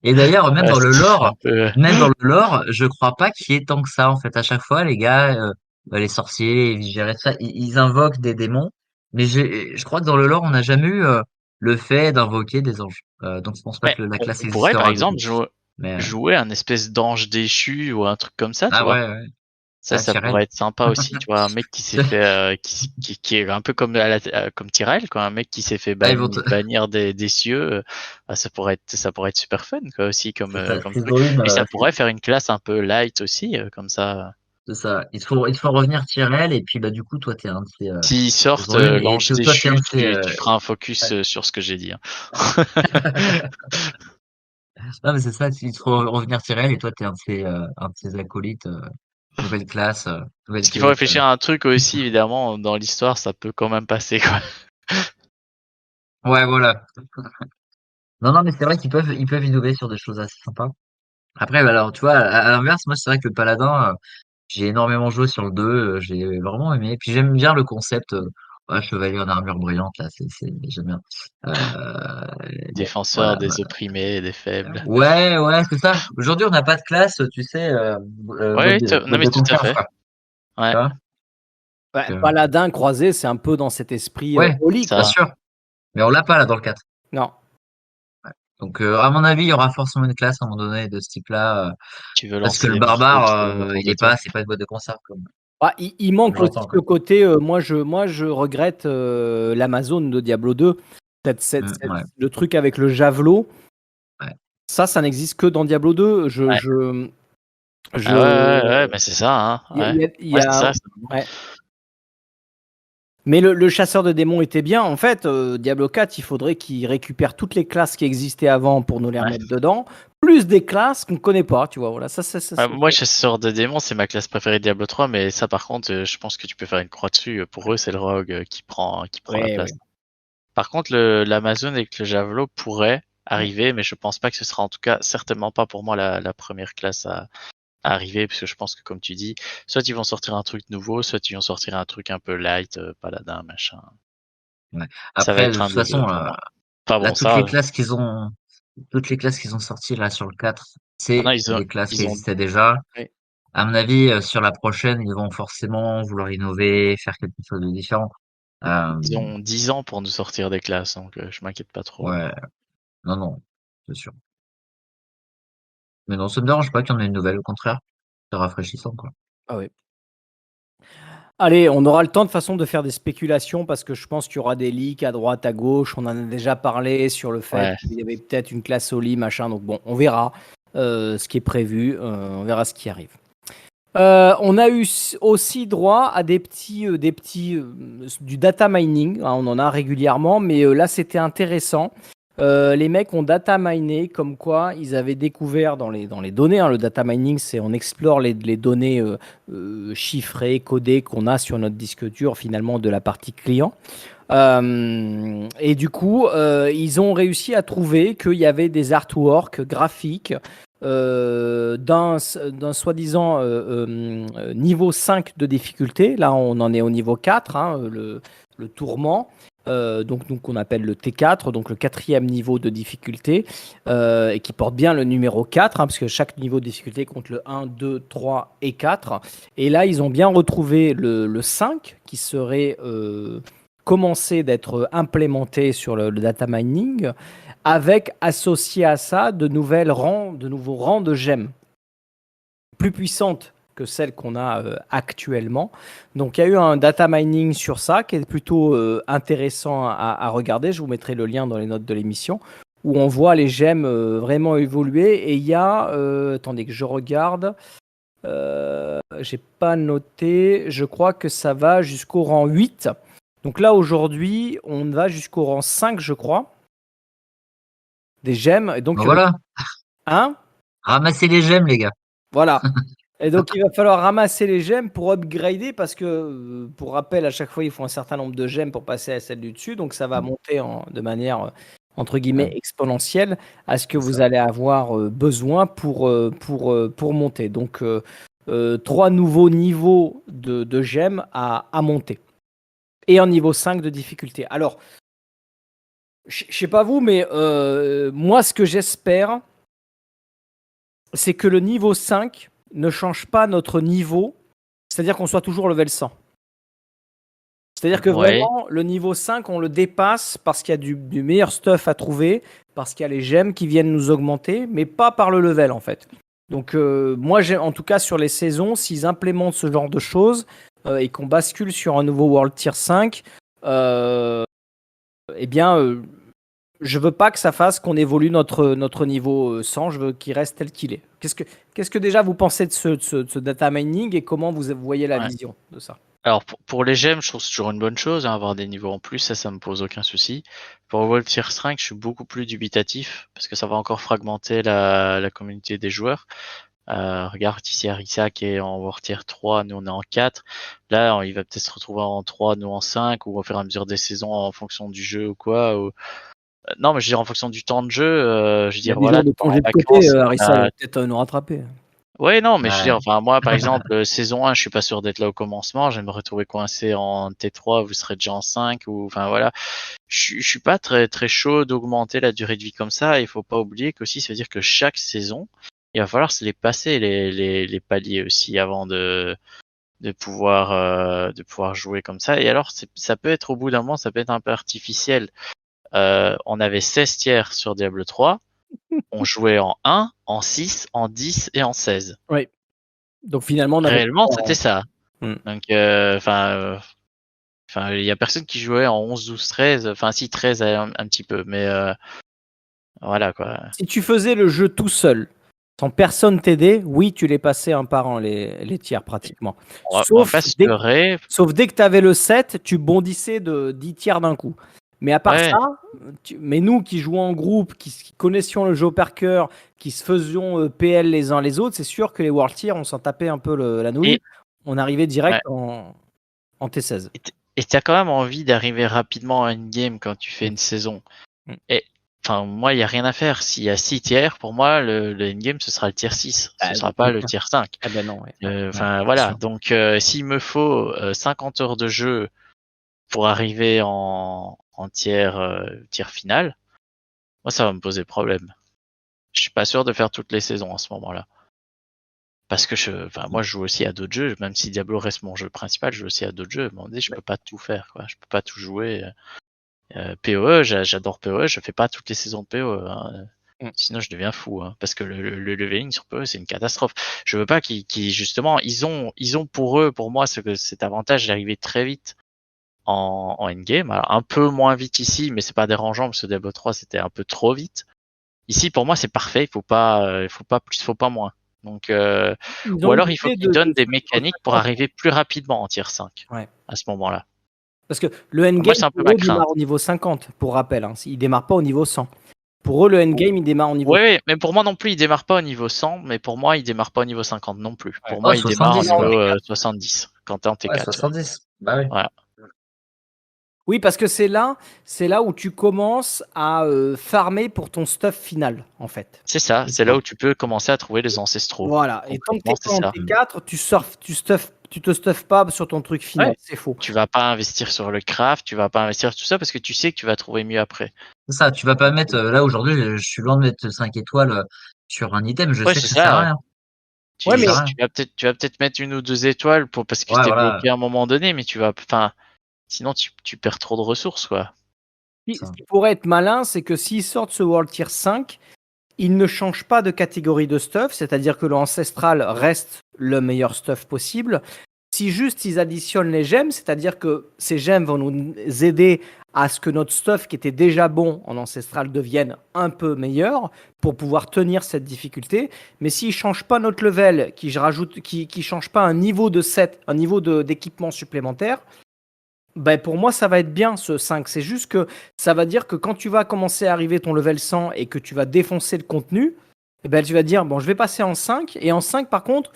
Et d'ailleurs, Ouais, c'est un peu. même dans le lore, je crois pas qu'il y ait tant que ça, en fait. À chaque fois, les gars, les sorciers, les vigérés, tout ça, ils invoquent des démons. Mais je crois que dans le lore, on n'a jamais eu le fait d'invoquer des anges. Donc, je pense pas Mais que la classe on pourrait par existera du coup. exemple Mais, jouer un espèce d'ange déchu ou un truc comme ça, tu ah vois. ouais, ouais. Ça, Ah, ça Tyrell. pourrait être sympa aussi, tu vois, un mec qui s'est fait, qui est un peu comme comme Tyrell, quoi, un mec qui s'est fait Ah, ils vont te... bannir des cieux, ça pourrait être super fun, quoi, aussi, C'est ça, comme s'ils truc. ont une, Et ça pourrait faire une classe un peu light aussi, comme ça. c'est ça. Il te faut revenir Tyrell, et puis, bah, du coup, toi, t'es un de ces, S'ils ils sortent ont une, et l'ange toi, t'es un déchu, de ces, tu feras un ouais. focus sur ce que j'ai dit, hein. Non, mais c'est ça, il te faut revenir Tyrell, et toi, t'es un de ces acolytes, nouvelle classe, nouvelle Parce qu'il faut quête. réfléchir à un truc aussi, évidemment, dans l'histoire, ça peut quand même passer, quoi. Ouais, voilà. Non, non, mais c'est vrai ils peuvent innover sur des choses assez sympas. Après, bah, alors, tu vois, à l'inverse, moi, c'est vrai que le Paladin, j'ai énormément joué sur le 2, j'ai vraiment aimé. Puis j'aime bien le concept, ouais, chevalier en armure brillante, là, j'aime bien. Bon, Défenseur voilà. des opprimés et des faibles. Ouais, ouais, c'est ça. Aujourd'hui, on n'a pas de classe, tu sais, Ouais, non mode mais de tout à conserve, fait. quoi. Tu Ouais, vois? Ouais, Donc, paladin croisé, c'est un peu dans cet esprit ouais, Oli, bien quoi. ça. sûr. Mais on l'a pas, là, dans le 4. Non. Donc, à mon avis, il y aura forcément une classe à un moment donné de ce type-là, Tu veux parce que lancer le les morceaux barbare, autour il de est toi. pas, c'est pas une boîte de conserve Il comme manque je aussi l'entends, quoi. le côté. Moi, je regrette l'Amazon de Diablo 2. Ouais, Le truc avec le javelot, ouais. ça n'existe que dans Diablo 2. Ouais. Je, Ah ouais, mais c'est ça, hein. il y a, Ouais, il y a- il y ouais, c'est a- ça. ouais. Mais le chasseur de démons était bien. En fait, Diablo 4, il faudrait qu'il récupère toutes les classes qui existaient avant pour nous les Ouais. remettre dedans, plus des classes qu'on ne connaît pas, tu vois. Voilà, ça. Moi, chasseur de démons, c'est ma classe préférée de Diablo 3, mais ça, par contre, je pense que tu peux faire une croix dessus. Pour eux, c'est le rogue qui prend la Ouais, place. ouais. Par contre, l'Amazon avec le javelot pourrait arriver, mais je pense pas que ce sera, en tout cas, certainement pas pour moi la première classe à arriver, parce que je pense que, comme tu dis, soit ils vont sortir un truc nouveau, soit ils vont sortir un truc un peu light, paladin, machin. Ouais. Ça va Après, de être un toute des deux façon, pour moi. Enfin là, bon, ça, toutes les classes qu'ils ont sorties là sur le 4, maintenant c'est des classes qui ils ont, existaient déjà. ouais, À mon avis, sur la prochaine, ils vont forcément vouloir innover, faire quelque chose de différent. Euh, ils ont 10 ans pour nous sortir des classes, donc je m'inquiète pas trop. ouais, non, non, c'est sûr. Mais non, ça me dérange pas qu'il y en ait une nouvelle, au contraire. C'est rafraîchissant, quoi. Ah oui. Allez, on aura le temps de façon de faire des spéculations parce que je pense qu'il y aura des leaks à droite, à gauche. On en a déjà parlé sur le fait Ouais. qu'il y avait peut-être une classe au lit, machin. Donc bon, on verra ce qui est prévu. On verra ce qui arrive. On a eu aussi droit à du data mining. Hein, on en a régulièrement, mais là c'était intéressant. Les mecs ont data miné comme quoi ils avaient découvert dans les données. Hein, le data mining, c'est on explore les données chiffrées, codées qu'on a sur notre disque dur finalement de la partie client. Et du coup, ils ont réussi à trouver qu'il y avait des artworks graphiques d'un soi-disant niveau 5 de difficulté. Là, on en est au niveau 4, hein, le tourment. Donc on appelle le T4, donc le quatrième niveau de difficulté, et qui porte bien le numéro 4, hein, parce que chaque niveau de difficulté compte le 1, 2, 3 et 4. Et là, ils ont bien retrouvé le 5, qui serait commencé d'être implémenté sur le data mining, avec associé à ça de nouveaux rangs de gemmes, plus puissantes que celles qu'on a actuellement. Donc il y a eu un data mining sur ça qui est plutôt intéressant à regarder. Je vous mettrai le lien dans les notes de l'émission où on voit les gemmes vraiment évoluer. Et il y a, attendez que je regarde, j'ai pas noté, je crois que ça va jusqu'au rang 8. Donc là aujourd'hui on va jusqu'au rang 5 je crois, des gemmes. Et donc, Ben voilà, hein, ramassez les gemmes, les gars. voilà. Et donc, il va falloir ramasser les gemmes pour upgrader parce que, pour rappel, à chaque fois, il faut un certain nombre de gemmes pour passer à celle du dessus. Donc, ça va monter de manière, entre guillemets, Ouais, exponentielle à ce que c'est vous ça. allez avoir besoin pour monter. Donc, 3 nouveaux niveaux de gemmes à monter. Et un niveau 5 de difficulté. Alors, je sais pas vous, mais moi, ce que j'espère, c'est que le niveau 5 ne change pas notre niveau, c'est-à-dire qu'on soit toujours level 100. C'est-à-dire que Ouais. vraiment, le niveau 5, on le dépasse parce qu'il y a du meilleur stuff à trouver, parce qu'il y a les gemmes qui viennent nous augmenter, mais pas par le level en fait. Donc moi, en tout cas sur les saisons, s'ils implémentent ce genre de choses et qu'on bascule sur un nouveau World Tier 5, eh bien, je veux pas que ça fasse qu'on évolue notre niveau 100, je veux qu'il reste tel qu'il est. Qu'est-ce que déjà vous pensez de ce data mining et comment vous voyez la Ouais. vision de ça? Alors pour les gemmes, je trouve que c'est toujours une bonne chose, hein, avoir des niveaux en plus, ça me pose aucun souci. Pour World Tier 5, je suis beaucoup plus dubitatif parce que ça va encore fragmenter la communauté des joueurs. Regarde ici Arisa qui est en World Tier 3, nous on est en 4. Là, il va peut-être se retrouver en 3, nous en 5, ou au fur et à mesure des saisons en fonction du jeu ou quoi. Non, mais je veux dire en fonction du temps de jeu, je veux Il y a dire des voilà, jours de tu pars congé en de côté, vacances, Arissa, il va peut-être nous rattraper. ouais, non, mais je veux Ouais, dire, enfin, moi, par exemple, saison 1, je suis pas sûr d'être là au commencement. Je vais me retrouver coincé en T3, vous serez déjà en 5, ou, enfin, voilà. Je suis pas très chaud d'augmenter la durée de vie comme ça. Il faut pas oublier qu'aussi, ça veut dire que chaque saison, il va falloir se les passer, les paliers aussi, avant de pouvoir jouer comme ça. Et alors, ça peut être, au bout d'un moment, ça peut être un peu artificiel. On avait 16 tiers sur Diablo 3. On jouait en 1, en 6, en 10 et en 16. Oui. Donc finalement, on avait. Réellement, c'était ça. Hmm. Donc, il y a personne qui jouait en 11, 12, 13. Enfin, si 13 un petit peu, mais voilà quoi. Si tu faisais le jeu tout seul, sans personne t'aider, oui, tu les passais un par un, les tiers pratiquement. On va Sauf pas se dès, leurrer. sauf dès que tu avais le 7, tu bondissais de 10 tiers d'un coup. Mais à part Ouais. ça, mais nous qui jouons en groupe, qui connaissions le jeu par cœur, qui se faisions PL les uns les autres, c'est sûr que les World Tier, on s'en tapait un peu la nouille. Et- On arrivait direct Ouais. en T16. Et t'as quand même envie d'arriver rapidement à une game quand tu fais une saison. Mm. Et enfin, moi, il n'y a rien à faire. S'il y a 6 tiers, pour moi, le endgame, ce sera le tier 6. Ce sera pas le tier 5. Ah ben non, ouais. Enfin, bien voilà. sûr. Donc, s'il me faut 50 heures de jeu pour arriver en tiers final, moi, ça va me poser problème. Je suis pas sûr de faire toutes les saisons à ce moment-là. Parce que moi, je joue aussi à d'autres jeux. Même si Diablo reste mon jeu principal, je joue aussi à d'autres jeux. À un moment donné, je peux pas tout faire, quoi. Je peux pas tout jouer. PoE, j'adore PoE. Je fais pas toutes les saisons de PoE. Hein. Sinon, je deviens fou, hein, parce que le leveling sur PoE, c'est une catastrophe. Je veux pas qu'ils justement, ils ont pour moi, cet avantage d'arriver très vite en endgame. Alors, un peu moins vite ici, mais c'est pas dérangeant parce que Diablo 3, c'était un peu trop vite. Ici, pour moi, c'est parfait. Il faut pas plus, faut pas moins. Donc, ou alors il faut qu'ils donnent des mécaniques pour arriver plus rapidement en tier 5 à ce moment-là. Parce que le endgame, moi, c'est un peu ma crainte. démarre au niveau 50, pour rappel. Hein. Il démarre pas au niveau 100. Pour eux, le endgame, il démarre au niveau 100. Oui, mais pour moi non plus, il démarre pas au niveau 100, mais pour moi, il démarre pas au niveau 50 non plus. Pour Ouais. moi, Oh, il démarre au 70, niveau 70, quand t'es en T4. Ouais, 70. Bah oui. Voilà. Oui, parce que c'est là où tu commences à farmer pour ton stuff final, en fait. C'est ça, c'est là où tu peux commencer à trouver les ancestraux. Voilà, et tant que Concrètement, tu es en T4, tu te stuffes pas sur ton truc final, Ouais. c'est faux. Tu vas pas investir sur le craft, tu vas pas investir sur tout ça parce que tu sais que tu vas trouver mieux après. C'est ça, tu vas pas mettre, là aujourd'hui, je suis loin de mettre 5 étoiles sur un item, je Ouais, sais que c'est ça sert à ça. rien. Tu, Ouais, mais- tu vas peut-être mettre 1 ou 2 étoiles parce que Ouais, t'es voilà. bloqué à un moment donné, mais sinon tu perds trop de ressources, quoi. Ce qui pourrait être malin, c'est que s'ils sortent ce World Tier 5, ils ne changent pas de catégorie de stuff, c'est-à-dire que l'ancestral reste le meilleur stuff possible. Si juste ils additionnent les gemmes, c'est-à-dire que ces gemmes vont nous aider à ce que notre stuff qui était déjà bon en ancestral devienne un peu meilleur pour pouvoir tenir cette difficulté. Mais s'ils ne changent pas notre level, qui ne changent pas un niveau de set, un niveau d'équipement supplémentaire, ben pour moi, ça va être bien ce 5. C'est juste que ça va dire que quand tu vas commencer à arriver ton level 100 et que tu vas défoncer le contenu, eh ben, tu vas dire, bon, je vais passer en 5. Et en 5, par contre,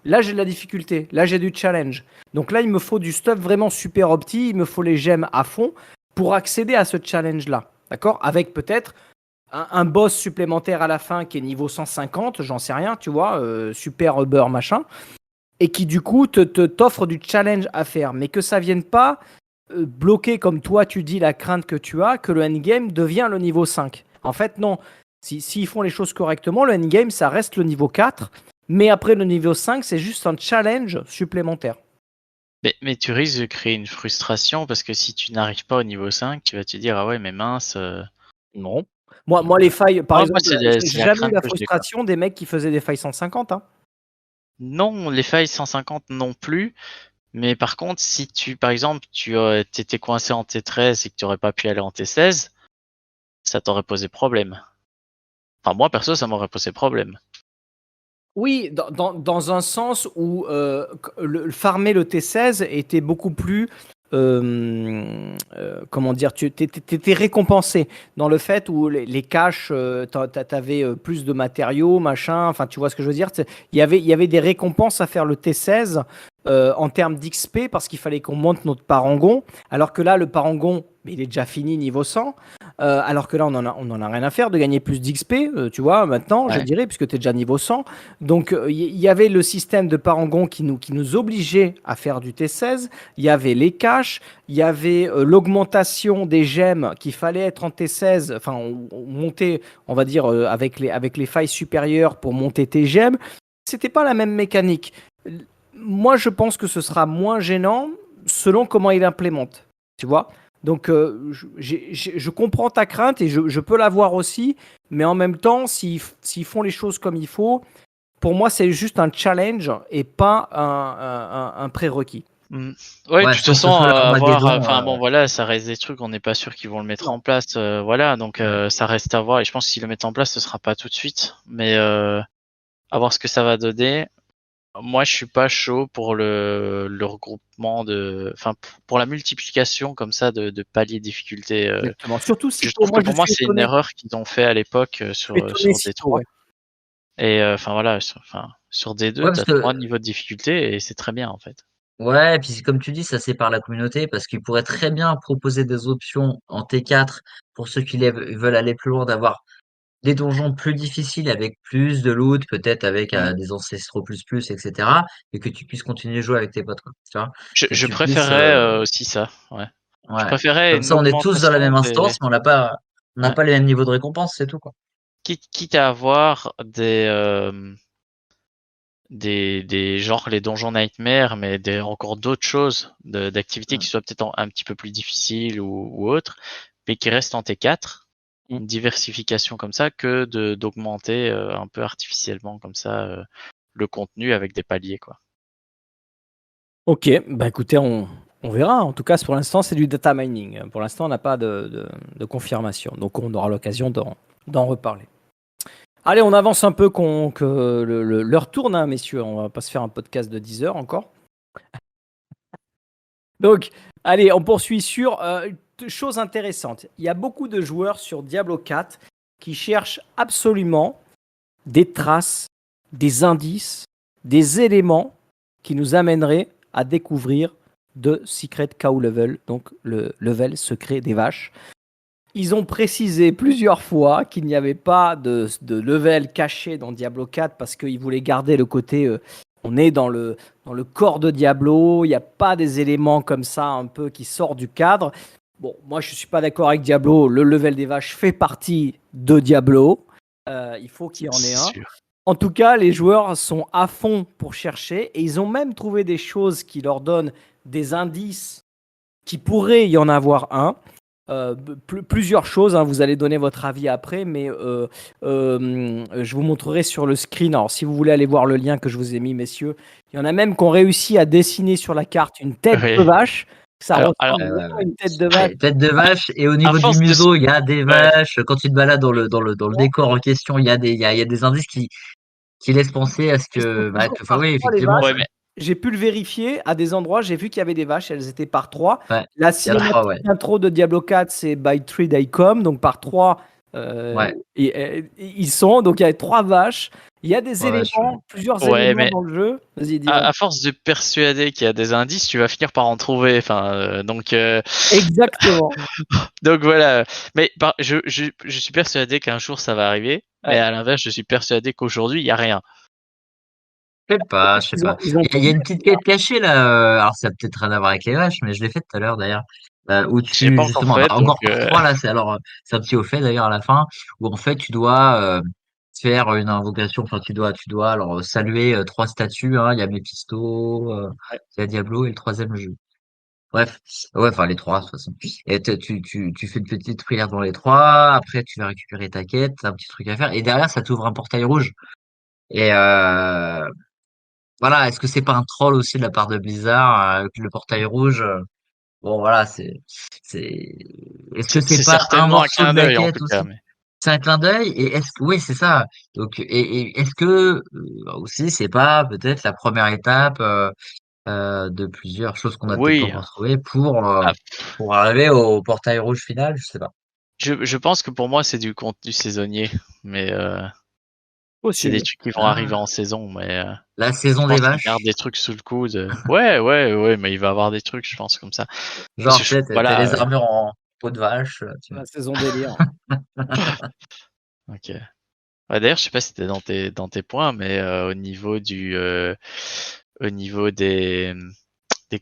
là, j'ai de la difficulté. Là, j'ai du challenge. Donc là, il me faut du stuff vraiment super opti. Il me faut les gemmes à fond pour accéder à ce challenge-là. D'accord? Avec peut-être un boss supplémentaire à la fin qui est niveau 150, j'en sais rien, tu vois, super Uber machin. Et qui, du coup, t'offre du challenge à faire. Mais que ça vienne pas bloquer, comme toi tu dis, la crainte que tu as, que le endgame devient le niveau 5. En fait, non. S'ils font les choses correctement, le endgame, ça reste le niveau 4. Mais après le niveau 5, c'est juste un challenge supplémentaire. Mais tu risques de créer une frustration parce que si tu n'arrives pas au niveau 5, tu vas te dire, ah ouais, mais mince. Non. Moi, les failles, par exemple, j'ai c'est la jamais eu crainte la que j'ai, quoi. frustration des mecs qui faisaient des failles 150. Hein. Non, les failles 150 non plus. Mais par contre, si par exemple, tu étais coincé en T13 et que tu n'aurais pas pu aller en T16, ça t'aurait posé problème. Enfin, moi, perso, ça m'aurait posé problème. Oui, dans un sens où farmer le T16 était beaucoup plus... comment dire, tu étais récompensé dans le fait où les caches, t'avais plus de matériaux, machin, enfin tu vois ce que je veux dire. Il y avait des récompenses à faire le T16 en termes d'XP parce qu'il fallait qu'on monte notre parangon, alors que là le parangon il est déjà fini niveau 100, alors que là on en a rien à faire de gagner plus d'XP, tu vois, maintenant je dirais, puisque tu es déjà niveau 100. Donc il y avait le système de parangon qui nous obligeait à faire du T16, il y avait les caches, il y avait l'augmentation des gemmes qu'il fallait être en T16, enfin monter, on va dire, avec les failles supérieures pour monter tes gemmes. C'était pas la même mécanique. Moi, je pense que ce sera moins gênant selon comment il implémente, tu vois. Donc, je comprends ta crainte et je peux l'avoir aussi, mais en même temps, s'ils font les choses comme il faut, pour moi, c'est juste un challenge et pas un prérequis. Ouais, de toute façon, Armageddon, voilà, ça reste des trucs, on n'est pas sûr qu'ils vont le mettre en place, voilà, donc ça reste à voir, et je pense que s'ils le mettent en place, ce sera pas tout de suite, mais À voir ce que ça va donner. Moi, je suis pas chaud pour le regroupement enfin, pour la multiplication comme ça de paliers de difficulté. Exactement. Surtout Je Sito. trouve que Moi, je pour moi, suis c'est une étonné. erreur qu'ils ont fait à l'époque Je suis étonné sur Sito, D3. ouais. Et enfin voilà, sur D2, Ouais, parce t'as que 3 niveaux de difficulté et c'est très bien en fait. ouais, et puis comme tu dis, ça sépare la communauté parce qu'ils pourraient très bien proposer des options en T4 pour ceux qui veulent aller plus loin, d'avoir des donjons plus difficiles avec plus de loot, peut-être avec des ancestraux plus, etc. Et que tu puisses continuer à jouer avec tes potes, quoi. Tu vois? Que Je tu puisses, préférerais aussi ça, ouais. Je ouais. préférais Comme une ça, on est tous dans la augmentation même instance, mais on n'a ouais. pas les mêmes niveaux de récompense, c'est tout, quoi. Quitte à avoir des genre les donjons Nightmare, mais encore d'autres choses, d'activités Mm. qui soient peut-être un petit peu plus difficiles ou autres, mais qui restent en T4. Mm. Une diversification comme ça que d'augmenter un peu artificiellement comme ça le contenu avec des paliers, quoi. Ok, bah écoutez, on verra. En tout cas, pour l'instant, c'est du data mining. Pour l'instant, on n'a pas de confirmation. Donc, on aura l'occasion d'en reparler. Allez, on avance un peu, que l'heure tourne, hein, messieurs. On va pas se faire un podcast de 10 heures encore. Donc, allez, on poursuit sur chose intéressante. Il y a beaucoup de joueurs sur Diablo 4 qui cherchent absolument des traces, des indices, des éléments qui nous amèneraient à découvrir de Secret Cow Level, donc le level secret des vaches. Ils ont précisé plusieurs fois qu'il n'y avait pas de level caché dans Diablo 4 parce qu'ils voulaient garder le côté on est dans le corps de Diablo, il n'y a pas des éléments comme ça un peu qui sortent du cadre. Bon, moi je ne suis pas d'accord avec Diablo, le level des vaches fait partie de Diablo, il faut qu'il y en ait un. Sûr. En tout cas, les joueurs sont à fond pour chercher et ils ont même trouvé des choses qui leur donnent des indices qui pourrait y en avoir un. Plusieurs choses, hein, vous allez donner votre avis après, mais je vous montrerai sur le screen. Alors, si vous voulez aller voir le lien que je vous ai mis, messieurs, il y en a même qui ont réussi à dessiner sur la carte une tête Oui. de vache. Ça Alors, ressemble Ouais, vraiment à ouais. une tête de vache. Ouais, tête de vache, et au à niveau du force de museau, il y a des ouais, vaches. Quand tu te balades dans le décor en question, il y a des indices qui laissent penser à ce Ils sont que, bah, toujours enfin par oui, trois, les effectivement, vaches. ouais, mais J'ai pu le vérifier à des endroits, j'ai vu qu'il y avait des vaches, elles étaient par 3. ouais, La il y a trois, cinématique ouais. d'intro de Diablo 4, c'est by 3 Daycom, donc par 3, Ouais, ils sont, donc il y a 3 vaches. Il y a des ouais, ouais, éléments, plusieurs ouais, éléments mais dans le jeu. Vas-y, dis-moi. à force de persuader qu'il y a des indices, tu vas finir par en trouver. Enfin, Exactement. donc voilà. Mais je suis persuadé qu'un jour ça va arriver. Mais Ouais. à l'inverse, je suis persuadé qu'aujourd'hui il y a rien. je sais pas, je sais pas. Ils ont Il y a tourné. une petite quête cachée là. Alors ça a peut-être rien à voir avec les vaches, mais je l'ai fait tout à l'heure d'ailleurs. Où J'ai tu pas encore justement, bah, fait, donc encore par trois là, c'est un petit au fait d'ailleurs à la fin, où en fait tu dois faire une invocation. Enfin tu dois alors saluer trois statues. Hein. Il y a Mephisto, il y a Diablo et le troisième jeu. Bref, ouais, enfin les trois de toute façon. Et tu fais une petite prière dans les trois. Après tu vas récupérer ta quête, t'as un petit truc à faire, et derrière ça t'ouvre un portail rouge. Et voilà, est-ce que c'est pas un troll aussi de la part de Blizzard, avec le portail rouge? Bon, voilà, c'est, est-ce que c'est c'est pas un certainement un morceau clin de la d'œil en tout quête cas. aussi? Mais C'est un clin d'œil, et est-ce que, oui, c'est ça. Donc, et est-ce que, aussi, c'est pas peut-être la première étape, de plusieurs choses qu'on a peut-être pas oui, encore trouvées ah, pour arriver au portail rouge final? Je sais pas. je pense que pour moi c'est du contenu saisonnier, mais c'est des Possible. trucs qui vont Ah, arriver en saison. Mais la je saison des pense qu'il garde vaches. des trucs sous le coude. Ouais, mais il va avoir des trucs, je pense, comme ça. Parce Genre, que tu sais, t'as les voilà. armures en peau de vache, La saison délire. Ok. Ouais, d'ailleurs, je sais pas si c'était dans tes points, mais au niveau des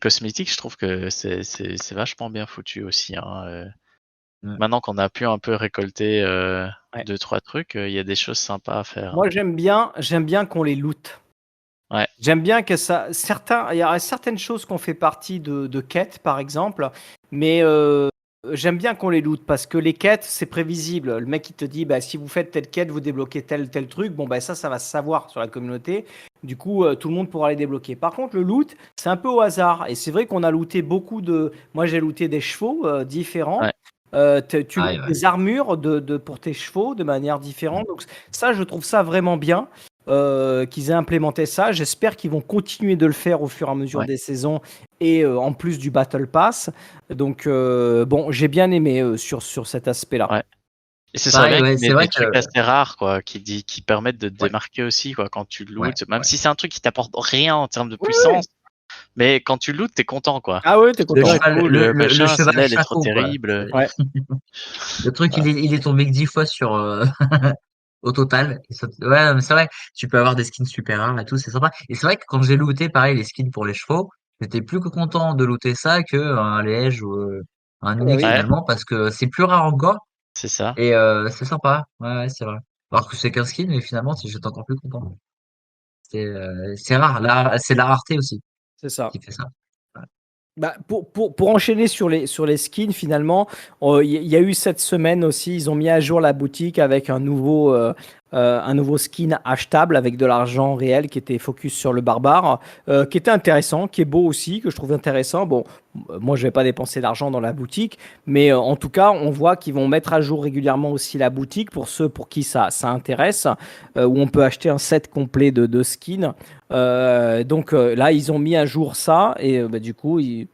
cosmétiques, je trouve que c'est vachement bien foutu aussi. Hein. Mm. Maintenant qu'on a pu un peu récolter Ouais. 2-3 trucs, il y a des choses sympas à faire. Moi, j'aime bien qu'on les loot. Ouais. J'aime bien que ça. Il y a certaines choses qu'on fait partie de quêtes, par exemple, mais j'aime bien qu'on les loot parce que les quêtes, c'est prévisible. Le mec, il te dit, bah, si vous faites telle quête, vous débloquez tel truc. Bon, bah, ça va se savoir sur la communauté. Du coup, tout le monde pourra les débloquer. Par contre, le loot, c'est un peu au hasard. Et c'est vrai qu'on a looté beaucoup de. Moi, j'ai looté des chevaux différents. Ouais. Tu Ouais, lootes ouais. des armures pour tes chevaux de manière différente. Donc, ça, je trouve ça vraiment bien. qu'ils aient implémenté ça. J'espère qu'ils vont continuer de le faire au fur et à mesure Ouais. des saisons et en plus du Battle Pass. Donc, bon, j'ai bien aimé sur cet aspect-là. Ouais. Et ce serait Pareil, bien ouais, qu'il y c'est ait vrai des que trucs assez rares, quoi, qui permettent de te ouais, démarquer aussi, quoi, quand tu ouais, lootes. Même ouais. si c'est un truc qui t'apporte rien en termes de Oui, oui. puissance, mais quand tu lootes, t'es content, quoi. Ah oui, t'es Tu te dis, Le content. oh, cheval, cool, le machin, cheval celle-là, elle est trop chapeau, quoi. terrible. Ouais. Le truc, Voilà. il est tombé que 10 fois sur, au total. Ouais, mais c'est vrai, tu peux avoir des skins super rares et tout, c'est sympa. Et c'est vrai que quand j'ai looté, pareil, les skins pour les chevaux, j'étais plus que content de looter ça que un liège ou un Ah bah unique oui. Ouais, finalement, parce que c'est plus rare encore c'est ça. et c'est sympa. Ouais, ouais, c'est vrai. Alors que c'est qu'un skin, mais finalement, j'étais encore plus content. C'est rare, là, c'est la rareté aussi C'est ça. qui fait ça. Ouais. Bah, pour enchaîner sur les skins, finalement, il y a eu cette semaine aussi, ils ont mis à jour la boutique avec un nouveau skin achetable avec de l'argent réel qui était focus sur le barbare, qui était intéressant, qui est beau aussi, que je trouve intéressant. Bon, moi, je vais pas dépenser d'argent dans la boutique, mais en tout cas, on voit qu'ils vont mettre à jour régulièrement aussi la boutique pour ceux pour qui ça intéresse, où on peut acheter un set complet de skins. Donc là, ils ont mis à jour ça et bah, du coup, il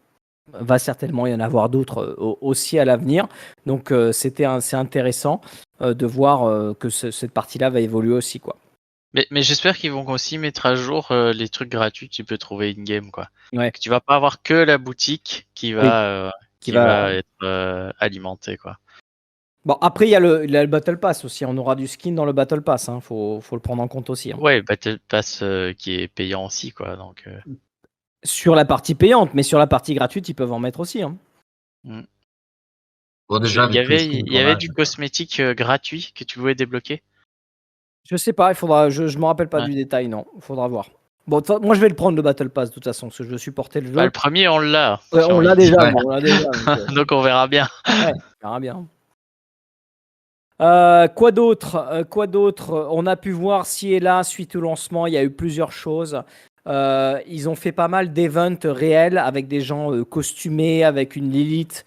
va certainement y en avoir d'autres aussi à l'avenir. Donc c'est intéressant de voir que cette partie-là va évoluer aussi, quoi. Mais j'espère qu'ils vont aussi mettre à jour les trucs gratuits que tu peux trouver in-game, quoi. Ouais, Que tu vas pas avoir que la boutique oui, qui qui va. va être alimentée, quoi. Bon, après, il y a le Battle Pass aussi. On aura du skin dans le Battle Pass. Hein. Faut le prendre en compte aussi. Hein. Ouais, Battle Pass qui est payant aussi, quoi. Donc, Sur la partie payante, mais sur la partie gratuite, ils peuvent en mettre aussi. Hein. mm. Bon, déjà, avec tous les skins Il y qu'on avait a, du cosmétique gratuit que tu pouvais débloquer. Je sais pas, il faudra. Je me rappelle pas Ouais. du détail, non. Il faudra voir. Bon, moi, je vais le prendre le Battle Pass de toute façon, parce que je veux supporter le Bah, jeu. le premier, on l'a, Ouais, j'ai on envie l'a de dire. déjà, ouais. bon, on l'a déjà. Donc, Donc, on verra bien. ouais, on verra bien. Quoi d'autre? Quoi d'autre? On a pu voir ci et là, suite au lancement, il y a eu plusieurs choses. Ils ont fait pas mal d'events réels avec des gens costumés, avec une Lilith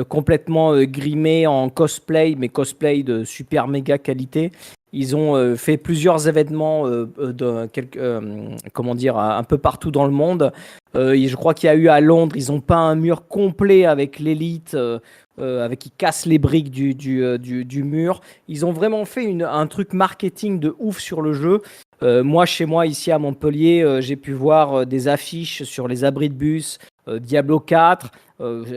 complètement grimée en cosplay, mais cosplay de super méga qualité. Ils ont fait plusieurs événements comment dire, un peu partout dans le monde. Je crois qu'il y a eu à Londres, ils ont peint un mur complet avec l'élite. Avec qui cassent les briques du mur. Ils ont vraiment fait un truc marketing de ouf sur le jeu. Moi, chez moi, ici à Montpellier, j'ai pu voir des affiches sur les abris de bus, Diablo 4.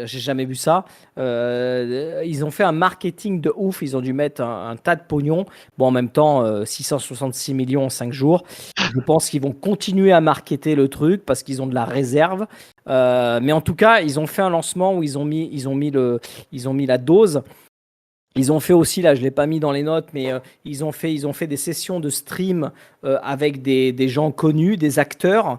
J'ai jamais vu ça. Ils ont fait un marketing de ouf. Ils ont dû mettre un tas de pognon. Bon, en même temps, 666 millions en 5 jours. Je pense qu'ils vont continuer à marketer le truc parce qu'ils ont de la réserve. Mais en tout cas, ils ont fait un lancement où ils ont mis la dose. Ils ont fait aussi, là je ne l'ai pas mis dans les notes, mais ils ont fait des sessions de stream avec des gens connus, des acteurs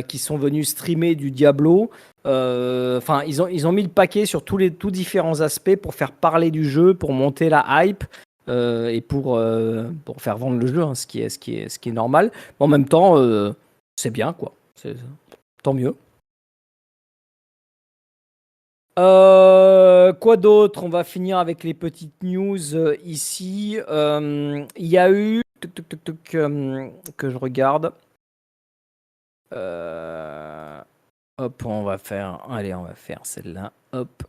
qui sont venus streamer du Diablo. Enfin, ils ont mis le paquet sur tous différents aspects pour faire parler du jeu, pour monter la hype et pour faire vendre le jeu, hein, ce qui est normal. Mais en même temps, c'est bien, quoi. Tant mieux. Quoi d'autre? On va finir avec les petites news ici. Il y a eu que je regarde. Hop, allez, on va faire celle-là. Hop.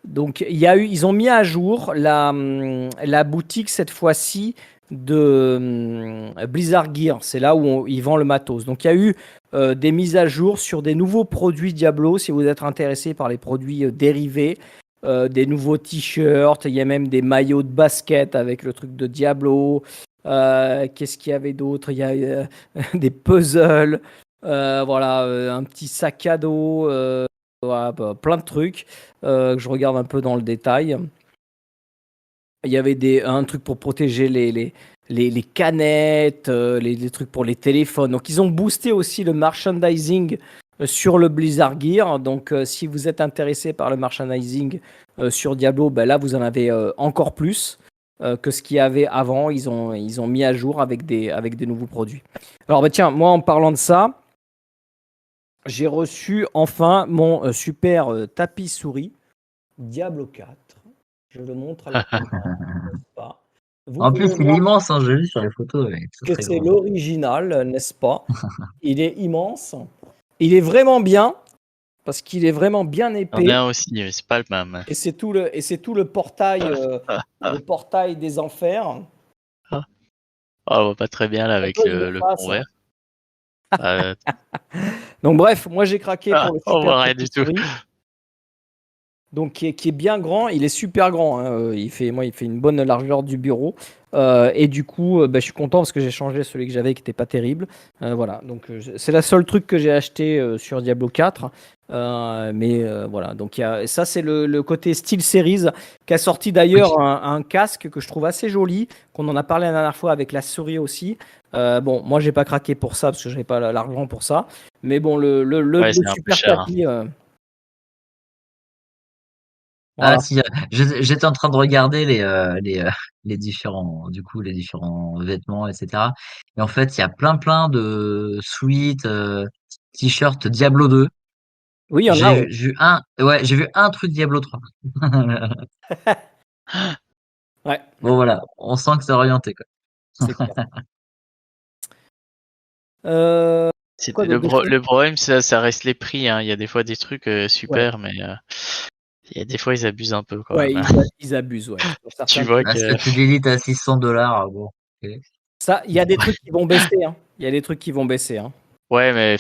Donc ils ont mis à jour la boutique cette fois-ci de Blizzard Gear. C'est là où ils vendent le matos. Donc il y a eu des mises à jour sur des nouveaux produits Diablo. Si vous êtes intéressé par les produits dérivés, des nouveaux t-shirts, il y a même des maillots de basket avec le truc de Diablo. Qu'est-ce qu'il y avait d'autre? Il y a des puzzles. Voilà, un petit sac à dos. Voilà, plein de trucs que je regarde un peu dans le détail. Il y avait un truc pour protéger les canettes, les trucs pour les téléphones. Donc, ils ont boosté aussi le merchandising sur le Blizzard Gear. Donc, si vous êtes intéressé par le merchandising sur Diablo, ben là, vous en avez encore plus que ce qu'il y avait avant. Ils ont mis à jour avec des nouveaux produits. Alors, ben, tiens, moi, en parlant de ça, j'ai reçu enfin mon super tapis souris Diablo 4. Je le montre à la caméra, n'est-ce pas? Vous En plus, pouvez il est voir immense, hein, j'ai vu sur les photos, il est que très, très c'est grand. l'original, n'est-ce pas? Il est immense. Il est vraiment bien, parce qu'il est vraiment bien Il y en a épais. un aussi, mais c'est pas le même. Et c'est tout le portail des enfers. Ah, on voit pas très bien là avec Toi, je me le fasse. fond vert. Euh, Donc bref, moi j'ai craqué pour le on Super voit rien Petit du tout. Souris. Donc qui est bien grand, il est super grand, hein. Il fait une bonne largeur du bureau. Et du coup, je suis content parce que j'ai changé celui que j'avais qui n'était pas terrible. Voilà, donc c'est la seule truc que j'ai acheté sur Diablo 4. Voilà, donc ça c'est le côté Steel Series qui a sorti d'ailleurs un casque que je trouve assez joli, qu'on en a parlé la dernière fois avec la souris aussi. Bon, moi j'ai pas craqué pour ça parce que j'avais pas l'argent pour ça. Mais bon, Ouais, le c'est un peu super cher, hein. tapis. Ah Voilà. si, j'étais en train de regarder les différents, du coup, les différents vêtements, etc. Et en fait, il y a plein de sweats, t-shirts Diablo 2. Oui, il y en a, ouais. J'ai vu un truc Diablo 3. Ouais, Bon voilà, on sent que c'est orienté, quoi. c'est clair. Euh, quoi d'autre de chouette? Le problème, ça reste les prix, hein. Il y a des fois des trucs Ouais, super, mais il y a des fois ils abusent un peu quand ouais, même, hein. ils abusent, ouais. Sur Tu certains vois trucs. Là, que statut d'élite à $600, bon. Ok. Ça, il y a des trucs qui vont baisser, hein. Il y a des trucs qui vont baisser, hein. ouais, mais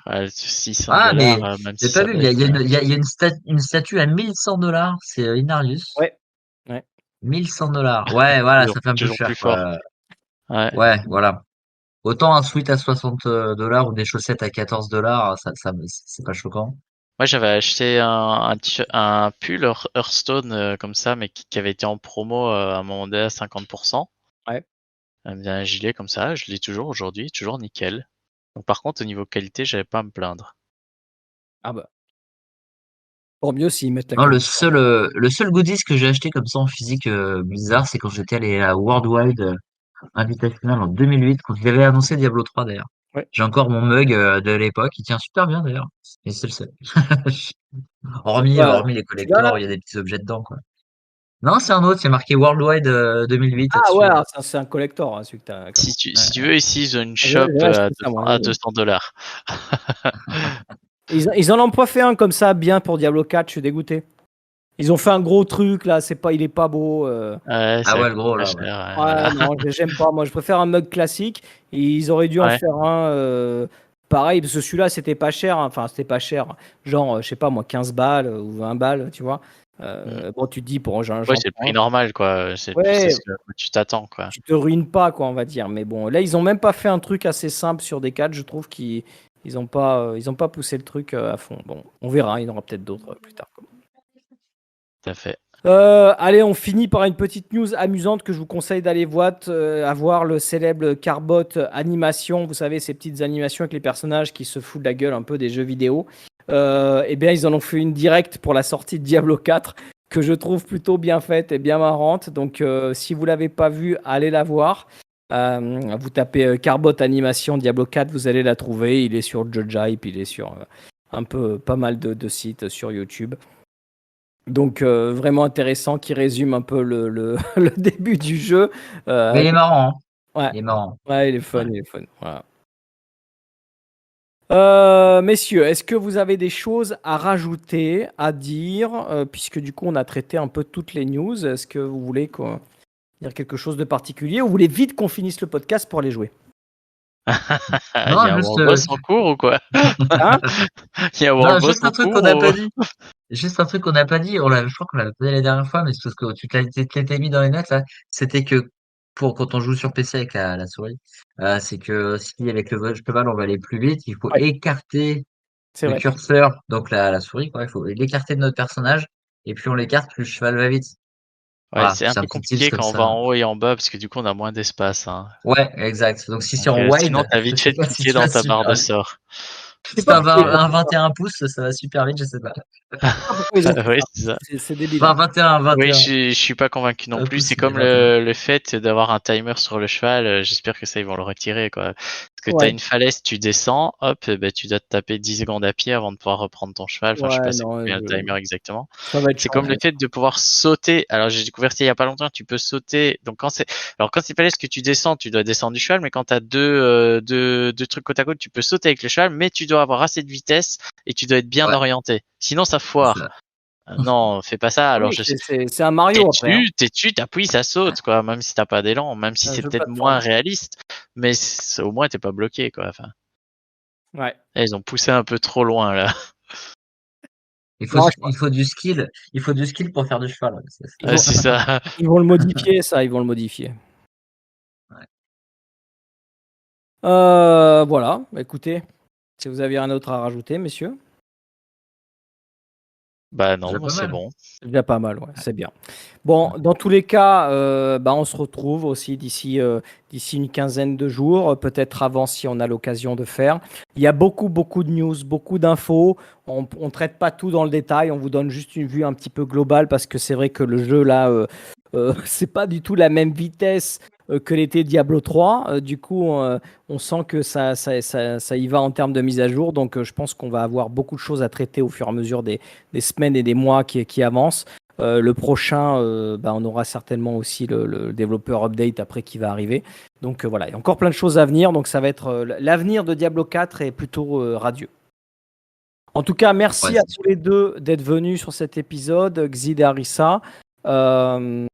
Ouais, ouais. 600 Ah, mais dollars, même j'ai si pas ça vu, il y a, baisse. il y a une, il y a- il y a une statue à $1 100, c'est Inarius. Ouais, ouais. $1 100. Ouais, voilà, Toujours, ça fait un peu toujours cher, plus fort. quoi. Ouais. Ouais, voilà. Autant un sweat à $60 ou des chaussettes à $14, c'est pas choquant. Moi, j'avais acheté un pull Hearthstone comme ça, mais qui avait été en promo à un moment donné à 50%. Ouais. Bien un gilet comme ça, je l'ai toujours aujourd'hui, toujours nickel. Donc, par contre, au niveau qualité, j'avais pas à me plaindre. Ah bah, pour mieux s'ils mettent la Non, qualité. le seul goodies que j'ai acheté comme ça en physique Blizzard, c'est quand j'étais allé à Worldwide Invitational en 2008, quand ils avaient annoncé Diablo 3 d'ailleurs. Ouais. J'ai encore mon mug de l'époque, il tient super bien d'ailleurs. Et c'est le seul. Bah, Hormis les tu l'as là? collectors, il y a des petits objets dedans, quoi. Non, c'est un autre, c'est marqué Worldwide 2008 Ah dessus, ouais, là. ça c'est un collector, hein, celui que t'as. D'accord. Si tu veux, ici, ils ont une shop J'ai acheté ça, moi. à 200 dollars. Ils en ont pas fait un comme ça, bien pour Diablo 4, je suis dégoûté. Ils ont fait un gros truc là, il est pas beau. Ouais, Ah ça ouais, le coûte gros, pas là, ouais. cher, ouais, Ouais, voilà. non, j'aime pas. Moi, je préfère un mug classique. Et ils auraient dû en Ouais. faire un pareil, parce que celui-là, c'était pas cher, hein. Enfin, c'était pas cher. Genre, je sais pas moi, 15 balles ou 20 balles, tu vois. Mm. Bon, tu te dis, pour j'en Ouais, j'en c'est le prends prix un. normal, quoi. C'est Ouais, ce que tu t'attends, quoi. tu te ruines pas, quoi, on va dire. Mais bon, là, ils ont même pas fait un truc assez simple sur des 4. Je trouve ils ont pas poussé le truc à fond. Bon, on verra. Il y en aura peut-être d'autres plus tard, quoi. Tout à fait. Allez, on finit par une petite news amusante que je vous conseille d'aller voir le célèbre Carbot animation. Vous savez, ces petites animations avec les personnages qui se foutent de la gueule un peu des jeux vidéo. Eh bien, ils en ont fait une directe pour la sortie de Diablo 4 que je trouve plutôt bien faite et bien marrante. Donc, si vous l'avez pas vue, allez la voir. Vous tapez Carbot animation Diablo 4, vous allez la trouver. Il est sur Judge il est sur un peu pas mal de sites sur YouTube. Donc vraiment intéressant, qui résume un peu le début du jeu. Mais il est marrant, hein. Ouais, Il est marrant. ouais, il est fun, Ouais. il est fun. Voilà. Messieurs, est-ce que vous avez des choses à rajouter, à dire, puisque du coup on a traité un peu toutes les news. Est-ce que vous voulez dire quelque chose de particulier ou vous voulez vite qu'on finisse le podcast pour aller jouer? Il y Non, a un juste, World Boss en cours ou quoi? Hein? Il y a un non, World Boss juste en un truc cours qu'on n'a ou... pas dit. Juste un truc qu'on n'a pas dit. Je crois qu'on l'avait pas dit la dernière fois, mais c'est parce que tu l'as mis dans les notes, là. C'était que quand on joue sur PC avec la souris, c'est que si avec le cheval on va aller plus vite, il faut Ouais, écarter c'est le vrai. curseur, donc la souris, quoi. Il faut l'écarter de notre personnage, et plus on l'écarte, plus le cheval va vite. Ouais, Voilà, c'est un c'est un peu petit tips compliqué comme quand on va ça. en haut et en bas parce que du coup on a moins d'espace, hein. Ouais, exact. Donc si c'est Donc, en sinon wide, t'as je vite sais fait de pas si cliquer ça dans va ta barre super de vite. sort. Je sais Si pas t'as pourquoi ils ont un fait ça. 21 pouces, ça va super vite, je sais pas. Je sais pas pourquoi ils ont fait Oui, ça. c'est ça. C'est débile, Enfin, hein. 21, Oui, 21. je suis pas convaincu non Un plus. pouce, C'est mais comme 21. le fait d'avoir un timer sur le cheval. J'espère que ça ils vont le retirer, quoi. Parce que tu as une falaise, tu descends, hop, ben, tu dois te taper 10 secondes à pied avant de pouvoir reprendre ton cheval. Enfin, je sais Ouais, pas c'est non, combien le timer exactement. ça va être C'est comme le fait de pouvoir sauter. Alors, j'ai découvert ça il y a pas longtemps, tu peux sauter. Donc, quand c'est falaise que tu descends, tu dois descendre du cheval, mais quand tu as deux trucs côte à côte, tu peux sauter avec le cheval, mais tu dois avoir assez de vitesse et tu dois être bien Ouais, orienté. Sinon, ça c'est foire. ça. Non, fais pas ça. Alors, Oui, je sais. c'est un Mario après. Hein. T'es dessus, t'appuies, ça saute, quoi. Même si t'as pas d'élan, même si Un c'est jeu de peut-être plateforme. moins réaliste, mais au moins t'es pas bloqué, quoi. Enfin, Ouais. ils ont poussé un peu trop loin là. Non, Il faut du skill. Il faut du skill pour faire du cheval. ils vont, C'est ça. ils vont le modifier, ça, ils vont le modifier. Ouais. Voilà, bah, écoutez, si vous avez rien d'autre à rajouter, messieurs. Bah non, Déjà moi pas c'est mal. bon. C'est déjà pas mal, ouais, c'est bien. Bon, dans tous les cas, bah, on se retrouve aussi d'ici une quinzaine de jours, peut-être avant si on a l'occasion de faire. Il y a beaucoup de news, beaucoup d'infos. On ne traite pas tout dans le détail, on vous donne juste une vue un petit peu globale parce que c'est vrai que le jeu là, c'est pas du tout la même vitesse que l'était Diablo 3. Du coup, on sent que ça y va en termes de mise à jour. Donc, je pense qu'on va avoir beaucoup de choses à traiter au fur et à mesure des semaines et des mois qui avancent. Le prochain, bah, on aura certainement aussi le développeur update après qui va arriver. Donc voilà, il y a encore plein de choses à venir. Donc ça va être l'avenir de Diablo 4 est plutôt radieux. En tout cas, merci Ouais, à tous les deux d'être venus sur cet épisode, Xid et Arissa. Euh,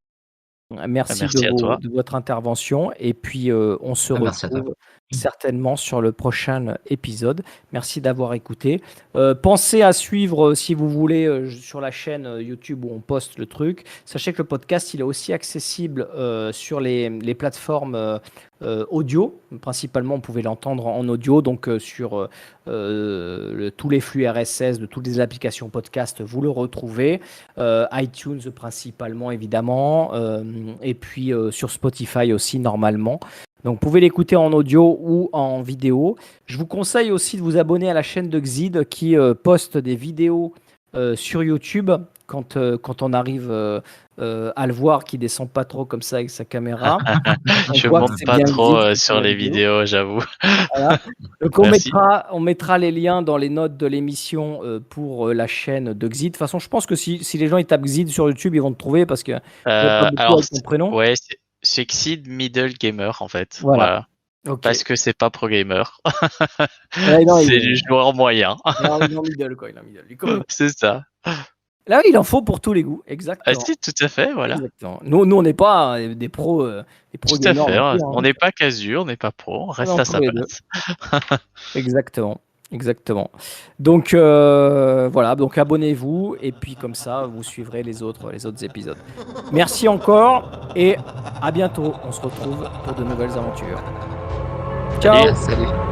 Merci Merci à toi. de votre intervention. Et puis, on se merci à toi. retrouve certainement sur le prochain épisode. Merci d'avoir écouté. Pensez à suivre, si vous voulez, sur la chaîne YouTube où on poste le truc. Sachez que le podcast, il est aussi accessible sur les plateformes audio. Principalement, vous pouvez l'entendre en audio. Donc, sur tous les flux RSS de toutes les applications podcast, vous le retrouvez. iTunes principalement, évidemment. Et puis sur Spotify aussi, normalement. Donc, vous pouvez l'écouter en audio ou en vidéo. Je vous conseille aussi de vous abonner à la chaîne de Xid qui poste des vidéos sur YouTube quand on arrive à le voir, qui descend pas trop comme ça avec sa caméra. Je voit que monte c'est pas bien trop Xid qui fait sur la les vidéo. vidéos, j'avoue. Voilà. Donc Merci. on mettra les liens dans les notes de l'émission pour la chaîne de Xid. De toute façon, je pense que si les gens ils tapent Xid sur YouTube, ils vont te trouver parce que je vois pas beaucoup Alors, avec ton prénom. ouais, c'est Xid Middle Gamer en fait. Voilà. Voilà. Ok. Parce que c'est pas pro gamer. Ouais, non, C'est du joueur moyen. il est en middle, quoi. Il est en middle. Comme nous. C'est ça. Là, il en faut pour tous les goûts. Ah Exactement. si, tout à fait, voilà. Exactement. Nous, on n'est pas des pros Tout à gamers fait. non plus, hein. On n'est pas casu, on n'est pas pro, on reste à Entre sa les deux. place. Exactement. Donc voilà, donc abonnez-vous et puis comme ça vous suivrez les autres épisodes. Merci encore et à bientôt. On se retrouve pour de nouvelles aventures. Ciao. Salut. Salut.